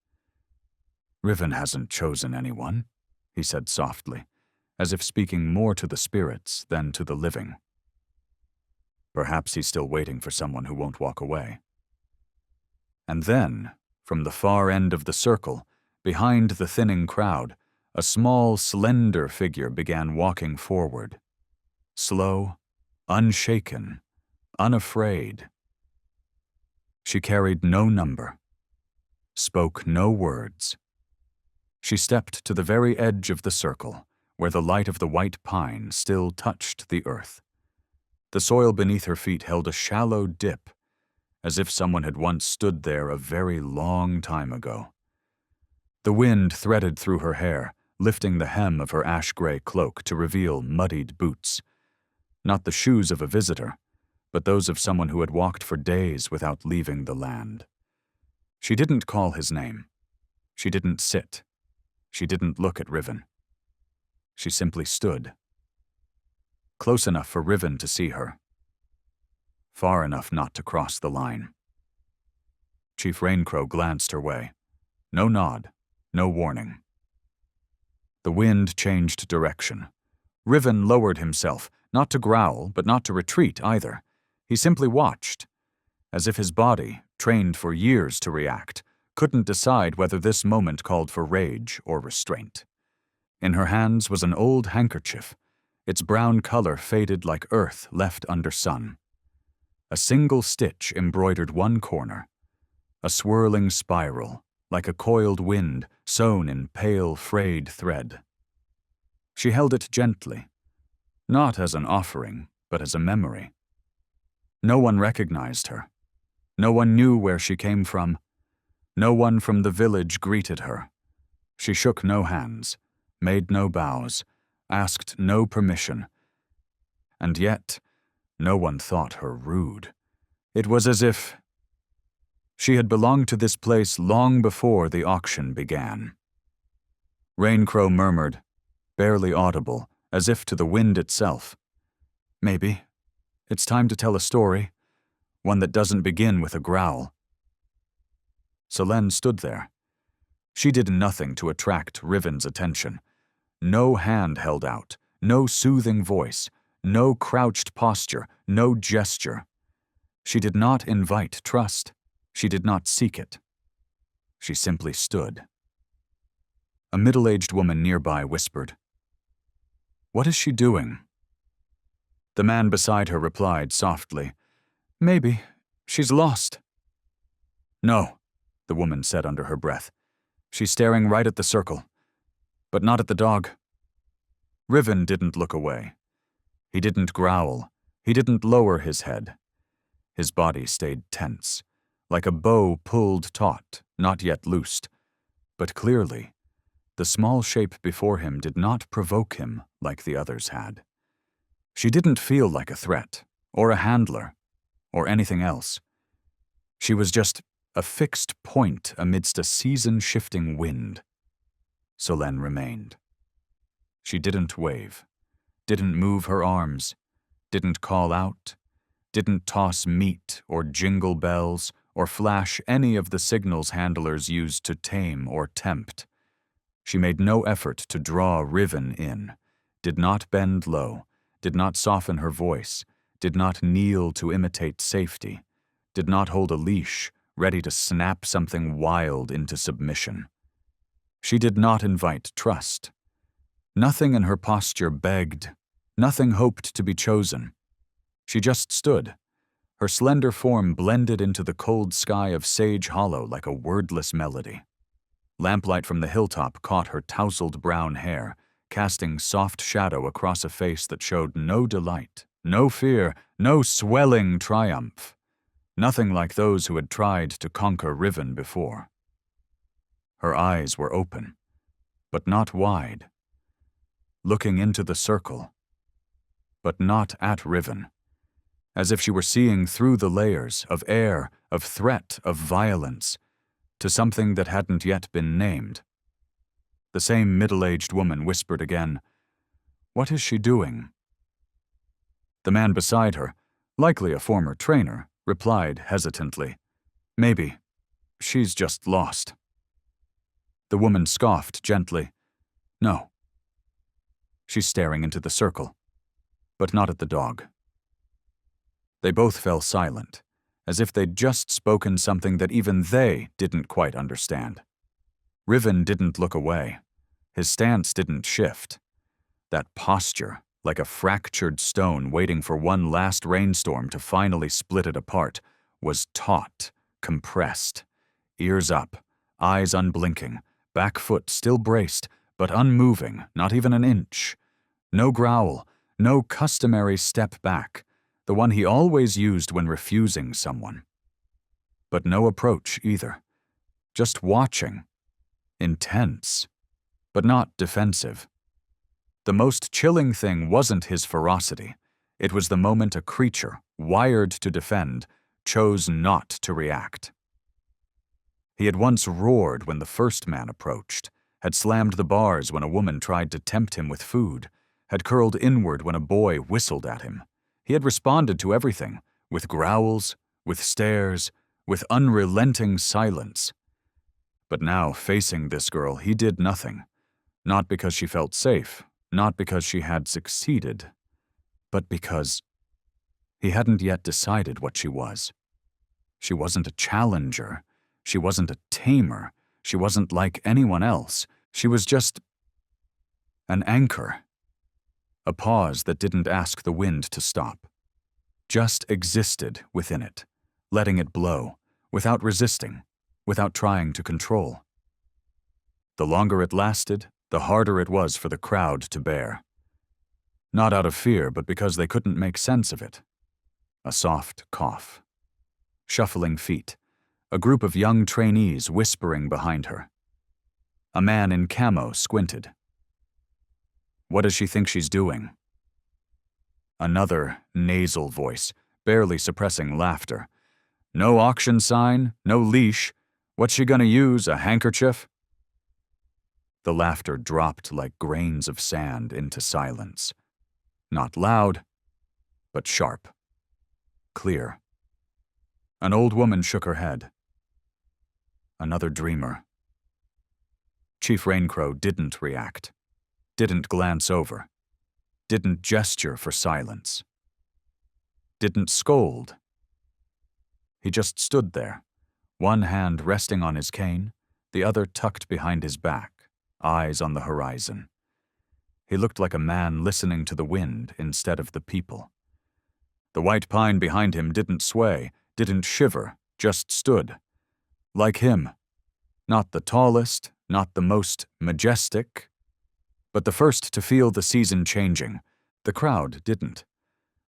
"Riven hasn't chosen anyone," he said softly, as if speaking more to the spirits than to the living. Perhaps he's still waiting for someone who won't walk away. And then, from the far end of the circle, behind the thinning crowd, a small, slender figure began walking forward. Slow, unshaken, unafraid. She carried no number, spoke no words. She stepped to the very edge of the circle, where the light of the white pine still touched the earth. The soil beneath her feet held a shallow dip, as if someone had once stood there a very long time ago. The wind threaded through her hair, lifting the hem of her ash-gray cloak to reveal muddied boots. Not the shoes of a visitor, but those of someone who had walked for days without leaving the land. She didn't call his name. She didn't sit. She didn't look at Riven. She simply stood. Close enough for Riven to see her. Far enough not to cross the line. Chief Raincrow glanced her way. No nod, no warning. The wind changed direction. Riven lowered himself, not to growl, but not to retreat either. He simply watched, as if his body, trained for years to react, couldn't decide whether this moment called for rage or restraint. In her hands was an old handkerchief, its brown color faded like earth left under sun. A single stitch embroidered one corner, a swirling spiral, like a coiled wind sewn in pale, frayed thread. She held it gently, not as an offering, but as a memory. No one recognized her. No one knew where she came from. No one from the village greeted her. She shook no hands, made no bows, asked no permission. And yet, no one thought her rude. It was as if she had belonged to this place long before the auction began. Raincrow murmured, barely audible, as if to the wind itself. "Maybe. It's time to tell a story, one that doesn't begin with a growl." Selene stood there. She did nothing to attract Riven's attention. No hand held out, no soothing voice, no crouched posture, no gesture. She did not invite trust. She did not seek it. She simply stood. A middle-aged woman nearby whispered, "What is she doing?" The man beside her replied softly, "Maybe. She's lost." "No," the woman said under her breath. "She's staring right at the circle, but not at the dog." Riven didn't look away. He didn't growl. He didn't lower his head. His body stayed tense, like a bow pulled taut, not yet loosed. But clearly, the small shape before him did not provoke him like the others had. She didn't feel like a threat, or a handler, or anything else. She was just a fixed point amidst a season-shifting wind. Solène remained. She didn't wave, didn't move her arms, didn't call out, didn't toss meat or jingle bells or flash any of the signals handlers used to tame or tempt. She made no effort to draw Riven in, did not bend low, did not soften her voice, did not kneel to imitate safety, did not hold a leash, ready to snap something wild into submission. She did not invite trust. Nothing in her posture begged, nothing hoped to be chosen. She just stood. Her slender form blended into the cold sky of Sage Hollow like a wordless melody. Lamplight from the hilltop caught her tousled brown hair, casting soft shadow across a face that showed no delight, no fear, no swelling triumph. Nothing like those who had tried to conquer Riven before. Her eyes were open, but not wide. Looking into the circle, but not at Riven, as if she were seeing through the layers of air, of threat, of violence, to something that hadn't yet been named. The same middle-aged woman whispered again, "What is she doing?" The man beside her, likely a former trainer, replied hesitantly, "Maybe. She's just lost." The woman scoffed gently, "No. She's staring into the circle, but not at the dog." They both fell silent, as if they'd just spoken something that even they didn't quite understand. Riven didn't look away. His stance didn't shift. That posture, like a fractured stone waiting for one last rainstorm to finally split it apart, was taut, compressed, ears up, eyes unblinking, back foot still braced, but unmoving, not even an inch. No growl, no customary step back, the one he always used when refusing someone. But no approach either. Just watching. Intense, but not defensive. The most chilling thing wasn't his ferocity. It was the moment a creature, wired to defend, chose not to react. He had once roared when the first man approached, had slammed the bars when a woman tried to tempt him with food, had curled inward when a boy whistled at him. He had responded to everything, with growls, with stares, with unrelenting silence. But now, facing this girl, he did nothing. Not because she felt safe, not because she had succeeded, but because he hadn't yet decided what she was. She wasn't a challenger. She wasn't a tamer. She wasn't like anyone else. She was just an anchor. A pause that didn't ask the wind to stop. Just existed within it, letting it blow, without resisting, without trying to control. The longer it lasted, the harder it was for the crowd to bear. Not out of fear, but because they couldn't make sense of it. A soft cough. Shuffling feet. A group of young trainees whispering behind her. A man in camo squinted. "What does she think she's doing?" Another nasal voice, barely suppressing laughter. "No auction sign, no leash. What's she gonna use, a handkerchief?" The laughter dropped like grains of sand into silence. Not loud, but sharp. Clear. An old woman shook her head. Another dreamer. Chief Raincrow didn't react. Didn't glance over. Didn't gesture for silence. Didn't scold. He just stood there, one hand resting on his cane, the other tucked behind his back, eyes on the horizon. He looked like a man listening to the wind instead of the people. The white pine behind him didn't sway, didn't shiver, just stood. Like him. Not the tallest, not the most majestic, but the first to feel the season changing. The crowd didn't.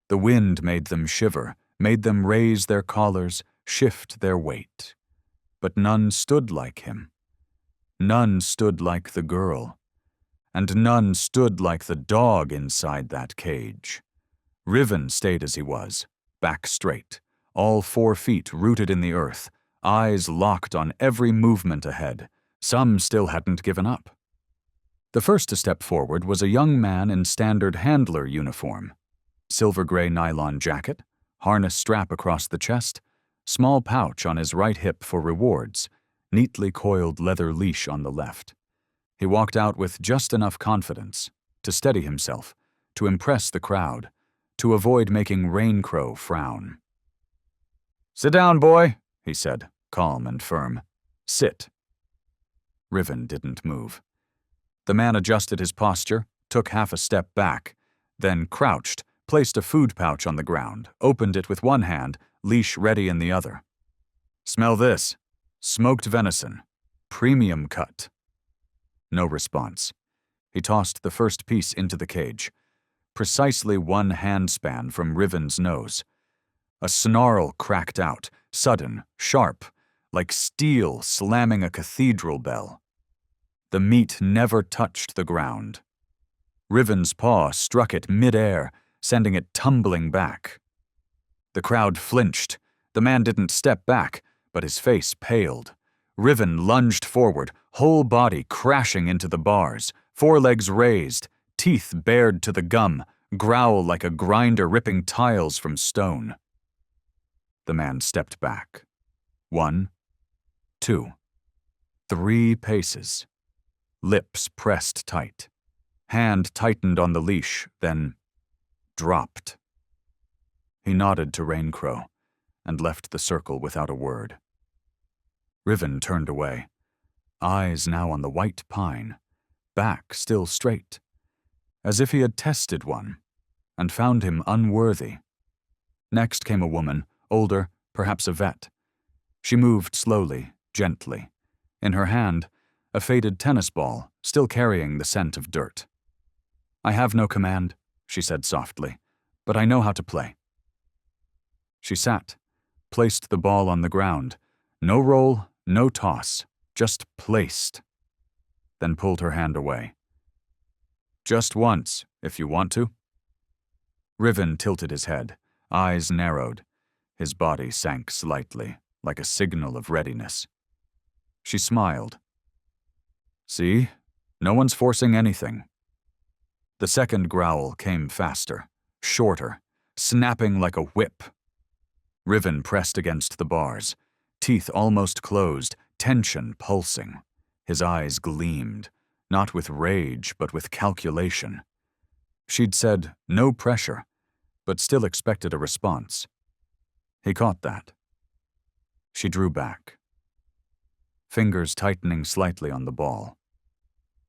The wind made them shiver, made them raise their collars, shift their weight. But none stood like him. None stood like the girl. And none stood like the dog inside that cage. Riven stayed as he was, back straight, all 4 feet rooted in the earth, eyes locked on every movement ahead. Some still hadn't given up. The first to step forward was a young man in standard handler uniform. Silver-gray nylon jacket, harness strap across the chest, small pouch on his right hip for rewards, neatly coiled leather leash on the left. He walked out with just enough confidence to steady himself, to impress the crowd, to avoid making Raincrow frown. "Sit down, boy," he said, calm and firm. "Sit." Riven didn't move. The man adjusted his posture, took half a step back, then crouched, placed a food pouch on the ground, opened it with one hand, leash ready in the other. "Smell this. Smoked venison. Premium cut." No response. He tossed the first piece into the cage, precisely 1 handspan from Riven's nose. A snarl cracked out, sudden, sharp, like steel slamming a cathedral bell. The meat never touched the ground. Riven's paw struck it mid-air, sending it tumbling back. The crowd flinched. The man didn't step back, but his face paled. Riven lunged forward, whole body crashing into the bars, forelegs raised, teeth bared to the gum, growl like a grinder ripping tiles from stone. The man stepped back. 1, 2, 3 paces. Lips pressed tight. Hand tightened on the leash, then dropped. He nodded to Raincrow and left the circle without a word. Riven turned away, eyes now on the white pine, back still straight, as if he had tested one and found him unworthy. Next came a woman, older, perhaps a vet. She moved slowly, gently. In her hand, a faded tennis ball, still carrying the scent of dirt. "I have no command," she said softly, "but I know how to play." She sat, placed the ball on the ground. No roll, no toss, just placed. Then pulled her hand away. "Just once, if you want to." Riven tilted his head, eyes narrowed. His body sank slightly, like a signal of readiness. She smiled. "See, no one's forcing anything." The second growl came faster, shorter, snapping like a whip. Riven pressed against the bars, teeth almost closed, tension pulsing. His eyes gleamed, not with rage but with calculation. She'd said no pressure, but still expected a response. He caught that. She drew back, fingers tightening slightly on the ball.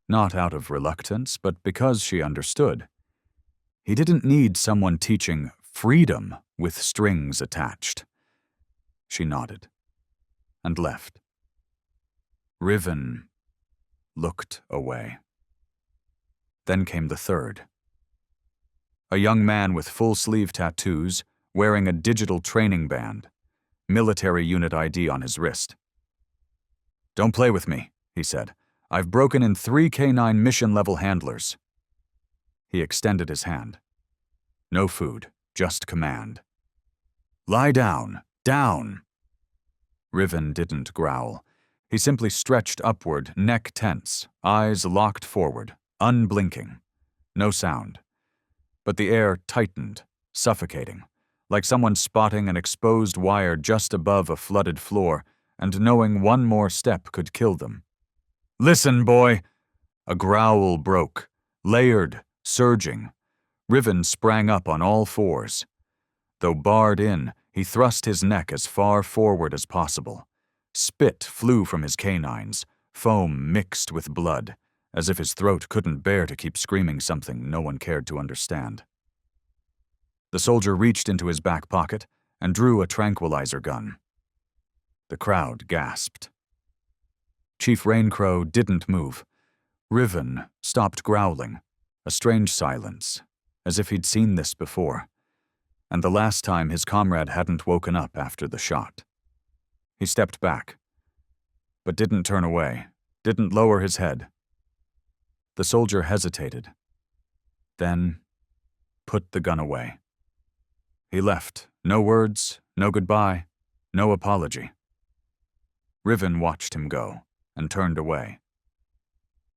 Not out of reluctance, but because she understood. He didn't need someone teaching freedom with strings attached. She nodded and left. Riven looked away. Then came the third. A young man with full-sleeve tattoos, wearing a digital training band, military unit ID on his wrist. "Don't play with me," he said. "I've broken in 3 K9 mission-level handlers." He extended his hand. No food, just command. "Lie down, down." Riven didn't growl. He simply stretched upward, neck tense, eyes locked forward, unblinking. No sound. But the air tightened, suffocating, like someone spotting an exposed wire just above a flooded floor and knowing one more step could kill them. "Listen, boy!" A growl broke, layered, surging. Riven sprang up on all fours. Though barred in, he thrust his neck as far forward as possible. Spit flew from his canines, foam mixed with blood, as if his throat couldn't bear to keep screaming something no one cared to understand. The soldier reached into his back pocket and drew a tranquilizer gun. The crowd gasped. Chief Raincrow didn't move. Riven stopped growling, a strange silence, as if he'd seen this before, and the last time his comrade hadn't woken up after the shot. He stepped back, but didn't turn away, didn't lower his head. The soldier hesitated, then put the gun away. He left, no words, no goodbye, no apology. Riven watched him go and turned away.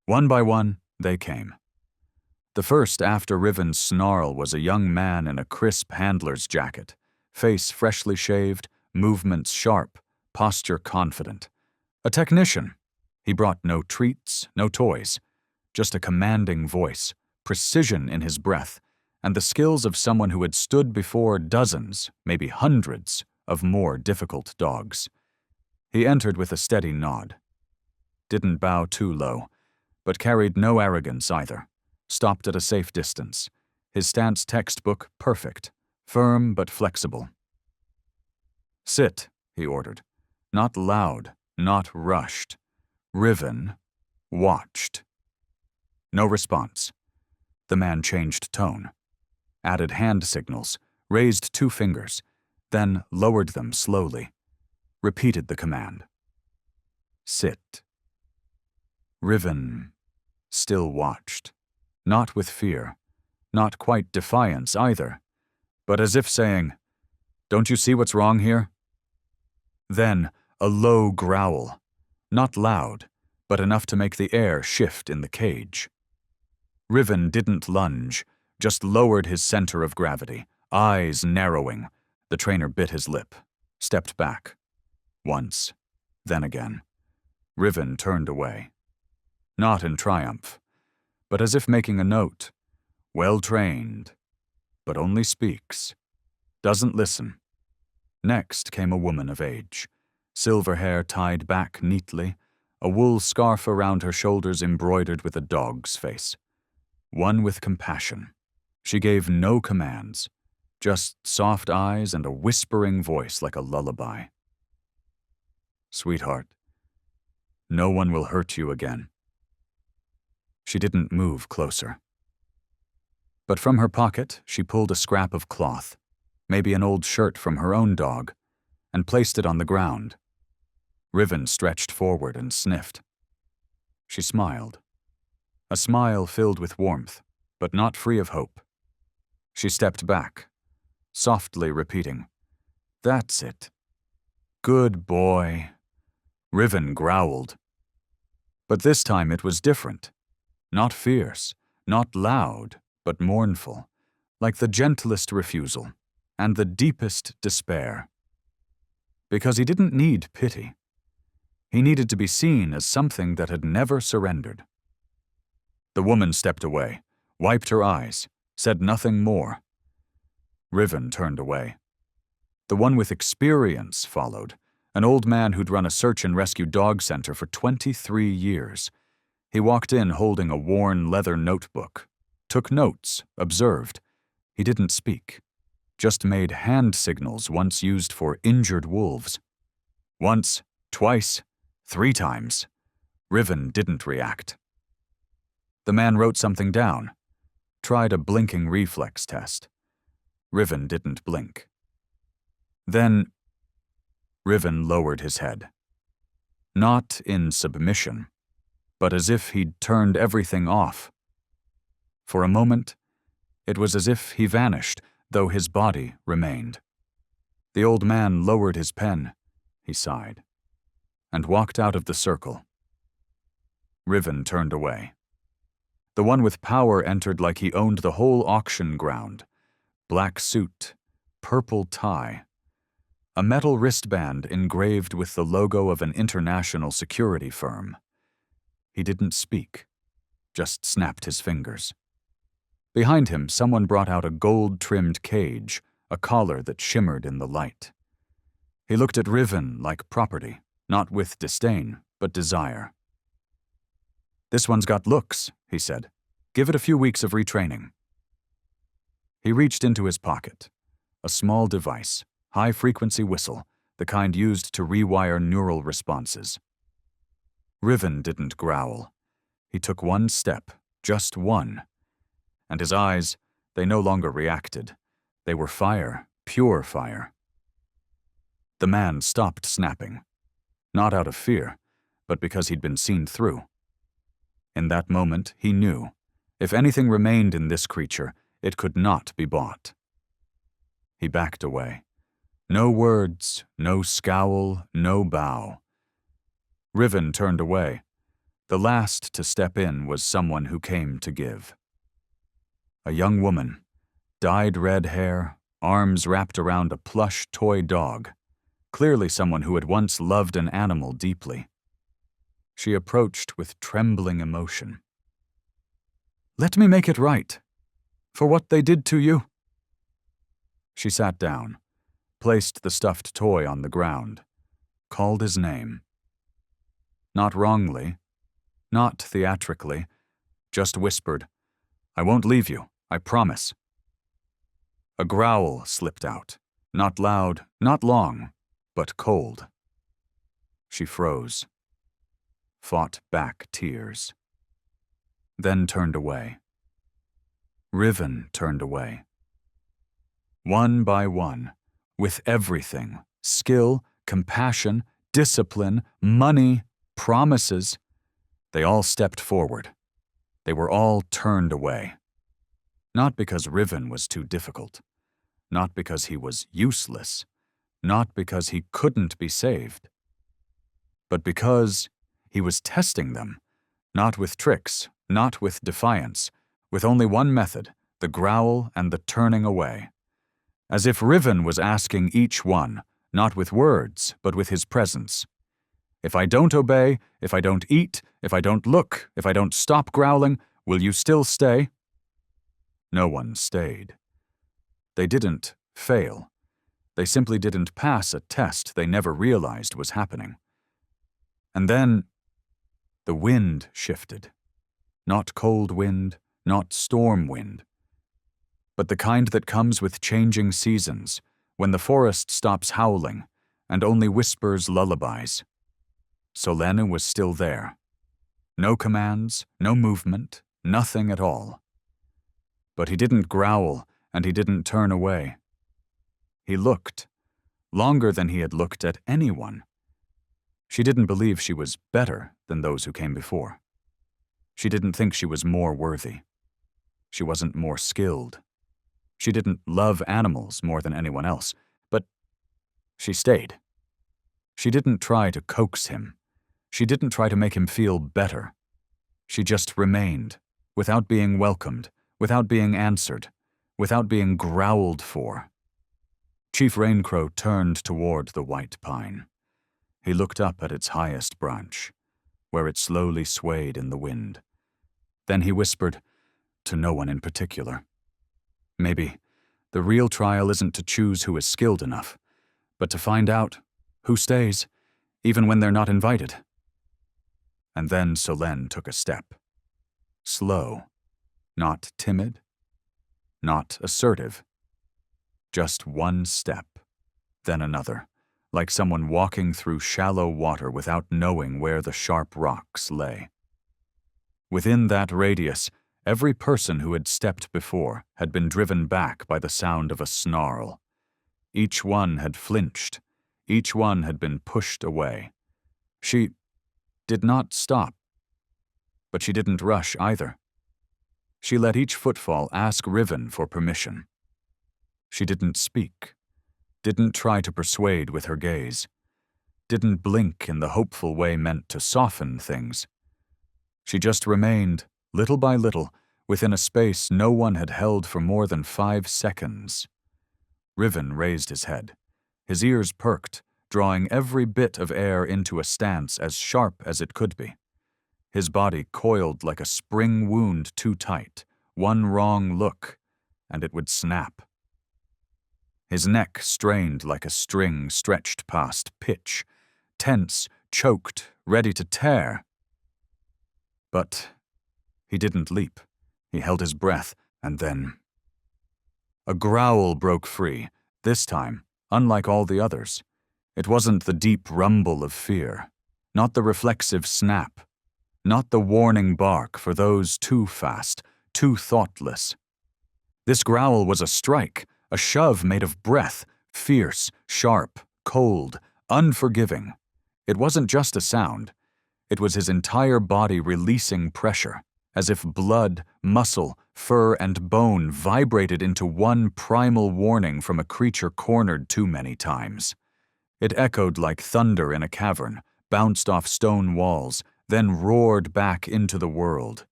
One by one, they came. The first after Riven's snarl was a young man in a crisp handler's jacket, face freshly shaved, movements sharp, posture confident. A technician. He brought no treats, no toys, just a commanding voice, precision in his breath, and the skills of someone who had stood before dozens, maybe hundreds, of more difficult dogs. He entered with a steady nod. Didn't bow too low, but carried no arrogance either. Stopped at a safe distance, his stance textbook perfect, firm but flexible. Sit, he ordered. Not loud, not rushed. Riven watched. No response. The man changed tone, added hand signals, raised 2 fingers, then lowered them slowly, repeated the command. Sit. Riven still watched. Not with fear, not quite defiance either, but as if saying, "Don't you see what's wrong here?" Then a low growl, not loud, but enough to make the air shift in the cage. Riven didn't lunge, just lowered his center of gravity, eyes narrowing. The trainer bit his lip, stepped back. Once, then again. Riven turned away. Not in triumph, but as if making a note. Well trained, but only speaks. Doesn't listen. Next came a woman of age, silver hair tied back neatly, a wool scarf around her shoulders embroidered with a dog's face. One with compassion. She gave no commands, just soft eyes and a whispering voice like a lullaby. Sweetheart, no one will hurt you again. She didn't move closer. But from her pocket, she pulled a scrap of cloth, maybe an old shirt from her own dog, and placed it on the ground. Riven stretched forward and sniffed. She smiled. A smile filled with warmth, but not free of hope. She stepped back, softly repeating, "That's it. Good boy." Riven growled. But this time it was different. Not fierce, not loud, but mournful, like the gentlest refusal and the deepest despair. Because he didn't need pity. He needed to be seen as something that had never surrendered. The woman stepped away, wiped her eyes, said nothing more. Riven turned away. The one with experience followed, an old man who'd run a search and rescue dog center for 23 years. He walked in holding a worn leather notebook, took notes, observed. He didn't speak, just made hand signals once used for injured wolves. Once, twice, 3 times. Riven didn't react. The man wrote something down, tried a blinking reflex test. Riven didn't blink. Then, Riven lowered his head. Not in submission, but as if he'd turned everything off. For a moment, it was as if he vanished, though his body remained. The old man lowered his pen, he sighed, and walked out of the circle. Riven turned away. The one with power entered like he owned the whole auction ground. Black suit, purple tie, a metal wristband engraved with the logo of an international security firm. He didn't speak, just snapped his fingers. Behind him, someone brought out a gold-trimmed cage, a collar that shimmered in the light. He looked at Riven like property, not with disdain, but desire. "This one's got looks," he said. "Give it a few weeks of retraining." He reached into his pocket. A small device, high-frequency whistle, the kind used to rewire neural responses. Riven didn't growl. He took one step, just one. And his eyes, they no longer reacted. They were fire, pure fire. The man stopped snapping. Not out of fear, but because he'd been seen through. In that moment, he knew, if anything remained in this creature, it could not be bought. He backed away. No words, no scowl, no bow. Riven turned away. The last to step in was someone who came to give. A young woman, dyed red hair, arms wrapped around a plush toy dog, clearly someone who had once loved an animal deeply. She approached with trembling emotion. "Let me make it right. For what they did to you." She sat down, placed the stuffed toy on the ground, called his name. Not wrongly, not theatrically, just whispered, "I won't leave you, I promise." A growl slipped out, not loud, not long, but cold. She froze, fought back tears, then turned away. Riven turned away. One by one, with everything, skill, compassion, discipline, money, promises, they all stepped forward. They were all turned away. Not because Riven was too difficult, not because he was useless, not because he couldn't be saved, but because he was testing them, not with tricks, not with defiance, with only one method, the growl and the turning away. As if Riven was asking each one, not with words, but with his presence. If I don't obey, if I don't eat, if I don't look, if I don't stop growling, will you still stay? No one stayed. They didn't fail. They simply didn't pass a test they never realized was happening. And then, the wind shifted. Not cold wind, not storm wind, but the kind that comes with changing seasons, when the forest stops howling and only whispers lullabies. Serene was still there. No commands, no movement, nothing at all. But he didn't growl and he didn't turn away. He looked, longer than he had looked at anyone. She didn't believe she was better than those who came before. She didn't think she was more worthy. She wasn't more skilled. She didn't love animals more than anyone else, but she stayed. She didn't try to coax him. She didn't try to make him feel better. She just remained, without being welcomed, without being answered, without being growled for. Chief Raincrow turned toward the white pine. He looked up at its highest branch, where it slowly swayed in the wind. Then he whispered, to no one in particular, "Maybe the real trial isn't to choose who is skilled enough, but to find out who stays, even when they're not invited." And then Serene took a step. Slow, not timid, not assertive. Just one step, then another, like someone walking through shallow water without knowing where the sharp rocks lay. Within that radius, every person who had stepped before had been driven back by the sound of a snarl. Each one had flinched. Each one had been pushed away. She did not stop, but she didn't rush either. She let each footfall ask Riven for permission. She didn't speak, didn't try to persuade with her gaze, didn't blink in the hopeful way meant to soften things. She just remained, little by little, within a space no one had held for more than 5 seconds. Riven raised his head. His ears perked, drawing every bit of air into a stance as sharp as it could be. His body coiled like a spring wound too tight. One wrong look, and it would snap. His neck strained like a string stretched past pitch, tense, choked, ready to tear. But he didn't leap. He held his breath, and then a growl broke free, this time, unlike all the others. It wasn't the deep rumble of fear, not the reflexive snap, not the warning bark for those too fast, too thoughtless. This growl was a strike, a shove made of breath, fierce, sharp, cold, unforgiving. It wasn't just a sound. It was his entire body releasing pressure, as if blood, muscle, fur, and bone vibrated into one primal warning from a creature cornered too many times. It echoed like thunder in a cavern, bounced off stone walls, then roared back into the world.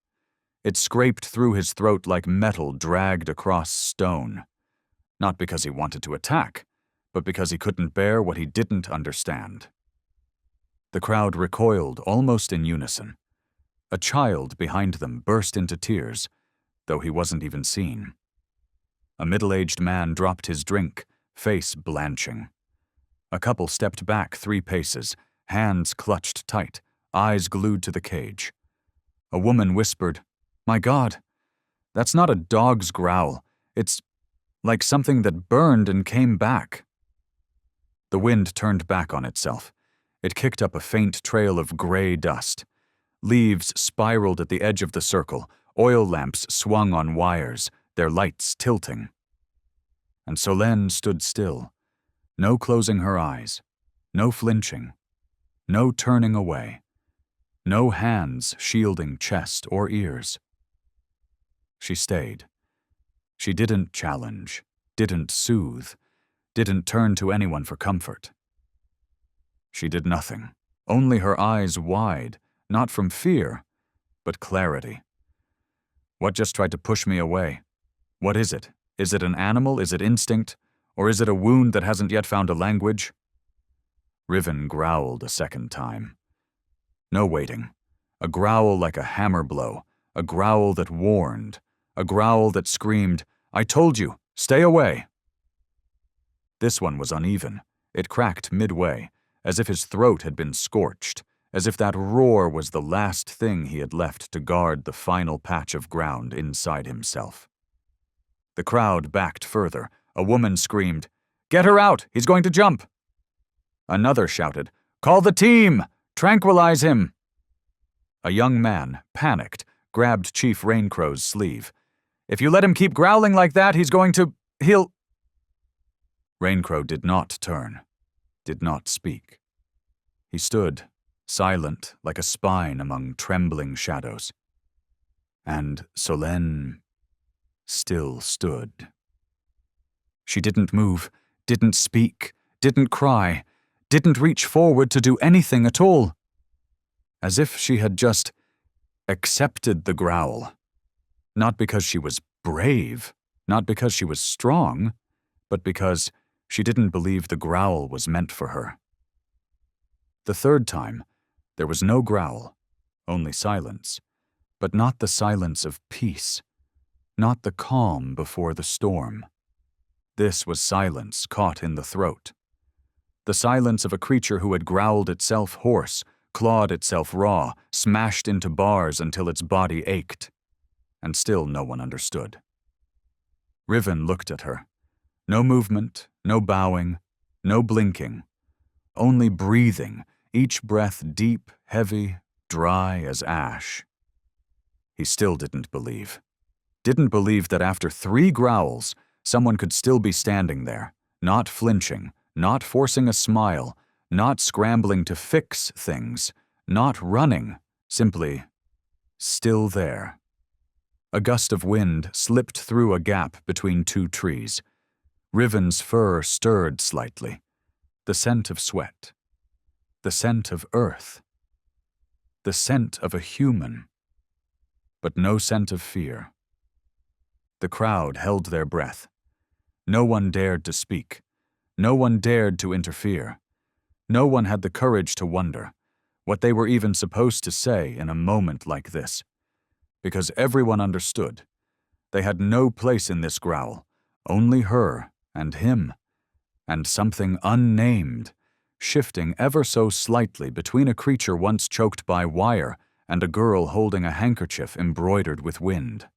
It scraped through his throat like metal dragged across stone. Not because he wanted to attack, but because he couldn't bear what he didn't understand. The crowd recoiled almost in unison. A child behind them burst into tears, though he wasn't even seen. A middle-aged man dropped his drink, face blanching. A couple stepped back 3 paces, hands clutched tight, eyes glued to the cage. A woman whispered, "My God, that's not a dog's growl. It's like something that burned and came back." The wind turned back on itself. It kicked up a faint trail of gray dust. Leaves spiraled at the edge of the circle, oil lamps swung on wires, their lights tilting. And Serene stood still, no closing her eyes, no flinching, no turning away, no hands shielding chest or ears. She stayed. She didn't challenge, didn't soothe, didn't turn to anyone for comfort. She did nothing, only her eyes wide, not from fear, but clarity. What just tried to push me away? What is it? Is it an animal? Is it instinct? Or is it a wound that hasn't yet found a language? Riven growled a second time. No waiting. A growl like a hammer blow, a growl that warned, a growl that screamed, "I told you, stay away!" This one was uneven. It cracked midway, as if his throat had been scorched, as if that roar was the last thing he had left to guard the final patch of ground inside himself. The crowd backed further. A woman screamed, "Get her out! He's going to jump!" Another shouted, "Call the team! Tranquilize him!" A young man, panicked, grabbed Chief Raincrow's sleeve. "If you let him keep growling like that, he'll—" Raincrow did not turn, did not speak. He stood, silent like a spine among trembling shadows. And Serene still stood. She didn't move, didn't speak, didn't cry, didn't reach forward to do anything at all. As if she had just accepted the growl. Not because she was brave, not because she was strong, but because she didn't believe the growl was meant for her. The third time, there was no growl, only silence, but not the silence of peace, not the calm before the storm. This was silence caught in the throat. The silence of a creature who had growled itself hoarse, clawed itself raw, smashed into bars until its body ached. And still no one understood. Riven looked at her. No movement, no bowing, no blinking. Only breathing, each breath deep, heavy, dry as ash. He still didn't believe. Didn't believe that after 3 growls, someone could still be standing there, not flinching, not forcing a smile, not scrambling to fix things, not running, simply still there. A gust of wind slipped through a gap between 2 trees. Riven's fur stirred slightly. The scent of sweat. The scent of earth. The scent of a human. But no scent of fear. The crowd held their breath. No one dared to speak. No one dared to interfere. No one had the courage to wonder what they were even supposed to say in a moment like this. Because everyone understood. They had no place in this growl, only her and him, and something unnamed, shifting ever so slightly between a creature once choked by wire and a girl holding a handkerchief embroidered with wind.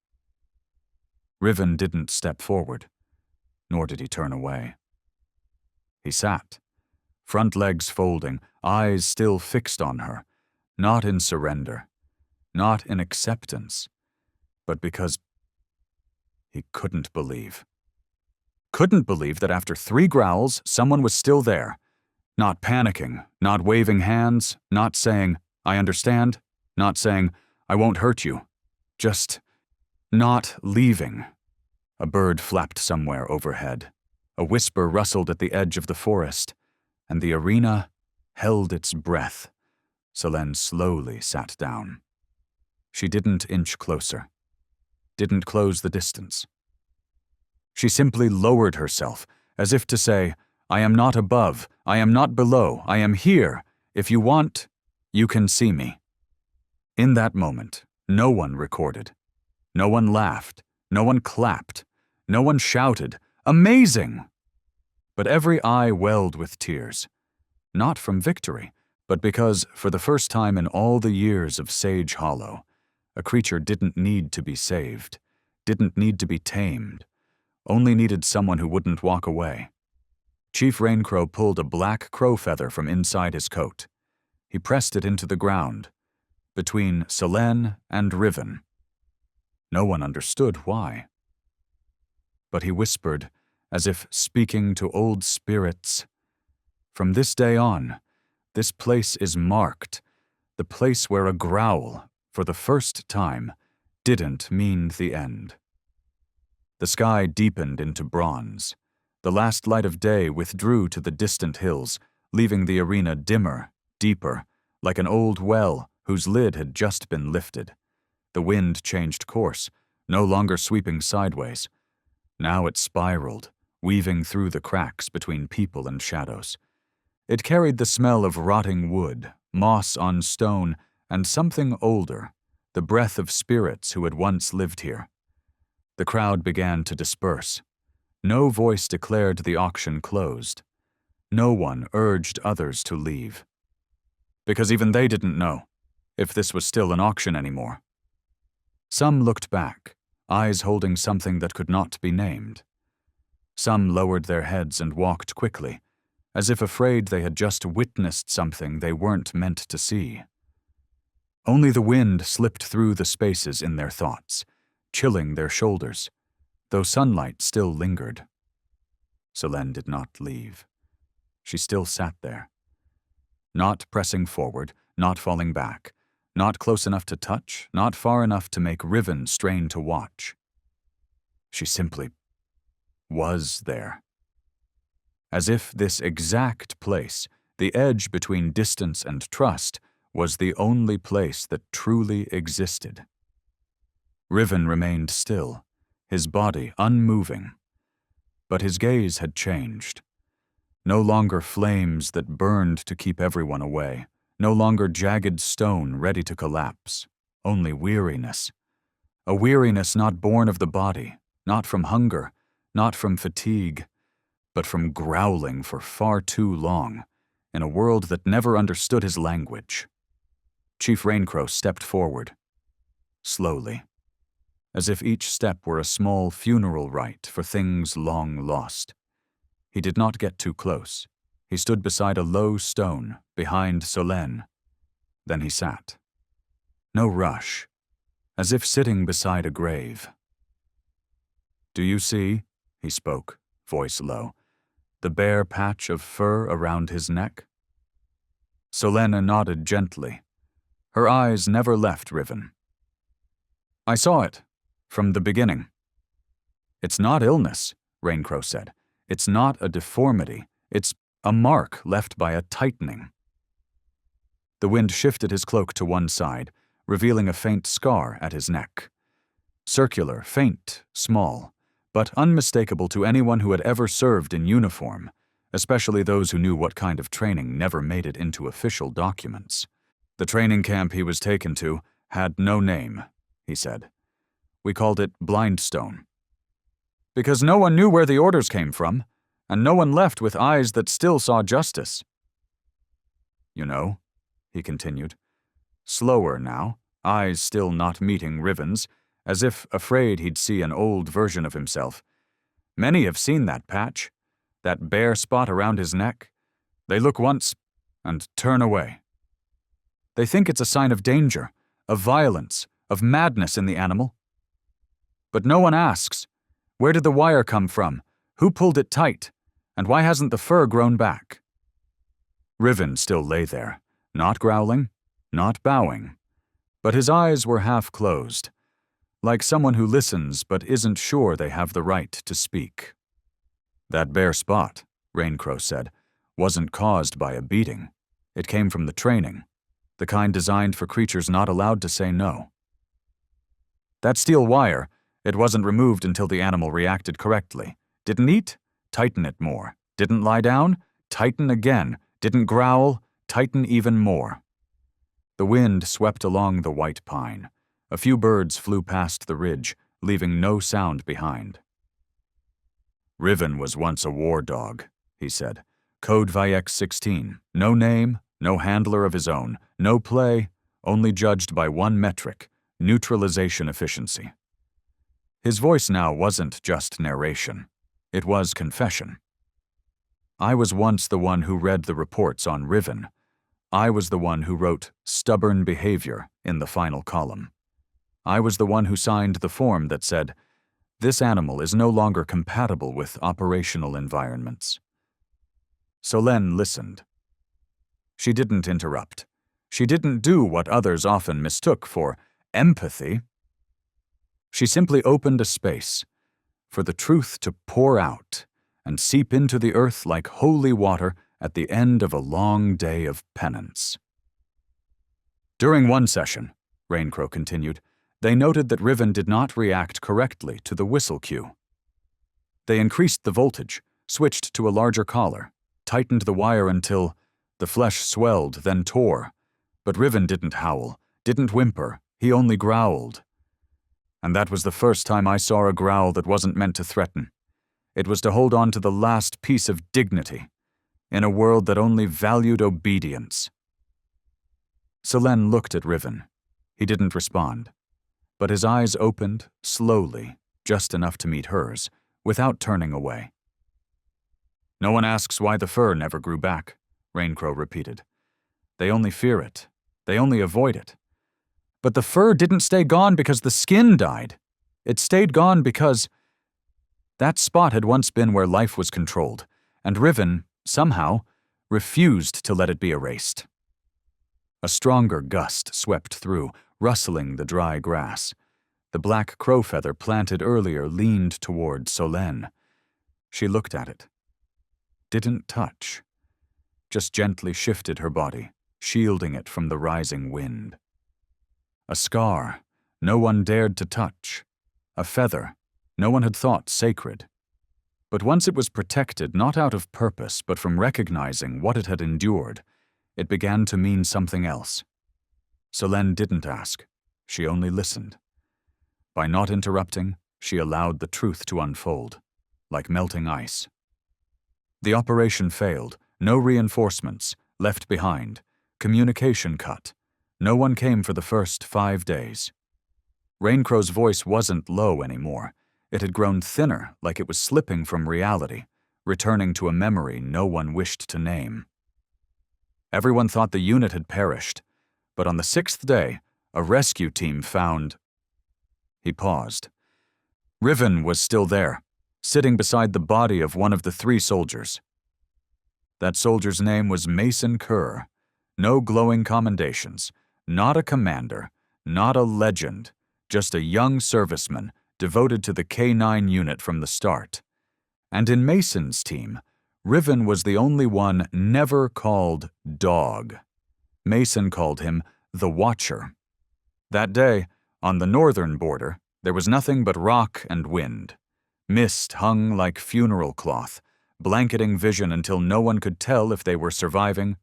Riven didn't step forward, nor did he turn away. He sat, front legs folding, eyes still fixed on her, not in surrender, not in acceptance, but because he couldn't believe. Couldn't believe that after 3 growls, someone was still there, not panicking, not waving hands, not saying, "I understand," not saying, "I won't hurt you," just not leaving. A bird flapped somewhere overhead. A whisper rustled at the edge of the forest, and the arena held its breath. Serene slowly sat down. She didn't inch closer, didn't close the distance. She simply lowered herself, as if to say, "I am not above, I am not below, I am here. If you want, you can see me." In that moment, no one recorded. No one laughed. No one clapped. No one shouted, "Amazing!" But every eye welled with tears, not from victory, but because, for the first time in all the years of Sage Hollow, a creature didn't need to be saved, didn't need to be tamed, only needed someone who wouldn't walk away. Chief Raincrow pulled a black crow feather from inside his coat. He pressed it into the ground, between Serene and Riven. No one understood why. But he whispered, as if speaking to old spirits, "From this day on, this place is marked, the place where a growl, for the first time, didn't mean the end." The sky deepened into bronze. The last light of day withdrew to the distant hills, leaving the arena dimmer, deeper, like an old well whose lid had just been lifted. The wind changed course, no longer sweeping sideways. Now it spiraled, weaving through the cracks between people and shadows. It carried the smell of rotting wood, moss on stone, and something older, the breath of spirits who had once lived here. The crowd began to disperse. No voice declared the auction closed. No one urged others to leave. Because even they didn't know if this was still an auction anymore. Some looked back, eyes holding something that could not be named. Some lowered their heads and walked quickly, as if afraid they had just witnessed something they weren't meant to see. Only the wind slipped through the spaces in their thoughts, chilling their shoulders, though sunlight still lingered. Serene did not leave. She still sat there, not pressing forward, not falling back, not close enough to touch, not far enough to make Riven strain to watch. She simply was there. As if this exact place, the edge between distance and trust, was the only place that truly existed. Riven remained still, his body unmoving. But his gaze had changed. No longer flames that burned to keep everyone away. No longer jagged stone ready to collapse, only weariness. A weariness not born of the body, not from hunger, not from fatigue, but from growling for far too long, in a world that never understood his language. Chief Raincrow stepped forward, slowly, as if each step were a small funeral rite for things long lost. He did not get too close. He stood beside a low stone, behind Serene. Then he sat. No rush, as if sitting beside a grave. "Do you see," he spoke, voice low, "the bare patch of fur around his neck?" Serene nodded gently. Her eyes never left Riven. "I saw it, from the beginning." "It's not illness," Raincrow said. "It's not a deformity. It's a mark left by a tightening." The wind shifted his cloak to one side, revealing a faint scar at his neck. Circular, faint, small, but unmistakable to anyone who had ever served in uniform, especially those who knew what kind of training never made it into official documents. "The training camp he was taken to had no name," he said. "We called it Blindstone. Because no one knew where the orders came from, and no one left with eyes that still saw justice." "You know," he continued, slower now, eyes still not meeting Riven's, as if afraid he'd see an old version of himself. Many have seen that patch, that bare spot around his neck. They look once and turn away. They think it's a sign of danger, of violence, of madness in the animal. But no one asks, where did the wire come from? Who pulled it tight? And why hasn't the fur grown back? Riven still lay there, not growling, not bowing, but his eyes were half closed, like someone who listens but isn't sure they have the right to speak. That bare spot, Raincrow said, wasn't caused by a beating. It came from the training, the kind designed for creatures not allowed to say no. That steel wire, it wasn't removed until the animal reacted correctly. Didn't eat? Tighten it more. Didn't lie down? Tighten again. Didn't growl? Tighten even more. The wind swept along the white pine. A few birds flew past the ridge, leaving no sound behind. Riven was once a war dog, he said. Code Viex 16. No name, no handler of his own, no play, only judged by one metric, neutralization efficiency. His voice now wasn't just narration. It was confession. I was once the one who read the reports on Riven. I was the one who wrote stubborn behavior in the final column. I was the one who signed the form that said, this animal is no longer compatible with operational environments. Solène listened. She didn't interrupt. She didn't do what others often mistook for empathy. She simply opened a space for the truth to pour out and seep into the earth like holy water at the end of a long day of penance. During one session, Raincrow continued, they noted that Riven did not react correctly to the whistle cue. They increased the voltage, switched to a larger collar, tightened the wire until the flesh swelled, then tore. But Riven didn't howl, didn't whimper, he only growled. And that was the first time I saw a growl that wasn't meant to threaten. It was to hold on to the last piece of dignity, in a world that only valued obedience. Solène looked at Riven. He didn't respond, but his eyes opened slowly, just enough to meet hers, without turning away. No one asks why the fur never grew back, Raincrow repeated. They only fear it. They only avoid it. But the fur didn't stay gone because the skin died. It stayed gone because that spot had once been where life was controlled, and Riven, somehow, refused to let it be erased. A stronger gust swept through, rustling the dry grass. The black crow feather planted earlier leaned toward Solène. She looked at it. Didn't touch. Just gently shifted her body, shielding it from the rising wind. A scar no one dared to touch. A feather no one had thought sacred. But once it was protected not out of purpose but from recognizing what it had endured, it began to mean something else. Solène didn't ask. She only listened. By not interrupting, she allowed the truth to unfold, like melting ice. The operation failed. No reinforcements, left behind, communication cut. No one came for the first 5 days. Raincrow's voice wasn't low anymore. It had grown thinner, like it was slipping from reality, returning to a memory no one wished to name. Everyone thought the unit had perished, but on the 6th day, a rescue team found... He paused. Riven was still there, sitting beside the body of one of the 3 soldiers. That soldier's name was Mason Kerr. No glowing commendations, not a commander, not a legend, just a young serviceman devoted to the K9 unit from the start. And in Mason's team, Riven was the only one never called Dog. Mason called him the Watcher. That day, on the northern border, there was nothing but rock and wind. Mist hung like funeral cloth, blanketing vision until no one could tell if they were surviving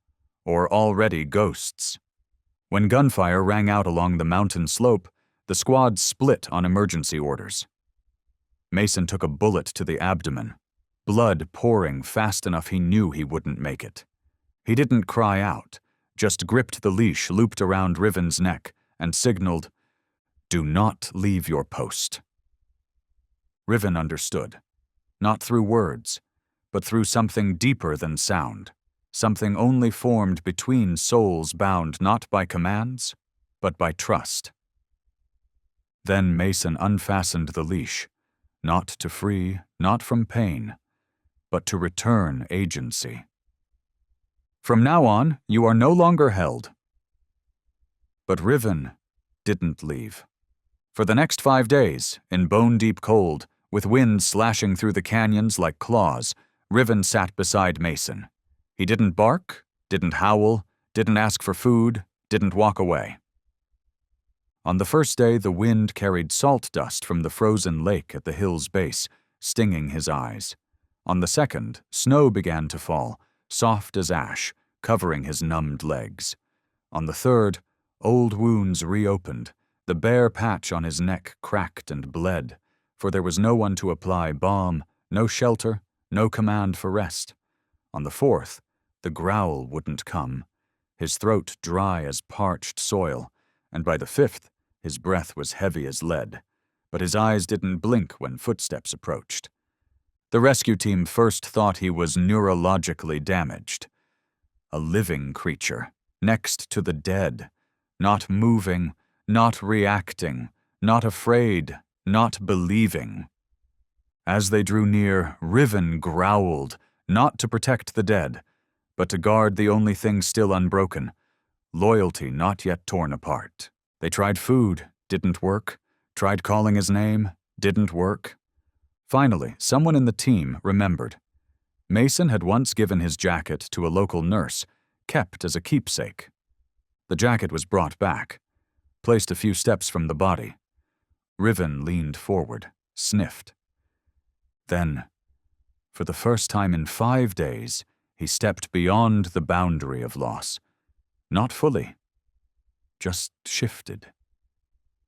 or already ghosts. When gunfire rang out along the mountain slope, the squad split on emergency orders. Mason took a bullet to the abdomen, blood pouring fast enough he knew he wouldn't make it. He didn't cry out, just gripped the leash looped around Riven's neck and signaled, "Do not leave your post." Riven understood, not through words, but through something deeper than sound, something only formed between souls bound not by commands, but by trust. Then Mason unfastened the leash, not to free, not from pain, but to return agency. "From now on, you are no longer held." But Riven didn't leave. For the next 5 days, in bone-deep cold, with wind slashing through the canyons like claws, Riven sat beside Mason. He didn't bark, didn't howl, didn't ask for food, didn't walk away. On the first day, the wind carried salt dust from the frozen lake at the hill's base, stinging his eyes. On the second, snow began to fall, soft as ash, covering his numbed legs. On the third, old wounds reopened. The bare patch on his neck cracked and bled, for there was no one to apply balm, no shelter, no command for rest. On the fourth, the growl wouldn't come, his throat dry as parched soil, and by the fifth, his breath was heavy as lead, but his eyes didn't blink when footsteps approached. The rescue team first thought he was neurologically damaged. A living creature, next to the dead, not moving, not reacting, not afraid, not believing. As they drew near, Riven growled, not to protect the dead, but to guard the only thing still unbroken, loyalty not yet torn apart. They tried food, didn't work. Tried calling his name, didn't work. Finally, someone in the team remembered. Mason had once given his jacket to a local nurse, kept as a keepsake. The jacket was brought back, placed a few steps from the body. Riven leaned forward, sniffed. Then, for the first time in 5 days, he stepped beyond the boundary of loss. Not fully, just shifted.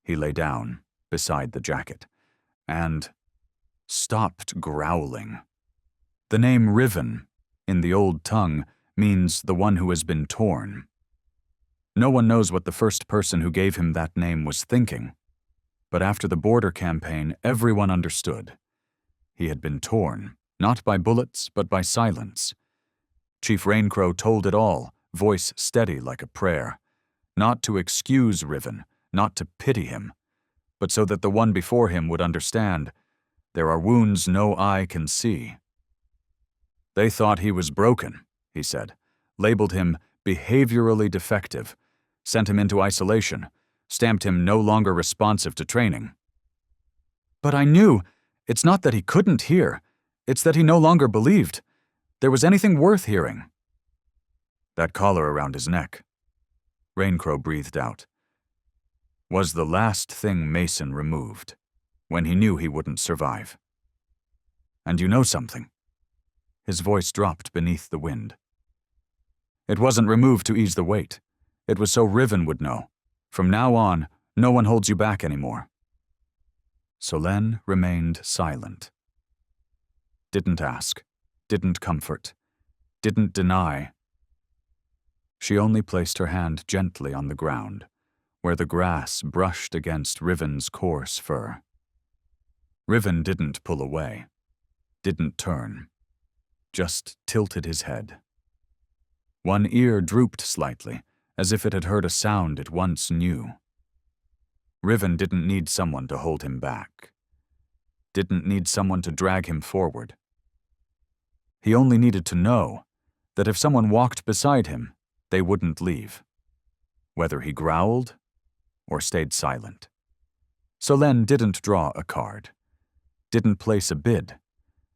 He lay down beside the jacket and stopped growling. The name Riven, in the old tongue, means the one who has been torn. No one knows what the first person who gave him that name was thinking, but after the border campaign, everyone understood. He had been torn, not by bullets, but by silence. Chief Raincrow told it all, voice steady like a prayer, not to excuse Riven, not to pity him, but so that the one before him would understand, there are wounds no eye can see. They thought he was broken, he said, labeled him behaviorally defective, sent him into isolation, stamped him no longer responsive to training. But I knew, it's not that he couldn't hear, it's that he no longer believed there was anything worth hearing. That collar around his neck, Raincrow breathed out, was the last thing Mason removed when he knew he wouldn't survive. And you know something? His voice dropped beneath the wind. It wasn't removed to ease the weight. It was so Riven would know. From now on, no one holds you back anymore. Solène remained silent. Didn't ask, didn't comfort, didn't deny. She only placed her hand gently on the ground, where the grass brushed against Riven's coarse fur. Riven didn't pull away, didn't turn, just tilted his head. One ear drooped slightly, as if it had heard a sound it once knew. Riven didn't need someone to hold him back, didn't need someone to drag him forward. He only needed to know that if someone walked beside him, they wouldn't leave, whether he growled or stayed silent. Solène didn't draw a card, didn't place a bid,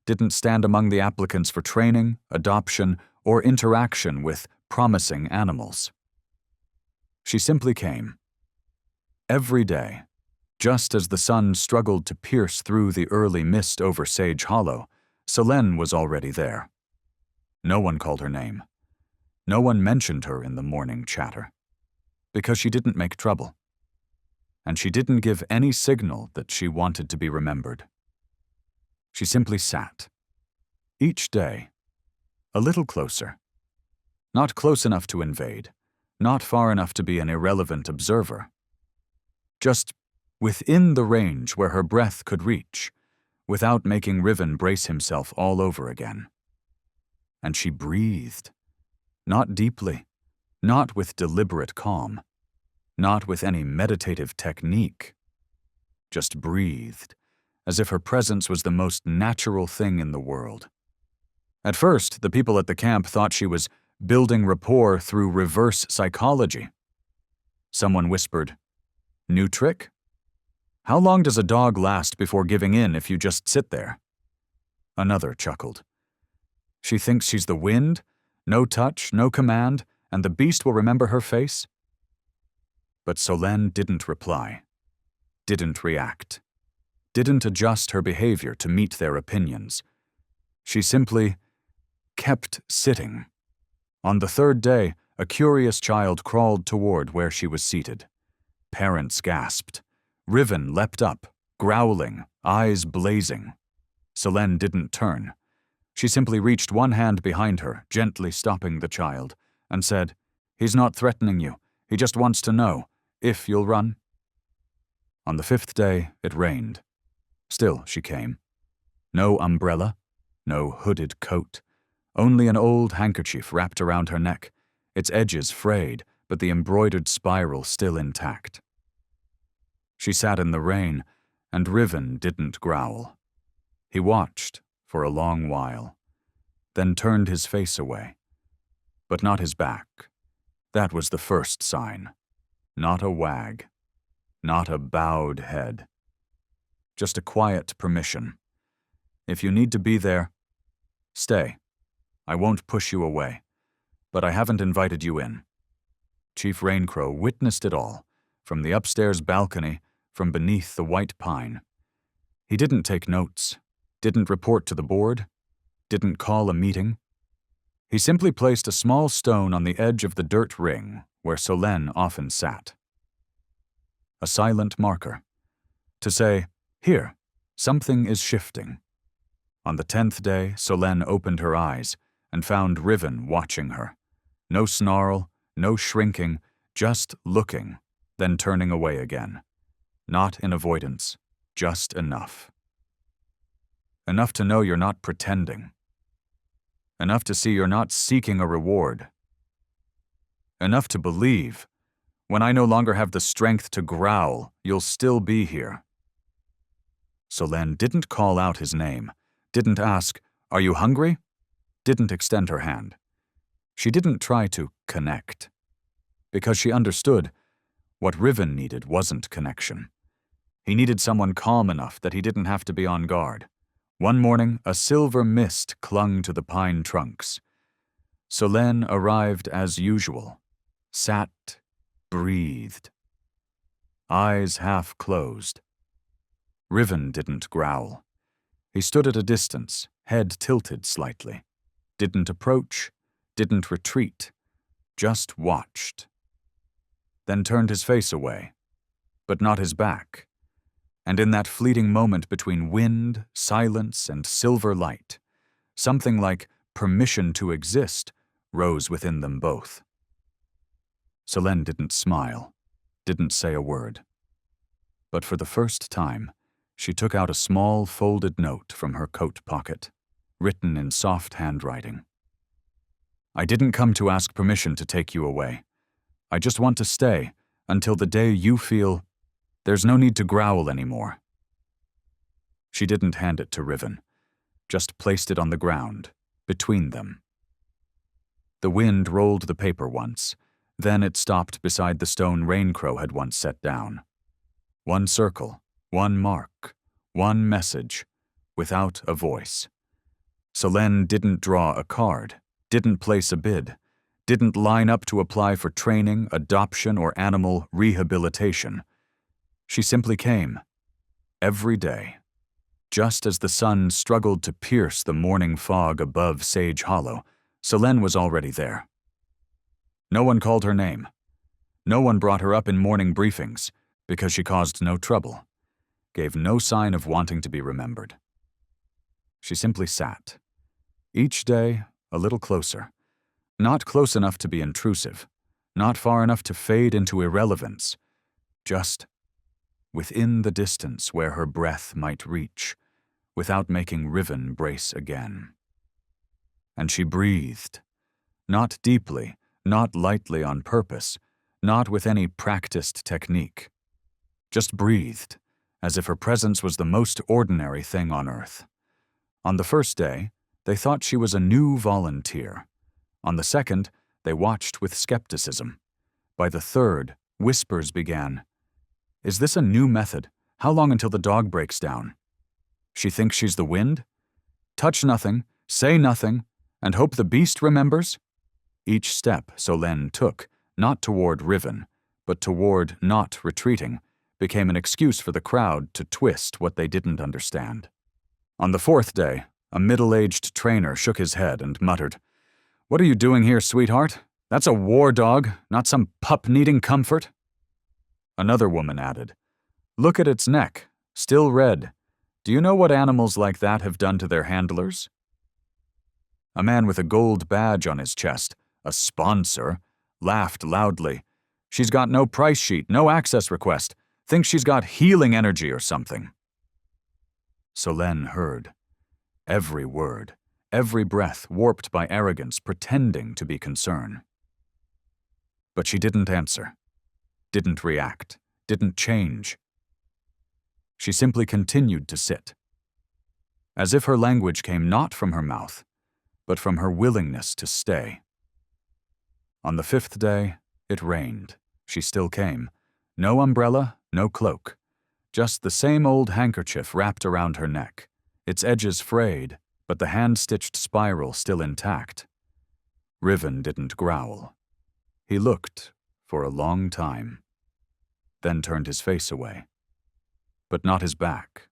didn't stand among the applicants for training, adoption, or interaction with promising animals. She simply came. Every day, just as the sun struggled to pierce through the early mist over Sage Hollow, Solène was already there. No one called her name. No one mentioned her in the morning chatter, because she didn't make trouble, and she didn't give any signal that she wanted to be remembered. She simply sat, each day, a little closer, not close enough to invade, not far enough to be an irrelevant observer. Just within the range where her breath could reach, without making Riven brace himself all over again. And she breathed. Not deeply, not with deliberate calm, not with any meditative technique. Just breathed, as if her presence was the most natural thing in the world. At first, the people at the camp thought she was building rapport through reverse psychology. Someone whispered, "New trick? How long does a dog last before giving in if you just sit there?" Another chuckled. "She thinks she's the wind, no touch, no command, and the beast will remember her face?" But Solène didn't reply, didn't react, didn't adjust her behavior to meet their opinions. She simply kept sitting. On the third day, a curious child crawled toward where she was seated. Parents gasped. Riven leapt up, growling, eyes blazing. Solène didn't turn. She simply reached one hand behind her, gently stopping the child, and said, "He's not threatening you. He just wants to know if you'll run." On the fifth day, it rained. Still she came. No umbrella, no hooded coat, only an old handkerchief wrapped around her neck, its edges frayed, but the embroidered spiral still intact. She sat in the rain, and Riven didn't growl. He watched for a long while, then turned his face away. But not his back. That was the first sign. Not a wag. Not a bowed head. Just a quiet permission. If you need to be there, stay. I won't push you away, but I haven't invited you in. Chief Raincrow witnessed it all, from the upstairs balcony, from beneath the white pine. He didn't take notes, didn't report to the board, didn't call a meeting. He simply placed a small stone on the edge of the dirt ring where Solène often sat. A silent marker. To say, "Here, something is shifting." On the 10th day, Solène opened her eyes and found Riven watching her. No snarl, no shrinking, just looking, then turning away again. Not in avoidance, just enough. Enough to know you're not pretending. Enough to see you're not seeking a reward. Enough to believe, when I no longer have the strength to growl, you'll still be here. Solène didn't call out his name, didn't ask, "Are you hungry?" Didn't extend her hand. She didn't try to connect. Because she understood, what Riven needed wasn't connection. He needed someone calm enough that he didn't have to be on guard. One morning, a silver mist clung to the pine trunks. Solène arrived as usual. Sat, breathed. Eyes half closed. Riven didn't growl. He stood at a distance, head tilted slightly. Didn't approach, didn't retreat, just watched. Then turned his face away, but not his back. And in that fleeting moment between wind, silence, and silver light, something like permission to exist rose within them both. Solène didn't smile, didn't say a word. But for the first time, she took out a small folded note from her coat pocket, written in soft handwriting. "I didn't come to ask permission to take you away. I just want to stay until the day you feel there's no need to growl anymore." She didn't hand it to Riven, just placed it on the ground, between them. The wind rolled the paper once, then it stopped beside the stone Raincrow had once set down. One circle, one mark, one message, without a voice. Solène didn't draw a card, didn't place a bid, didn't line up to apply for training, adoption, or animal rehabilitation. She simply came, every day, just as the sun struggled to pierce the morning fog above Sage Hollow. Solène was already there. No one called her name. No one brought her up in morning briefings, because she caused no trouble, gave no sign of wanting to be remembered. She simply sat, each day a little closer, not close enough to be intrusive, not far enough to fade into irrelevance, just within the distance where her breath might reach, without making Riven brace again. And she breathed, not deeply, not lightly on purpose, not with any practiced technique. Just breathed, as if her presence was the most ordinary thing on earth. On the first day, they thought she was a new volunteer. On the second, they watched with skepticism. By the third, whispers began. Is this a new method? How long until the dog breaks down? She thinks she's the wind? Touch nothing, say nothing, and hope the beast remembers? Each step Serene took, not toward Riven, but toward not retreating, became an excuse for the crowd to twist what they didn't understand. On the fourth day, a middle-aged trainer shook his head and muttered, "What are you doing here, sweetheart? That's a war dog, not some pup needing comfort." Another woman added, "Look at its neck, still red. Do you know what animals like that have done to their handlers?" A man with a gold badge on his chest, a sponsor, laughed loudly. "She's got no price sheet, no access request. Thinks she's got healing energy or something." Serene heard. Every word, every breath warped by arrogance pretending to be concern. But she didn't answer, didn't react, didn't change. She simply continued to sit, as if her language came not from her mouth, but from her willingness to stay. On the fifth day, it rained. She still came. No umbrella, no cloak. Just the same old handkerchief wrapped around her neck, its edges frayed, but the hand-stitched spiral still intact. Riven didn't growl. He looked for a long time, then turned his face away, but not his back.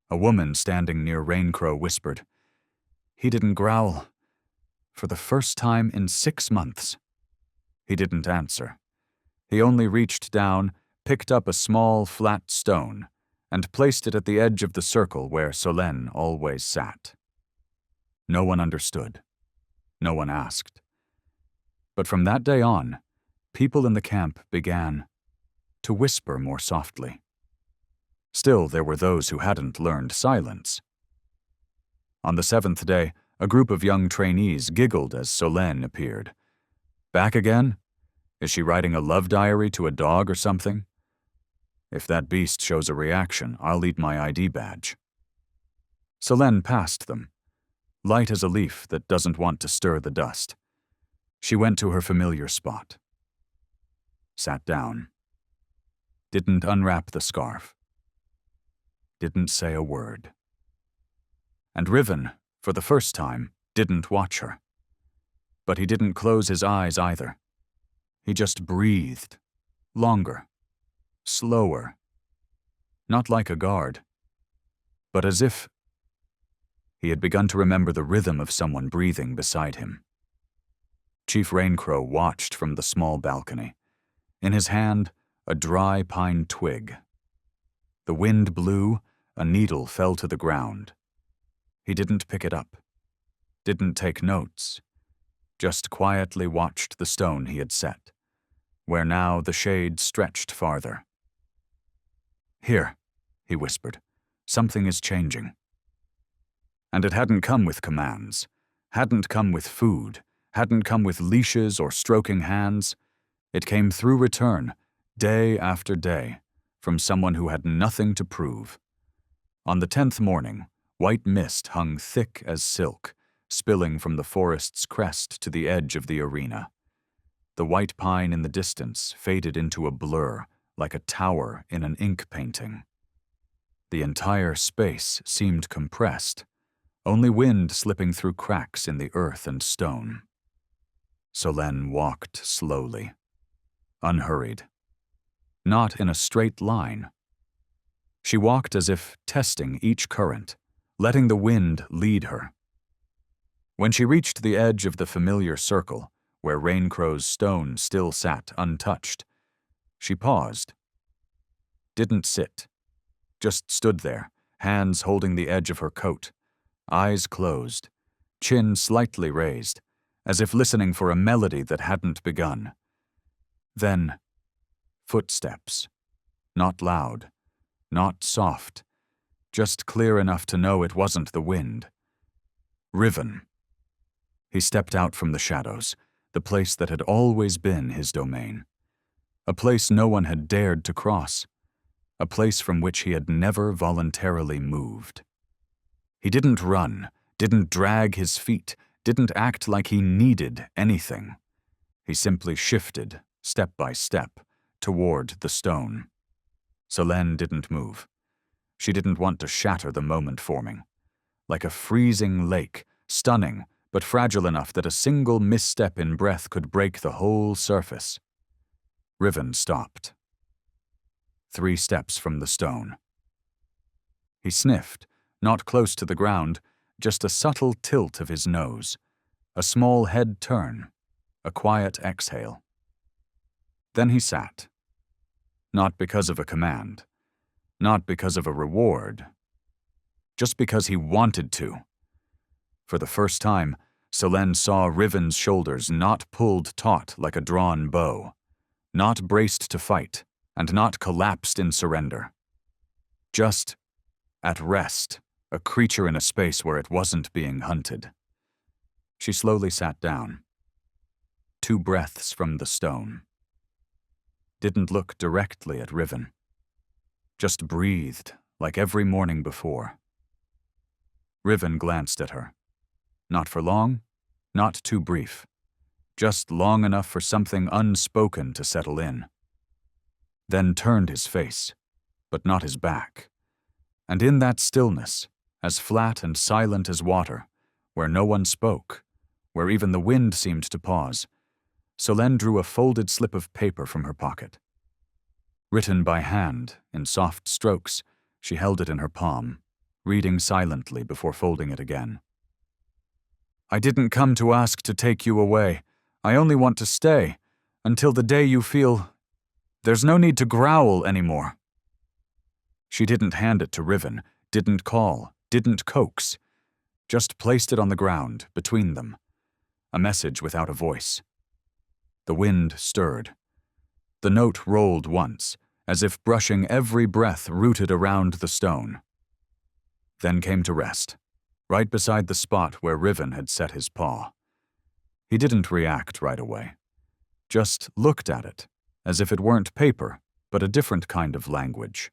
A woman standing near Raincrow whispered, "He didn't growl. For the first time in 6 months." He didn't answer. He only reached down, picked up a small, flat stone, and placed it at the edge of the circle where Serene always sat. No one understood. No one asked. But from that day on, people in the camp began to whisper more softly. Still, there were those who hadn't learned silence. On the 7th day, a group of young trainees giggled as Serene appeared. "Back again? Is she writing a love diary to a dog or something? If that beast shows a reaction, I'll eat my ID badge." Serene passed them, light as a leaf that doesn't want to stir the dust. She went to her familiar spot. Sat down. Didn't unwrap the scarf. Didn't say a word. And Riven, for the first time, didn't watch her. But he didn't close his eyes either. He just breathed. Longer. Slower. Not like a guard, but as if he had begun to remember the rhythm of someone breathing beside him. Chief Raincrow watched from the small balcony. In his hand, a dry pine twig. The wind blew, a needle fell to the ground. He didn't pick it up, didn't take notes, just quietly watched the stone he had set, where now the shade stretched farther. "Here," he whispered, "something is changing." And it hadn't come with commands, hadn't come with food, hadn't come with leashes or stroking hands. It came through return, day after day, from someone who had nothing to prove. On the 10th morning, white mist hung thick as silk, spilling from the forest's crest to the edge of the arena. The white pine in the distance faded into a blur, like a tower in an ink painting. The entire space seemed compressed, only wind slipping through cracks in the earth and stone. Serene walked slowly, unhurried, not in a straight line. She walked as if testing each current, letting the wind lead her. When she reached the edge of the familiar circle, where Raincrow's stone still sat untouched, she paused. Didn't sit. Just stood there, hands holding the edge of her coat, eyes closed, chin slightly raised, as if listening for a melody that hadn't begun, Then, footsteps. Not loud, not soft, just clear enough to know it wasn't the wind. Riven. He stepped out from the shadows, the place that had always been his domain. A place no one had dared to cross. A place from which he had never voluntarily moved. He didn't run, didn't drag his feet, didn't act like he needed anything. He simply shifted, step by step, toward the stone. Serene didn't move. She didn't want to shatter the moment forming. Like a freezing lake, stunning, but fragile enough that a single misstep in breath could break the whole surface. Riven stopped. 3 steps from the stone. He sniffed, not close to the ground, just a subtle tilt of his nose, a small head turn, a quiet exhale. Then he sat. Not because of a command, not because of a reward, just because he wanted to. For the first time, Serene saw Riven's shoulders not pulled taut like a drawn bow, not braced to fight, and not collapsed in surrender. Just at rest, a creature in a space where it wasn't being hunted. She slowly sat down. 2 breaths from the stone. Didn't look directly at Riven. Just breathed like every morning before. Riven glanced at her. Not for long, not too brief. Just long enough for something unspoken to settle in. Then turned his face, but not his back. And in that stillness, as flat and silent as water, where no one spoke, where even the wind seemed to pause, Serene drew a folded slip of paper from her pocket. Written by hand, in soft strokes, she held it in her palm, reading silently before folding it again. I didn't come to ask to take you away. I only want to stay, until the day you feel there's no need to growl anymore. She didn't hand it to Riven, didn't call, didn't coax, just placed it on the ground, between them. A message without a voice. The wind stirred. The note rolled once, as if brushing every breath rooted around the stone. Then came to rest, right beside the spot where Riven had set his paw. He didn't react right away. Just looked at it, as if it weren't paper, but a different kind of language.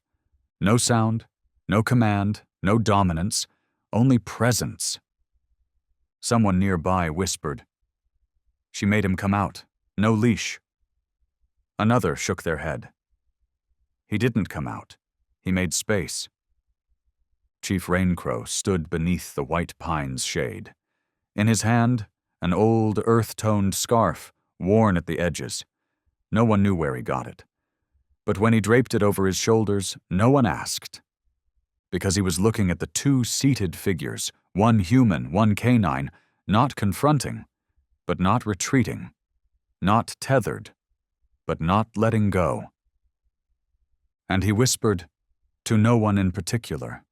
No sound, no command, no dominance, only presence. Someone nearby whispered. She made him come out, no leash. Another shook their head. He didn't come out. He made space. Chief Raincrow stood beneath the white pine's shade. In his hand, an old earth-toned scarf, worn at the edges. No one knew where he got it. But when he draped it over his shoulders, no one asked. Because he was looking at the 2 seated figures, one human, one canine, not confronting, but not retreating, not tethered, but not letting go. And he whispered, to no one in particular.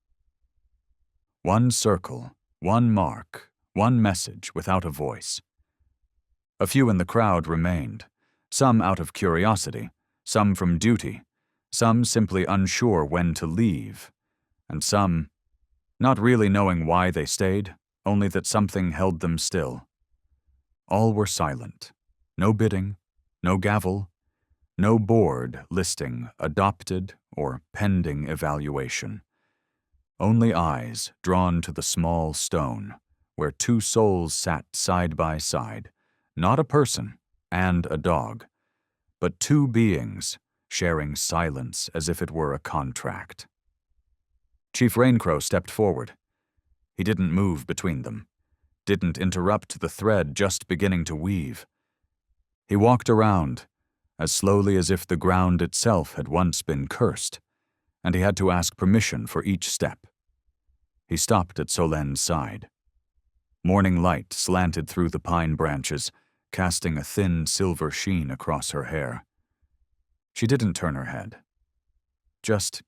One circle, one mark, one message without a voice. A few in the crowd remained, some out of curiosity, some from duty, some simply unsure when to leave, and some not really knowing why they stayed, only that something held them still. All were silent. No bidding, no gavel, no board listing adopted or pending evaluation. Only eyes drawn to the small stone, where 2 souls sat side by side, not a person and a dog, but 2 beings sharing silence as if it were a contract. Chief Raincrow stepped forward. He didn't move between them, didn't interrupt the thread just beginning to weave. He walked around, as slowly as if the ground itself had once been cursed, and he had to ask permission for each step. He stopped at Serene's side. Morning light slanted through the pine branches, casting a thin silver sheen across her hair. She didn't turn her head, just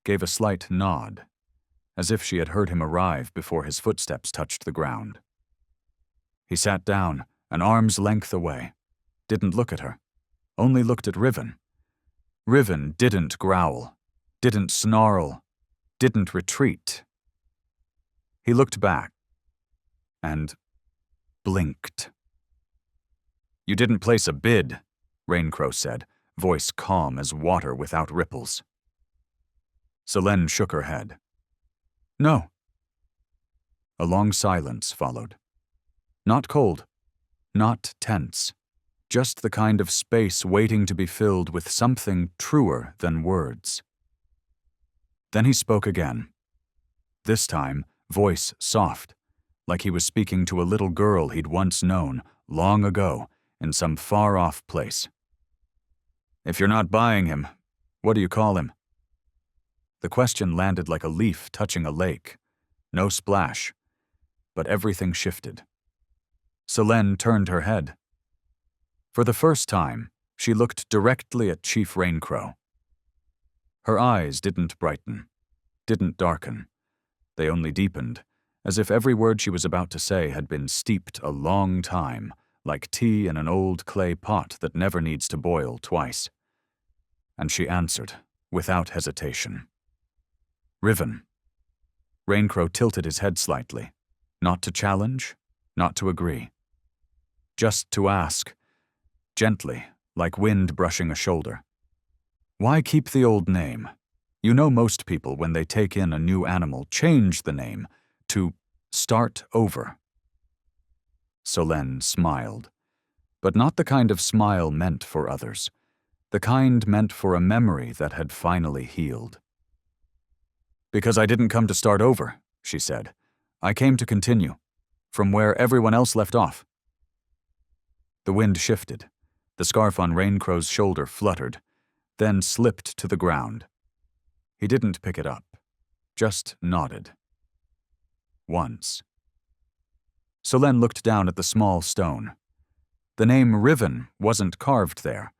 gave a slight nod, as if she had heard him arrive before his footsteps touched the ground. He sat down, an arm's length away, didn't look at her, only looked at Riven. Riven didn't growl, didn't snarl, didn't retreat. He looked back and blinked. "You didn't place a bid," Raincrow said, voice calm as water without ripples. Selene shook her head. "No." A long silence followed. Not cold, not tense, just the kind of space waiting to be filled with something truer than words. Then he spoke again. This time, voice soft, like he was speaking to a little girl he'd once known, long ago, in some far-off place. "If you're not buying him, what do you call him?" The question landed like a leaf touching a lake. No splash, but everything shifted. Selene turned her head. For the first time, she looked directly at Chief Raincrow. Her eyes didn't brighten, didn't darken. They only deepened, as if every word she was about to say had been steeped a long time, like tea in an old clay pot that never needs to boil twice. And she answered, without hesitation. "Riven." Raincrow tilted his head slightly, not to challenge, not to agree. Just to ask, gently, like wind brushing a shoulder. "Why keep the old name? You know most people, when they take in a new animal, change the name to start over." Selene smiled, but not the kind of smile meant for others, the kind meant for a memory that had finally healed. "Because I didn't come to start over," she said. "I came to continue, from where everyone else left off." The wind shifted. The scarf on Raincrow's shoulder fluttered, then slipped to the ground. He didn't pick it up, just nodded. Once. Selene looked down at the small stone. The name Riven wasn't carved there,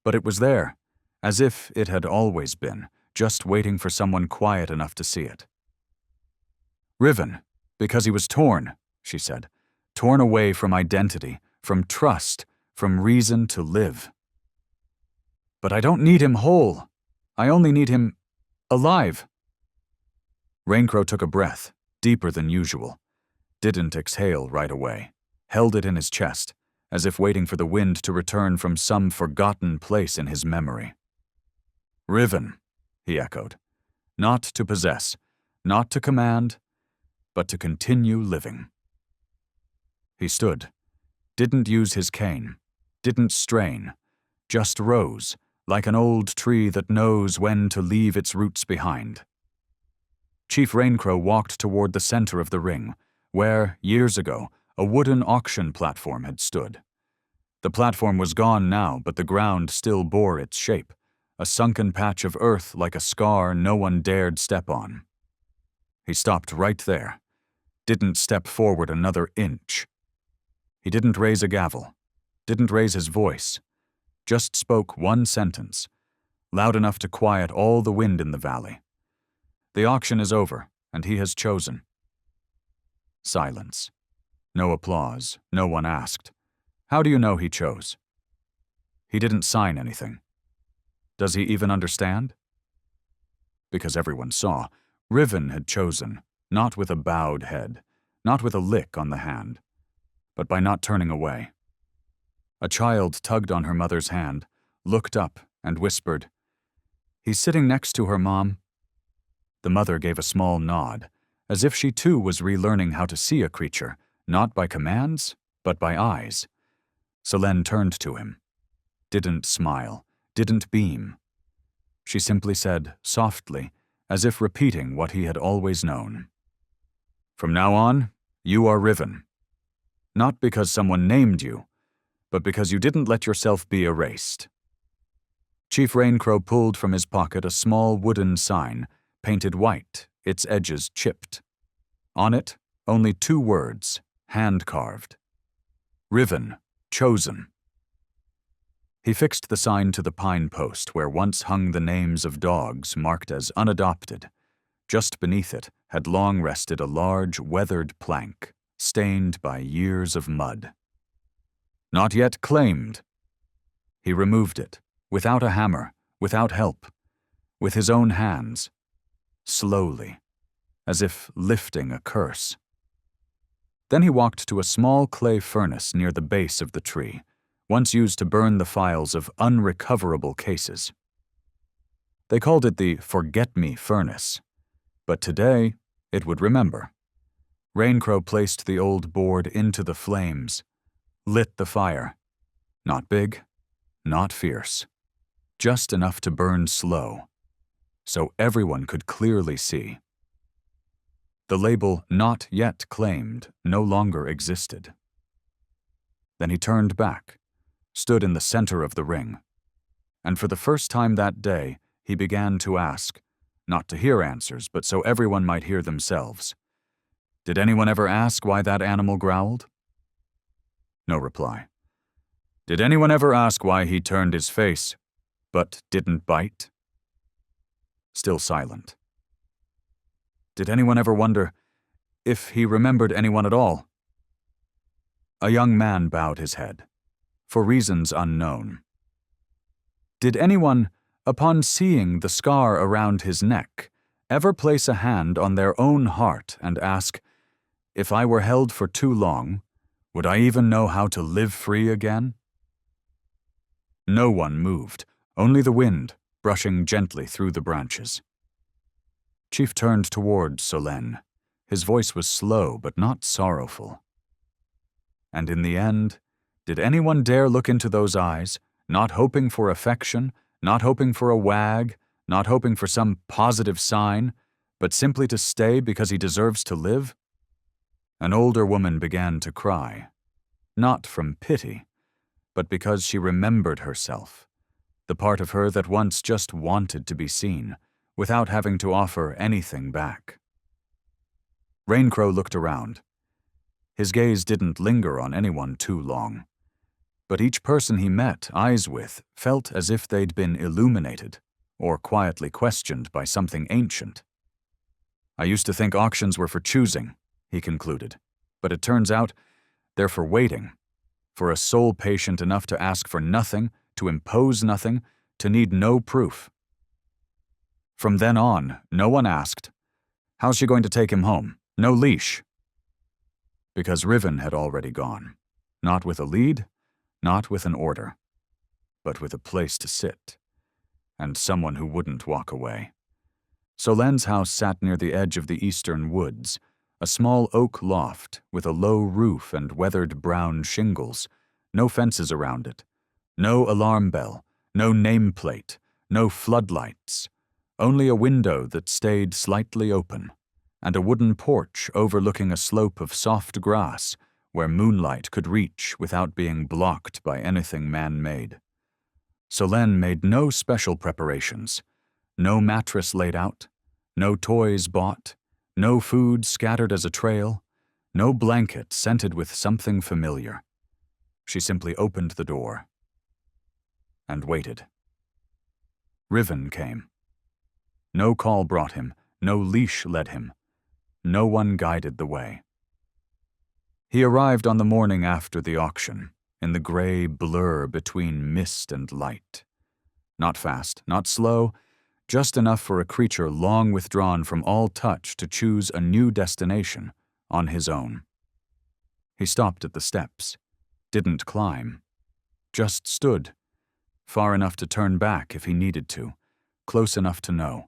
but it was there, as if it had always been, just waiting for someone quiet enough to see it. "Riven, because he was torn," she said. "Torn away from identity, from trust, from reason to live." "But I don't need him whole. I only need him alive." Raincrow took a breath, deeper than usual. Didn't exhale right away. Held it in his chest, as if waiting for the wind to return from some forgotten place in his memory. "Riven," he echoed. "Not to possess, not to command, but to continue living." He stood. Didn't use his cane. Didn't strain. Just rose, like an old tree that knows when to leave its roots behind. Chief Raincrow walked toward the center of the ring, where, years ago, a wooden auction platform had stood. The platform was gone now, but the ground still bore its shape, a sunken patch of earth like a scar no one dared step on. He stopped right there, didn't step forward another inch. He didn't raise a gavel, didn't raise his voice, just spoke one sentence, loud enough to quiet all the wind in the valley. "The auction is over, and he has chosen." Silence. No applause, no one asked. "How do you know he chose?" He didn't sign anything. Does he even understand? Because everyone saw, Riven had chosen, not with a bowed head, not with a lick on the hand, but by not turning away. A child tugged on her mother's hand, looked up, and whispered, "He's sitting next to her, Mom." The mother gave a small nod, as if she too was relearning how to see a creature, not by commands, but by eyes. Selene turned to him. Didn't smile, didn't beam. She simply said, softly, as if repeating what he had always known. "From now on, you are Riven. Not because someone named you, but because you didn't let yourself be erased." Chief Raincrow pulled from his pocket a small wooden sign, painted white, its edges chipped. On it, only 2 words, hand-carved. Riven, chosen. He fixed the sign to the pine post where once hung the names of dogs marked as unadopted. Just beneath it had long rested a large, weathered plank, stained by years of mud. "Not yet claimed." He removed it, without a hammer, without help, with his own hands, slowly, as if lifting a curse. Then he walked to a small clay furnace near the base of the tree, once used to burn the files of unrecoverable cases. They called it the Forget-Me Furnace, but today it would remember. Raincrow placed the old board into the flames, lit the fire. Not big, not fierce, just enough to burn slow, so everyone could clearly see. The label "Not Yet Claimed" no longer existed. Then he turned back, stood in the center of the ring, and for the first time that day, he began to ask, not to hear answers, but so everyone might hear themselves. Did anyone ever ask why that animal growled? No reply. Did anyone ever ask why he turned his face, but didn't bite? Still silent. Did anyone ever wonder if he remembered anyone at all? A young man bowed his head, for reasons unknown. Did anyone, upon seeing the scar around his neck, ever place a hand on their own heart and ask, if I were held for too long, would I even know how to live free again? No one moved, only the wind brushing gently through the branches. Chief turned toward Serene. His voice was slow but not sorrowful. And in the end, did anyone dare look into those eyes, not hoping for affection, not hoping for a wag, not hoping for some positive sign, but simply to stay because he deserves to live? An older woman began to cry, not from pity, but because she remembered herself, the part of her that once just wanted to be seen, without having to offer anything back. Raincrow looked around. His gaze didn't linger on anyone too long, but each person he met eyes with felt as if they'd been illuminated or quietly questioned by something ancient. I used to think auctions were for choosing, he concluded, but it turns out they're for waiting, for a soul patient enough to ask for nothing, to impose nothing, to need no proof. From then on, no one asked, how's she going to take him home? No leash. Because Riven had already gone, not with a lead, not with an order, but with a place to sit, and someone who wouldn't walk away. Solen's house sat near the edge of the eastern woods, a small oak loft with a low roof and weathered brown shingles, no fences around it, no alarm bell, no nameplate, no floodlights, only a window that stayed slightly open, and a wooden porch overlooking a slope of soft grass where moonlight could reach without being blocked by anything man-made. Serene made no special preparations, no mattress laid out, no toys bought, no food scattered as a trail, no blanket scented with something familiar. She simply opened the door and waited. Riven came. No call brought him, no leash led him, no one guided the way. He arrived on the morning after the auction, in the gray blur between mist and light. Not fast, not slow, just enough for a creature long withdrawn from all touch to choose a new destination on his own. He stopped at the steps, didn't climb, just stood, far enough to turn back if he needed to, close enough to know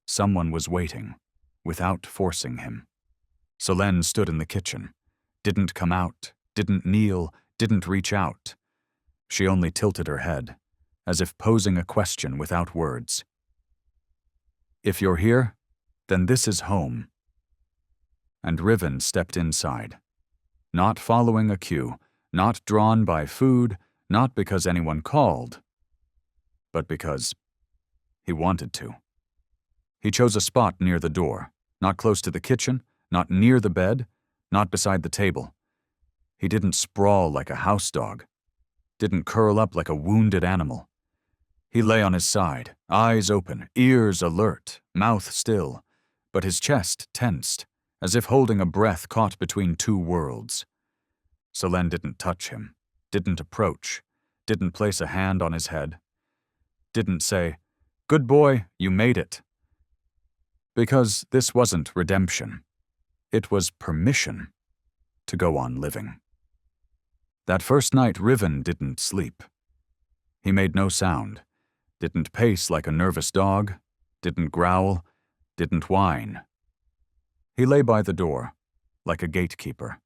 someone was waiting, without forcing him. Serene stood in the kitchen, didn't come out, didn't kneel, didn't reach out. She only tilted her head, as if posing a question without words. If you're here, then this is home. And Riven stepped inside, not following a cue, not drawn by food, not because anyone called, but because he wanted to. He chose a spot near the door, not close to the kitchen, not near the bed, not beside the table. He didn't sprawl like a house dog, didn't curl up like a wounded animal. He lay on his side, eyes open, ears alert, mouth still, but his chest tensed, as if holding a breath caught between two worlds. Serene didn't touch him, didn't approach, didn't place a hand on his head, didn't say, "Good boy, you made it." Because this wasn't redemption. It was permission to go on living. That first night, Riven didn't sleep. He made no sound, didn't pace like a nervous dog, didn't growl, didn't whine. He lay by the door, like a gatekeeper.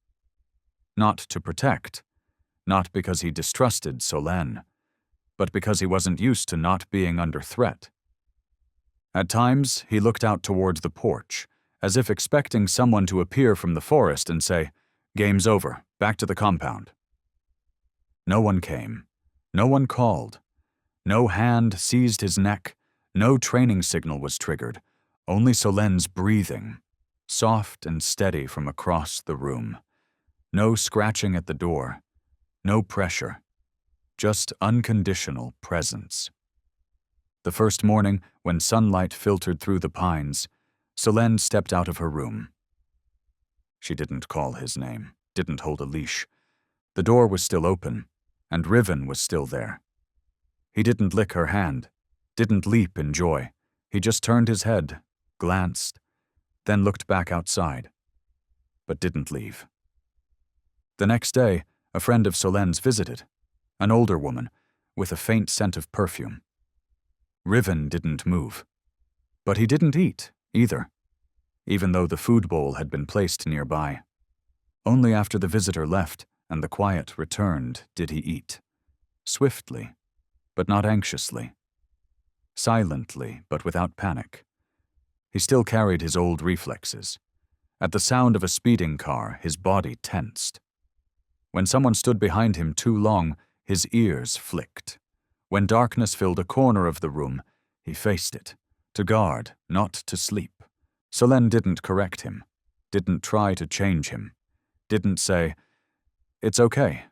Not to protect, not because he distrusted Solène, but because he wasn't used to not being under threat. At times, he looked out toward the porch, as if expecting someone to appear from the forest and say, "Game's over, back to the compound." No one came. No one called. No hand seized his neck. No training signal was triggered. Only Solène's breathing, soft and steady from across the room. No scratching at the door. No pressure. Just unconditional presence. The first morning, when sunlight filtered through the pines, Solène stepped out of her room. She didn't call his name, didn't hold a leash. The door was still open, and Riven was still there. He didn't lick her hand, didn't leap in joy. He just turned his head, glanced, then looked back outside, but didn't leave. The next day, a friend of Solène's visited, an older woman, with a faint scent of perfume. Riven didn't move. But he didn't eat, either, even though the food bowl had been placed nearby. Only after the visitor left and the quiet returned did he eat. Swiftly, but not anxiously. Silently, but without panic. He still carried his old reflexes. At the sound of a speeding car, his body tensed. When someone stood behind him too long, his ears flicked. When darkness filled a corner of the room, he faced it, to guard, not to sleep. Solène didn't correct him, didn't try to change him, didn't say, "It's okay."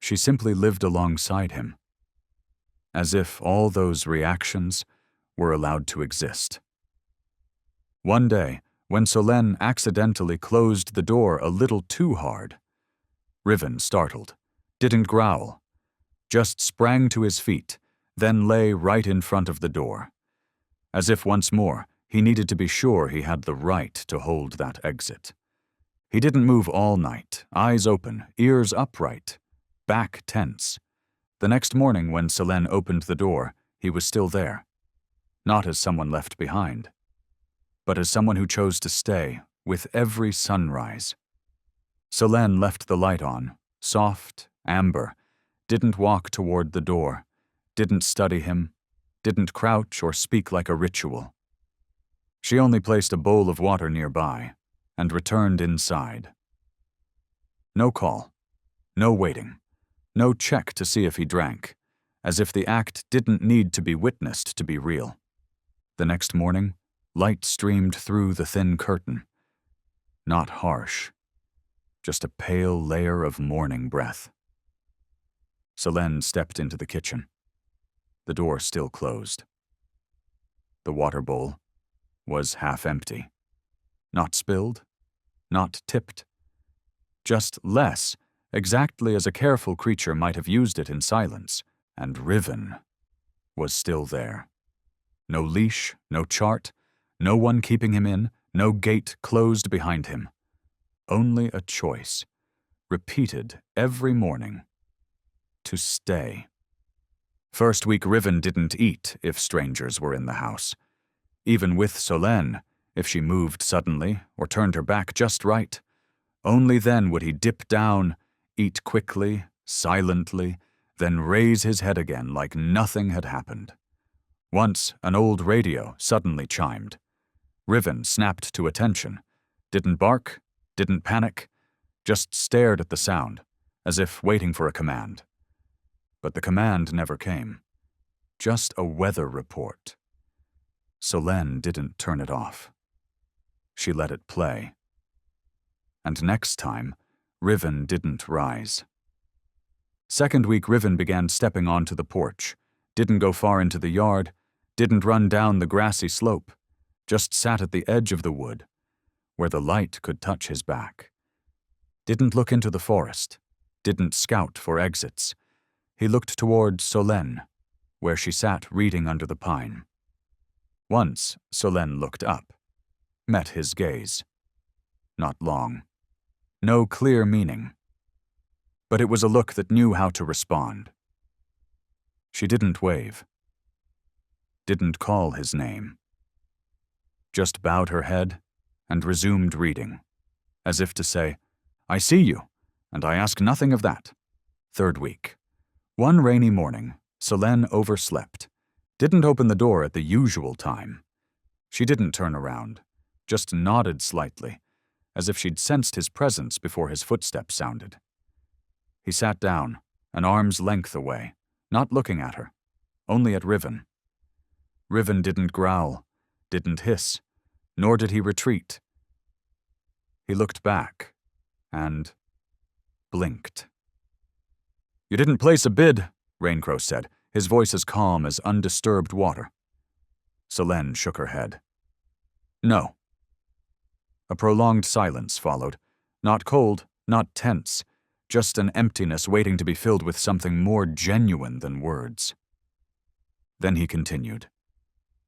She simply lived alongside him, as if all those reactions were allowed to exist. One day, when Solène accidentally closed the door a little too hard, Riven, startled, didn't growl, just sprang to his feet, then lay right in front of the door, as if once more he needed to be sure he had the right to hold that exit. He didn't move all night, eyes open, ears upright, back tense. The next morning when Solène opened the door, he was still there, not as someone left behind, but as someone who chose to stay with every sunrise. Solène left the light on, soft, amber, didn't walk toward the door, didn't study him, didn't crouch or speak like a ritual. She only placed a bowl of water nearby and returned inside. No call, no waiting, no check to see if he drank, as if the act didn't need to be witnessed to be real. The next morning, light streamed through the thin curtain. Not harsh, just a pale layer of morning breath. Solène stepped into the kitchen. The door still closed. The water bowl was half empty. Not spilled, not tipped. Just less, exactly as a careful creature might have used it in silence, and Riven was still there. No leash, no chart, no one keeping him in, no gate closed behind him. Only a choice, repeated every morning, to stay. First week, Riven didn't eat if strangers were in the house. Even with Solène, if she moved suddenly or turned her back just right, only then would he dip down, eat quickly, silently, then raise his head again like nothing had happened. Once, an old radio suddenly chimed. Riven snapped to attention, didn't bark, didn't panic, just stared at the sound, as if waiting for a command. But the command never came. Just a weather report. Solène didn't turn it off. She let it play. And next time, Riven didn't rise. Second week, Riven began stepping onto the porch, didn't go far into the yard, didn't run down the grassy slope, just sat at the edge of the wood, where the light could touch his back. Didn't look into the forest, didn't scout for exits, He looked toward Serene, where she sat reading under the pine. Once, Serene looked up, met his gaze. Not long. No clear meaning. But it was a look that knew how to respond. She didn't wave. Didn't call his name. Just bowed her head and resumed reading, as if to say, I see you, and I ask nothing of that. 3rd week. One rainy morning, Serene overslept. Didn't open the door at the usual time. She didn't turn around, just nodded slightly, as if she'd sensed his presence before his footsteps sounded. He sat down, an arm's length away, not looking at her, only at Riven. Riven didn't growl, didn't hiss, nor did he retreat. He looked back and blinked. You didn't place a bid, Raincrow said, his voice as calm as undisturbed water. Serene shook her head. No. A prolonged silence followed, not cold, not tense, just an emptiness waiting to be filled with something more genuine than words. Then he continued.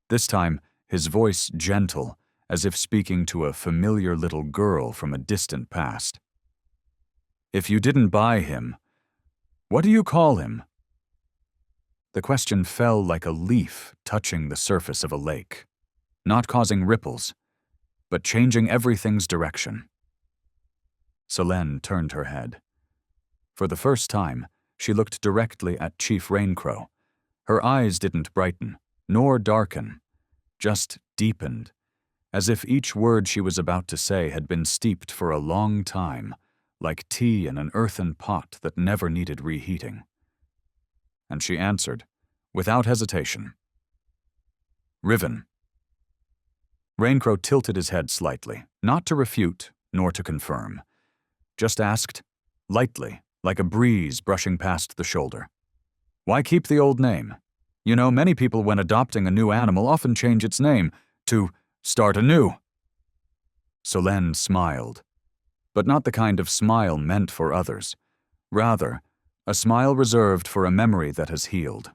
This time, his voice gentle, as if speaking to a familiar little girl from a distant past. If you didn't buy him, what do you call him? The question fell like a leaf touching the surface of a lake, not causing ripples, but changing everything's direction. Serene turned her head. For the first time, she looked directly at Chief Raincrow. Her eyes didn't brighten, nor darken, just deepened, as if each word she was about to say had been steeped for a long time, like tea in an earthen pot that never needed reheating. And she answered, without hesitation. Riven. Raincrow tilted his head slightly, not to refute, nor to confirm. Just asked, lightly, like a breeze brushing past the shoulder. Why keep the old name? You know, many people when adopting a new animal often change its name to start anew. Serene smiled, but not the kind of smile meant for others. Rather, a smile reserved for a memory that has healed.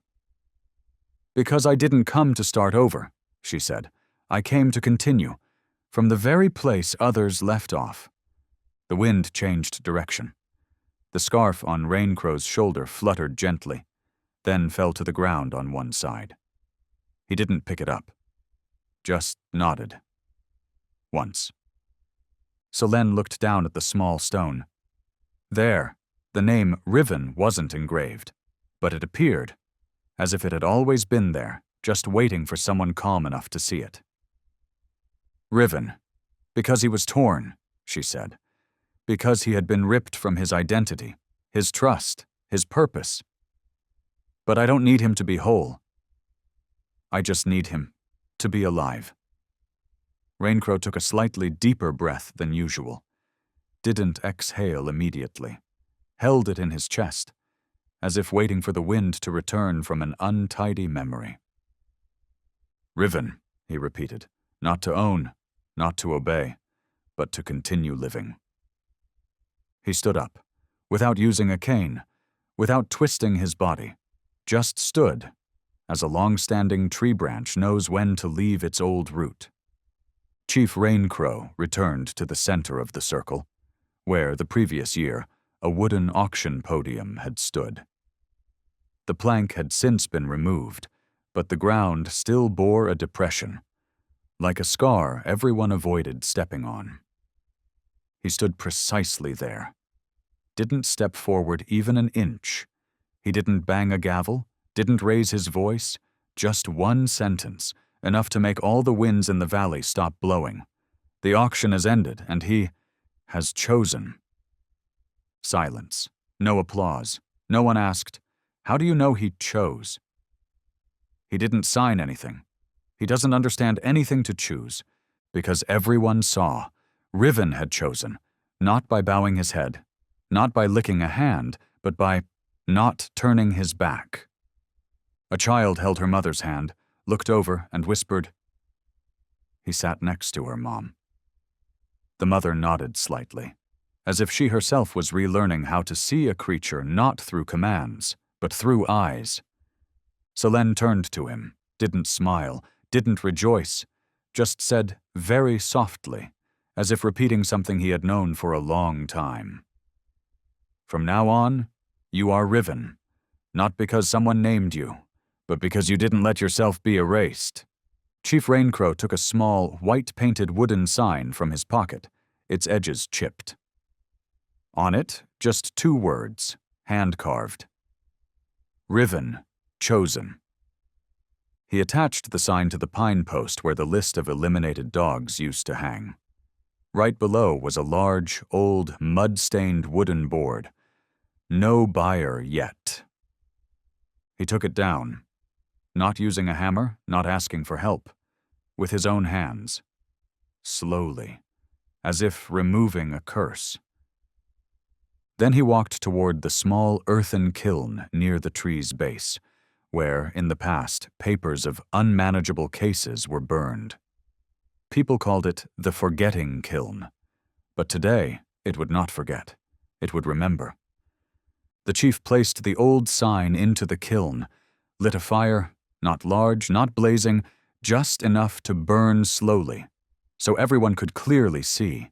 Because I didn't come to start over, she said. I came to continue, from the very place others left off. The wind changed direction. The scarf on Raincrow's shoulder fluttered gently, then fell to the ground on one side. He didn't pick it up, just nodded. Once. Serene looked down at the small stone. There, the name Riven wasn't engraved, but it appeared, as if it had always been there, just waiting for someone calm enough to see it. Riven, because he was torn, she said. Because he had been ripped from his identity, his trust, his purpose. But I don't need him to be whole. I just need him to be alive. Raincrow took a slightly deeper breath than usual. Didn't exhale immediately. Held it in his chest, as if waiting for the wind to return from an untidy memory. Riven, he repeated, not to own, not to obey, but to continue living. He stood up, without using a cane, without twisting his body, just stood, as a long-standing tree branch knows when to leave its old root. Chief Raincrow returned to the center of the circle, where, the previous year, a wooden auction podium had stood. The plank had since been removed, but the ground still bore a depression, like a scar everyone avoided stepping on. He stood precisely there. Didn't step forward even an inch. He didn't bang a gavel, didn't raise his voice, just one sentence, enough to make all the winds in the valley stop blowing. The auction has ended, and he has chosen. Silence. No applause. No one asked, how do you know he chose? He didn't sign anything. He doesn't understand anything to choose, because everyone saw. Riven had chosen, not by bowing his head, not by licking a hand, but by not turning his back. A child held her mother's hand, looked over, and whispered, He sat next to her, Mom. The mother nodded slightly, as if she herself was relearning how to see a creature not through commands, but through eyes. Serene turned to him, didn't smile, didn't rejoice, just said very softly, as if repeating something he had known for a long time. "From now on, you are Riven, not because someone named you, but because you didn't let yourself be erased." Chief Raincrow took a small, white-painted wooden sign from his pocket, its edges chipped. On it, just 2 words, hand-carved. Riven, chosen. He attached the sign to the pine post where the list of eliminated dogs used to hang. Right below was a large, old, mud-stained wooden board. No buyer yet. He took it down, not using a hammer, not asking for help, with his own hands, slowly, as if removing a curse. Then he walked toward the small earthen kiln near the tree's base, where, in the past, papers of unmanageable cases were burned. People called it the forgetting kiln, but today it would not forget. It would remember. The chief placed the old sign into the kiln, lit a fire, not large, not blazing, just enough to burn slowly, so everyone could clearly see.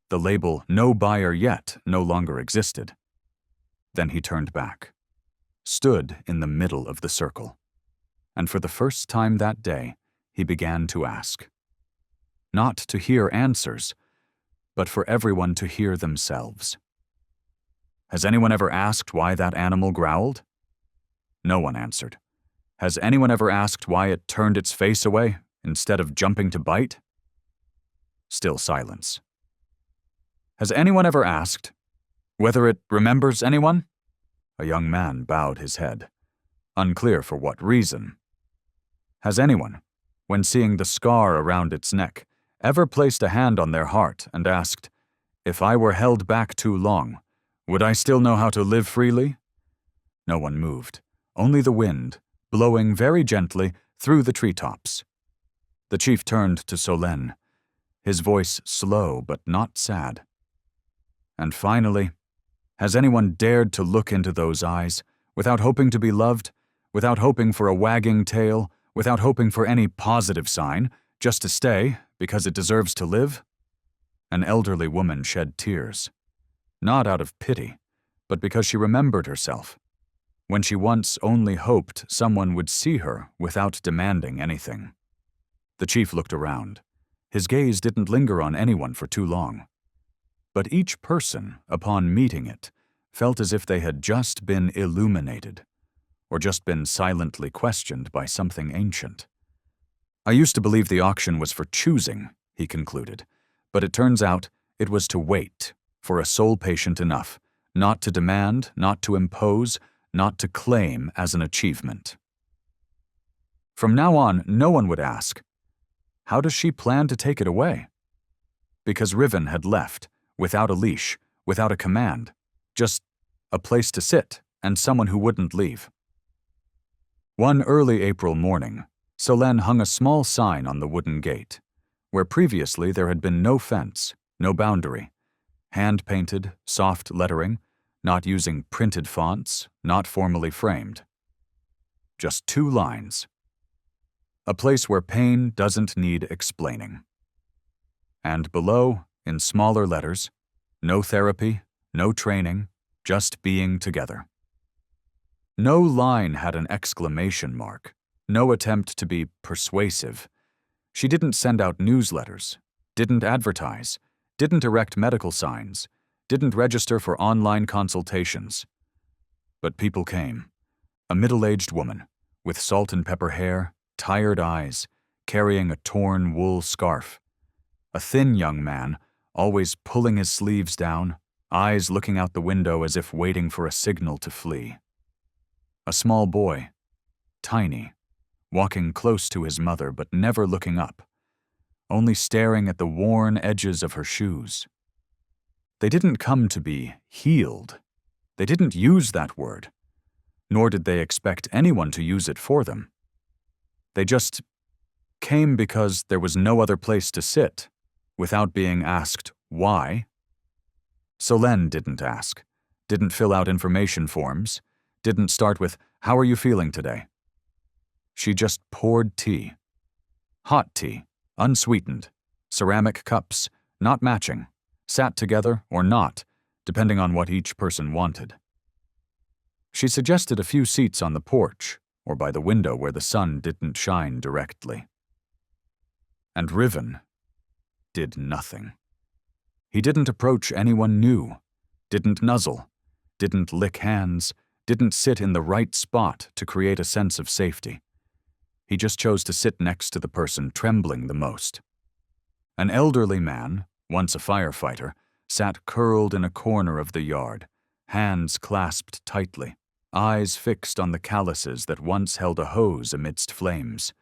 The label "No buyer yet" no longer existed. Then he turned back, stood in the middle of the circle, and for the first time that day, he began to ask. Not to hear answers, but for everyone to hear themselves. Has anyone ever asked why that animal growled? No one answered. Has anyone ever asked why it turned its face away instead of jumping to bite? Still silence. Has anyone ever asked whether it remembers anyone? A young man bowed his head, unclear for what reason. Has anyone, when seeing the scar around its neck, ever placed a hand on their heart and asked, "If I were held back too long, would I still know how to live freely?" No one moved, only the wind, blowing very gently through the treetops. The chief turned to Serene, his voice slow but not sad. And finally, has anyone dared to look into those eyes, without hoping to be loved, without hoping for a wagging tail, without hoping for any positive sign, just to stay, because it deserves to live? An elderly woman shed tears, not out of pity, but because she remembered herself, when she once only hoped someone would see her without demanding anything. The chief looked around. His gaze didn't linger on anyone for too long. But each person, upon meeting it, felt as if they had just been illuminated, or just been silently questioned by something ancient. I used to believe the auction was for choosing, he concluded, but it turns out it was to wait for a soul patient enough, not to demand, not to impose, not to claim as an achievement. From now on, no one would ask, how does she plan to take it away? Because Riven had left, without a leash, without a command, just a place to sit and someone who wouldn't leave. One early April morning, Serene hung a small sign on the wooden gate, where previously there had been no fence, no boundary, hand-painted, soft lettering, not using printed fonts, not formally framed. Just 2 lines. A place where pain doesn't need explaining. And below, in smaller letters, no therapy, no training, just being together. No line had an exclamation mark, no attempt to be persuasive. She didn't send out newsletters, didn't advertise, didn't erect medical signs, didn't register for online consultations. But people came. A middle-aged woman, with salt and pepper hair, tired eyes, carrying a torn wool scarf. A thin young man, always pulling his sleeves down, eyes looking out the window as if waiting for a signal to flee. A small boy, tiny, walking close to his mother but never looking up, only staring at the worn edges of her shoes. They didn't come to be healed. They didn't use that word, nor did they expect anyone to use it for them. They just came because there was no other place to sit, without being asked why. Serene didn't ask, didn't fill out information forms, Didn't start with, "How are you feeling today?" She just poured tea. Hot tea, unsweetened, ceramic cups, not matching, sat together or not, depending on what each person wanted. She suggested a few seats on the porch or by the window where the sun didn't shine directly. And Riven did nothing. He didn't approach anyone new, didn't nuzzle, didn't lick hands, didn't sit in the right spot to create a sense of safety. He just chose to sit next to the person trembling the most. An elderly man, once a firefighter, sat curled in a corner of the yard, hands clasped tightly, eyes fixed on the calluses that once held a hose amidst flames.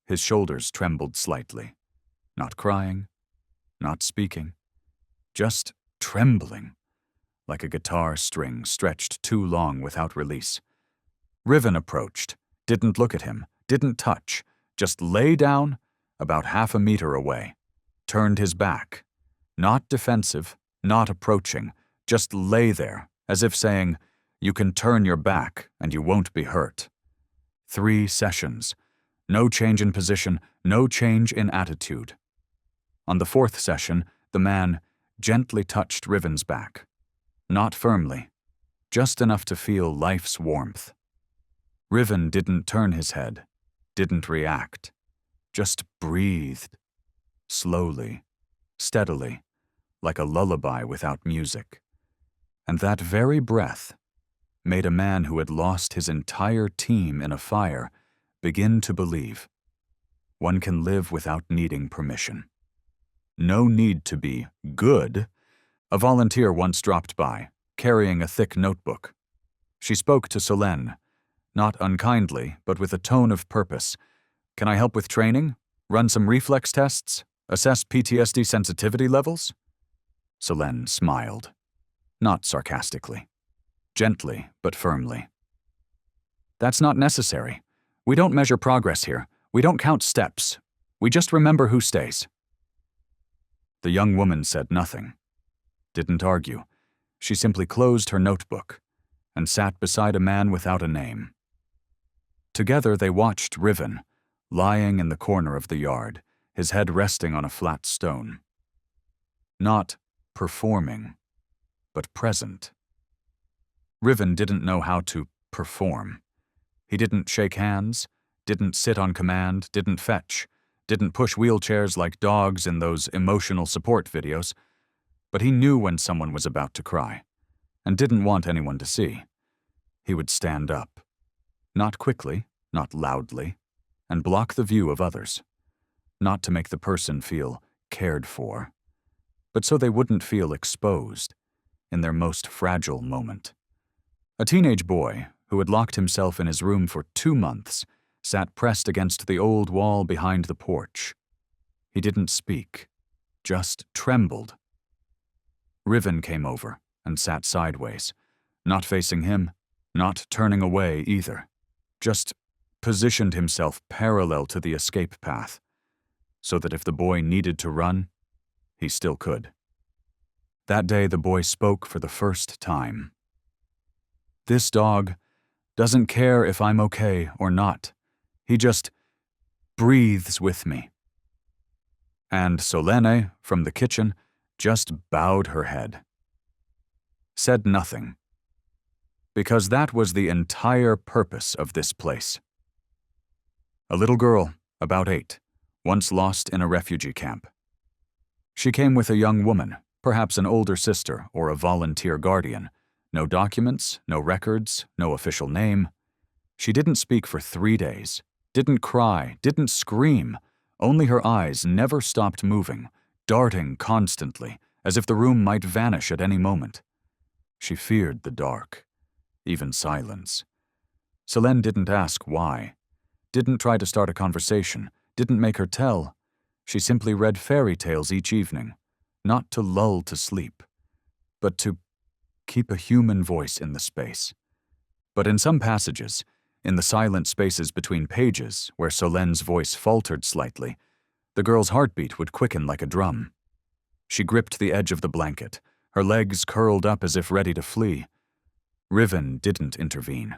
His shoulders trembled slightly. Not crying, not speaking, just trembling, like a guitar string stretched too long without release. Riven approached, didn't look at him, didn't touch, just lay down about half a meter away, turned his back, not defensive, not approaching, just lay there, as if saying, "You can turn your back and you won't be hurt." 3 sessions. No change in position, no change in attitude. On the 4th session, the man gently touched Riven's back. Not firmly, just enough to feel life's warmth. Riven didn't turn his head, didn't react, just breathed, slowly, steadily, like a lullaby without music. And that very breath made a man who had lost his entire team in a fire begin to believe one can live without needing permission. No need to be good. A volunteer once dropped by, carrying a thick notebook. She spoke to Serene, not unkindly, but with a tone of purpose. "Can I help with training? Run some reflex tests? Assess PTSD sensitivity levels?" Serene smiled, not sarcastically, gently but firmly. "That's not necessary. We don't measure progress here. We don't count steps. We just remember who stays." The young woman said nothing, didn't argue. She simply closed her notebook and sat beside a man without a name. Together they watched Riven, lying in the corner of the yard, his head resting on a flat stone. Not performing, but present. Riven didn't know how to perform. He didn't shake hands, didn't sit on command, didn't fetch, didn't push wheelchairs like dogs in those emotional support videos, but he knew when someone was about to cry, and didn't want anyone to see. He would stand up, not quickly, not loudly, and block the view of others, not to make the person feel cared for, but so they wouldn't feel exposed in their most fragile moment. A teenage boy who had locked himself in his room for 2 months sat pressed against the old wall behind the porch. He didn't speak, just trembled. Riven came over and sat sideways, not facing him, not turning away either, just positioned himself parallel to the escape path, so that if the boy needed to run, he still could. That day the boy spoke for the first time. "This dog doesn't care if I'm okay or not. He just breathes with me." And Serene, from the kitchen, just bowed her head. Said nothing. Because that was the entire purpose of this place. A little girl, about 8, once lost in a refugee camp. She came with a young woman, perhaps an older sister or a volunteer guardian. No documents, no records, no official name. She didn't speak for 3 days, didn't cry, didn't scream. Only her eyes never stopped moving, darting constantly, as if the room might vanish at any moment. She feared the dark, even silence. Serene didn't ask why, didn't try to start a conversation, didn't make her tell. She simply read fairy tales each evening, not to lull to sleep, but to keep a human voice in the space. But in some passages, in the silent spaces between pages where Serene's voice faltered slightly, the girl's heartbeat would quicken like a drum. She gripped the edge of the blanket, her legs curled up as if ready to flee. Riven didn't intervene.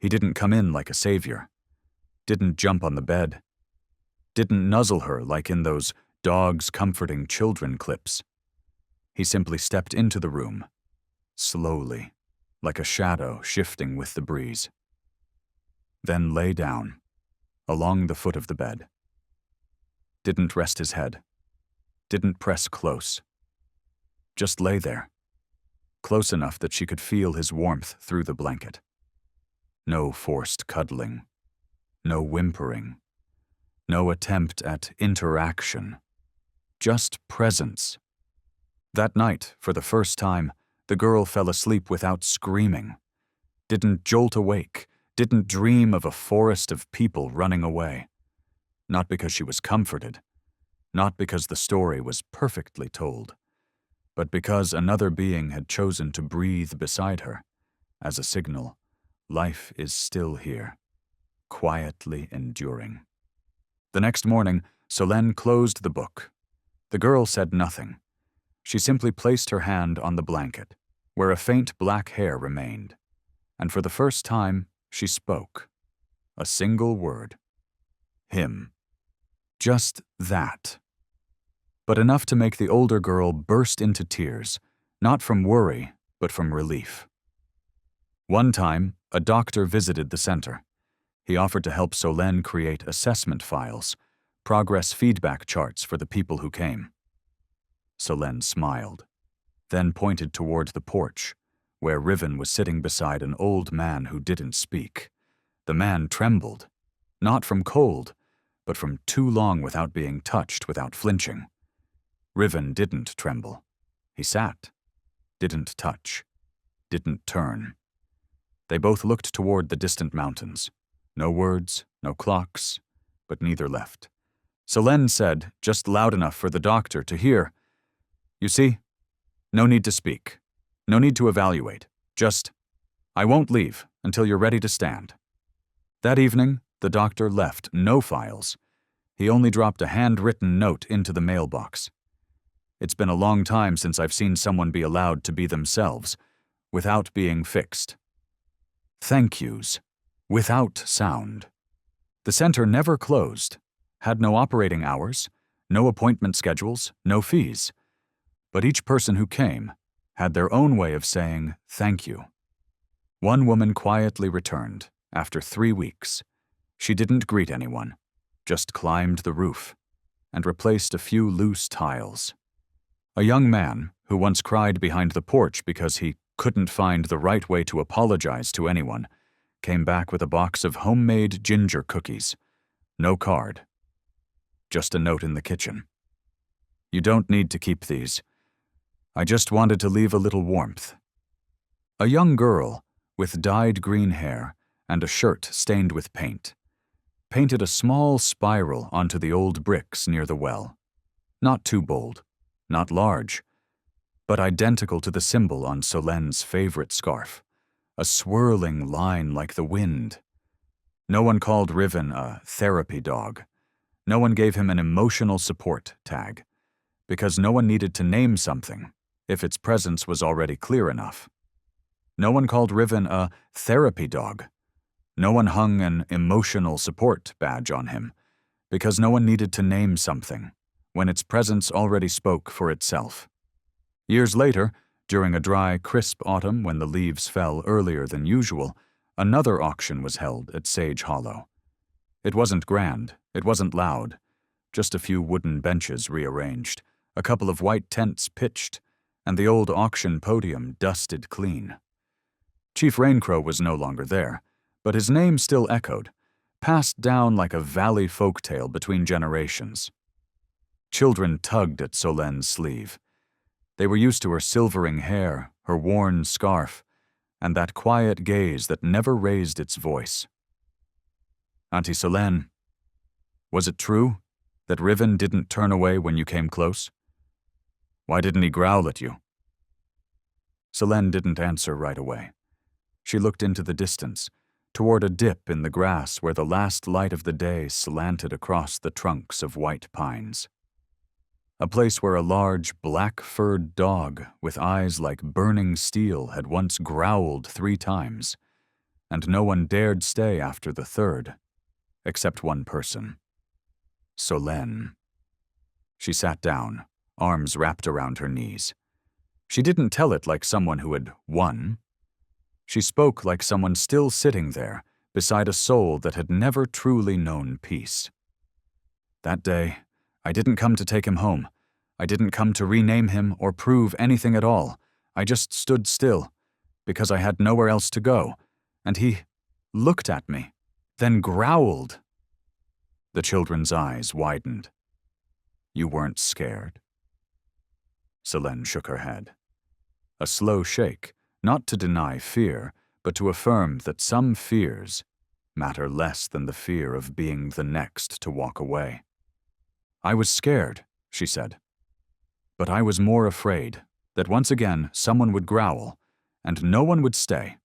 He didn't come in like a savior. Didn't jump on the bed. Didn't nuzzle her like in those dogs comforting children clips. He simply stepped into the room, slowly, like a shadow shifting with the breeze. Then lay down, along the foot of the bed. Didn't rest his head. Didn't press close. Just lay there, close enough that she could feel his warmth through the blanket. No forced cuddling. No whimpering. No attempt at interaction. Just presence. That night, for the first time, the girl fell asleep without screaming. Didn't jolt awake. Didn't dream of a forest of people running away. Not because she was comforted. Not because the story was perfectly told. But because another being had chosen to breathe beside her, as a signal, life is still here, quietly enduring. The next morning, Serene closed the book. The girl said nothing. She simply placed her hand on the blanket, where a faint black hair remained, and for the first time, she spoke. A single word. Him. Just that. But enough to make the older girl burst into tears, not from worry, but from relief. One time, a doctor visited the center. He offered to help Serene create assessment files, progress feedback charts for the people who came. Serene smiled, then pointed toward the porch, where Riven was sitting beside an old man who didn't speak. The man trembled, not from cold, but from too long without being touched without flinching. Riven didn't tremble. He sat, didn't touch, didn't turn. They both looked toward the distant mountains. No words, no clocks, but neither left. Serene said, just loud enough for the doctor to hear, "You see, no need to speak, no need to evaluate, just, I won't leave until you're ready to stand." That evening, the doctor left no files. He only dropped a handwritten note into the mailbox. "It's been a long time since I've seen someone be allowed to be themselves, without being fixed. Thank yous, without sound." The center never closed, had no operating hours, no appointment schedules, no fees. But each person who came had their own way of saying thank you. One woman quietly returned after 3 weeks. She didn't greet anyone, just climbed the roof and replaced a few loose tiles. A young man, who once cried behind the porch because he couldn't find the right way to apologize to anyone, came back with a box of homemade ginger cookies. No card. Just a note in the kitchen. "You don't need to keep these. I just wanted to leave a little warmth." A young girl, with dyed green hair and a shirt stained with paint, painted a small spiral onto the old bricks near the well. Not too bold, not large, but identical to the symbol on Serene's favorite scarf, a swirling line like the wind. No one called Riven a therapy dog. No one gave him an emotional support tag, because no one needed to name something if its presence was already clear enough. No one called Riven a therapy dog. No one hung an emotional support badge on him, because no one needed to name something when its presence already spoke for itself. Years later, during a dry, crisp autumn when the leaves fell earlier than usual, another auction was held at Sage Hollow. It wasn't grand, it wasn't loud, just a few wooden benches rearranged, a couple of white tents pitched, and the old auction podium dusted clean. Chief Raincrow was no longer there, but his name still echoed, passed down like a valley folktale between generations. Children tugged at Serene's sleeve. They were used to her silvering hair, her worn scarf, and that quiet gaze that never raised its voice. "Auntie Serene, was it true that Riven didn't turn away when you came close? Why didn't he growl at you?" Serene didn't answer right away. She looked into the distance, toward a dip in the grass where the last light of the day slanted across the trunks of white pines. a place where a large, black-furred dog with eyes like burning steel had once growled 3 times, and no one dared stay after the third, except one person. Serene. She sat down, arms wrapped around her knees. She didn't tell it like someone who had won. She spoke like someone still sitting there, beside a soul that had never truly known peace. That day, I didn't come to take him home. I didn't come to rename him or prove anything at all. I just stood still, because I had nowhere else to go, and he looked at me, then growled. The children's eyes widened. You weren't scared? Serene shook her head. A slow shake, not to deny fear, but to affirm that some fears matter less than the fear of being the next to walk away. I was scared, she said. But I was more afraid that once again someone would growl, and no one would stay.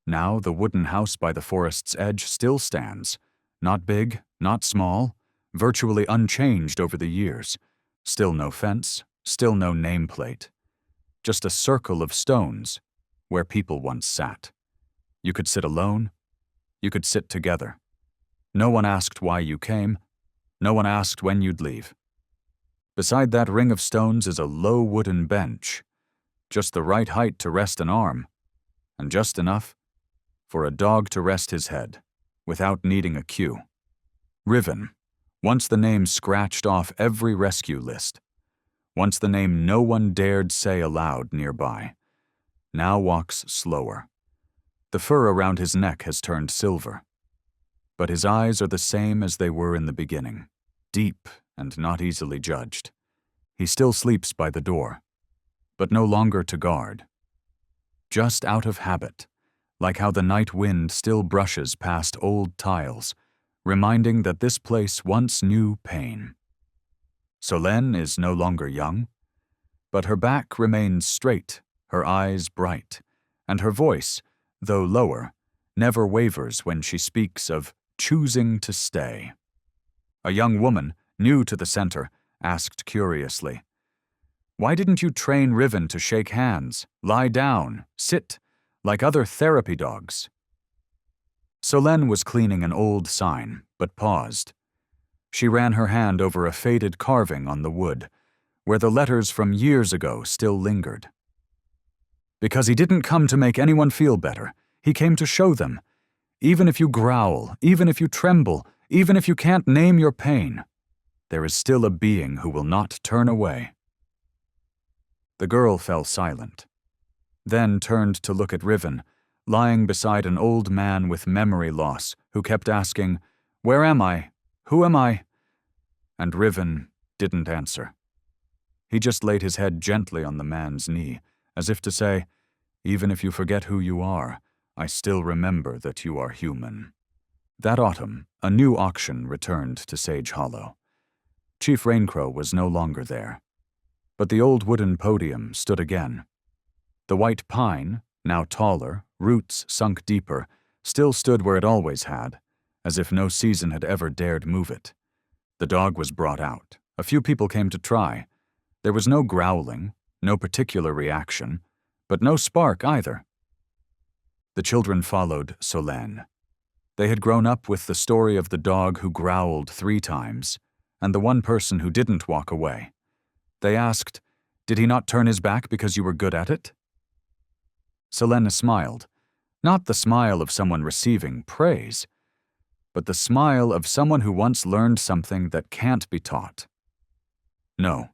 Now the wooden house by the forest's edge still stands, not big, not small, virtually unchanged over the years. Still no fence, still no nameplate. Just a circle of stones where people once sat. You could sit alone, you could sit together. No one asked why you came, no one asked when you'd leave. Beside that ring of stones is a low wooden bench, just the right height to rest an arm, and just enough for a dog to rest his head, without needing a cue. Riven, once the name scratched off every rescue list, once the name no one dared say aloud nearby, now walks slower. The fur around his neck has turned silver, but his eyes are the same as they were in the beginning, deep and not easily judged. He still sleeps by the door, but no longer to guard. Just out of habit, like how the night wind still brushes past old tiles, reminding that this place once knew pain. Serene is no longer young, but her back remains straight, her eyes bright, and her voice, though lower, never wavers when she speaks of choosing to stay. A young woman, new to the center, asked curiously, "Why didn't you train Riven to shake hands, lie down, sit, like other therapy dogs?" Serene was cleaning an old sign, but paused. She ran her hand over a faded carving on the wood, where the letters from years ago still lingered. Because he didn't come to make anyone feel better, he came to show them. Even if you growl, even if you tremble, even if you can't name your pain, there is still a being who will not turn away. The girl fell silent, then turned to look at Riven, lying beside an old man with memory loss who kept asking, "Where am I? Who am I?" And Riven didn't answer. He just laid his head gently on the man's knee, as if to say, "Even if you forget who you are, I still remember that you are human." That autumn, a new auction returned to Sage Hollow. Chief Raincrow was no longer there, but the old wooden podium stood again. The white pine, now taller, roots sunk deeper, still stood where it always had, as if no season had ever dared move it. The dog was brought out. A few people came to try. There was no growling, no particular reaction, but no spark either. The children followed Serene. They had grown up with the story of the dog who growled 3 times, and the one person who didn't walk away. They asked, "Did he not turn his back because you were good at it?" Serene smiled, not the smile of someone receiving praise, but the smile of someone who once learned something that can't be taught. No,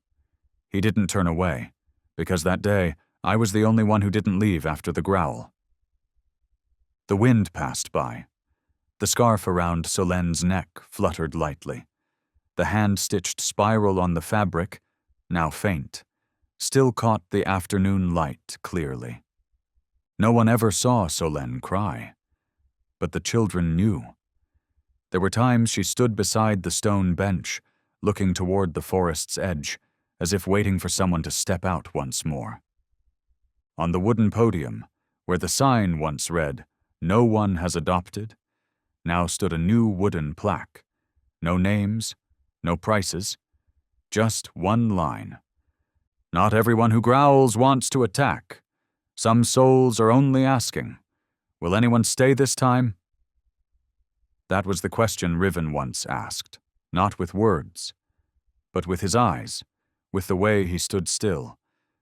he didn't turn away, because that day I was the only one who didn't leave after the growl. The wind passed by. The scarf around Serene's neck fluttered lightly. The hand-stitched spiral on the fabric, now faint, still caught the afternoon light clearly. No one ever saw Serene cry, but the children knew. There were times she stood beside the stone bench, looking toward the forest's edge, as if waiting for someone to step out once more. On the wooden podium, where the sign once read, "No one has adopted," now stood a new wooden plaque. No names, no prices, Just one line. Not everyone who growls wants to attack. Some souls are only asking, will anyone stay this time? That was the question Riven once asked, not with words, but with his eyes, with the way he stood still,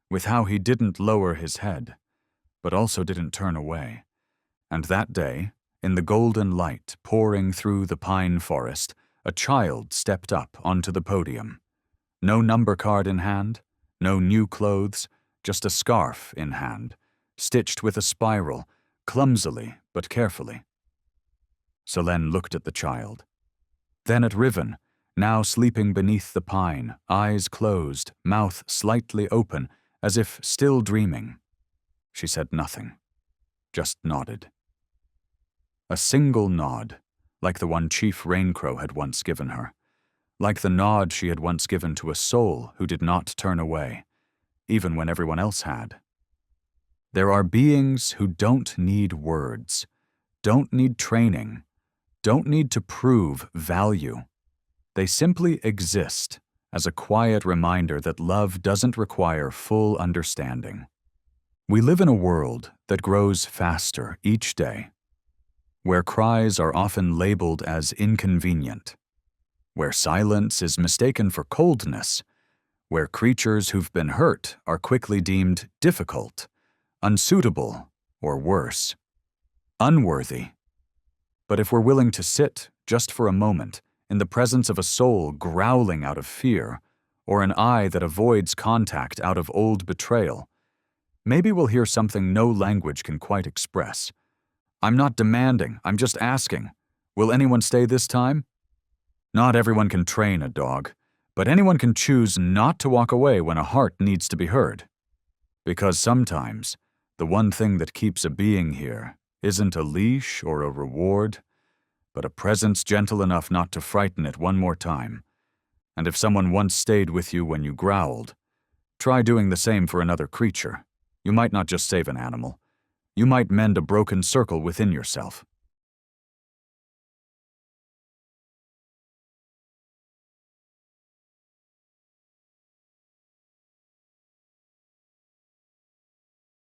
with how he didn't lower his head, but also didn't turn away. And that day, in the golden light pouring through the pine forest, a child stepped up onto the podium. No number card in hand, no new clothes, just a scarf in hand, stitched with a spiral, clumsily but carefully. Selene looked at the child. Then at Riven, now sleeping beneath the pine, eyes closed, mouth slightly open, as if still dreaming. She said nothing, just nodded. A single nod, like the one Chief Raincrow had once given her, like the nod she had once given to a soul who did not turn away, even when everyone else had. There are beings who don't need words, don't need training, don't need to prove value. They simply exist as a quiet reminder that love doesn't require full understanding. We live in a world that grows faster each day, where cries are often labeled as inconvenient, where silence is mistaken for coldness, where creatures who've been hurt are quickly deemed difficult, unsuitable, or worse, unworthy. But if we're willing to sit, just for a moment, in the presence of a soul growling out of fear, or an eye that avoids contact out of old betrayal, maybe we'll hear something no language can quite express. I'm not demanding, I'm just asking. Will anyone stay this time? Not everyone can train a dog, but anyone can choose not to walk away when a heart needs to be heard. Because sometimes, the one thing that keeps a being here isn't a leash or a reward, but a presence gentle enough not to frighten it one more time. And if someone once stayed with you when you growled, try doing the same for another creature. You might not just save an animal. You might mend a broken circle within yourself.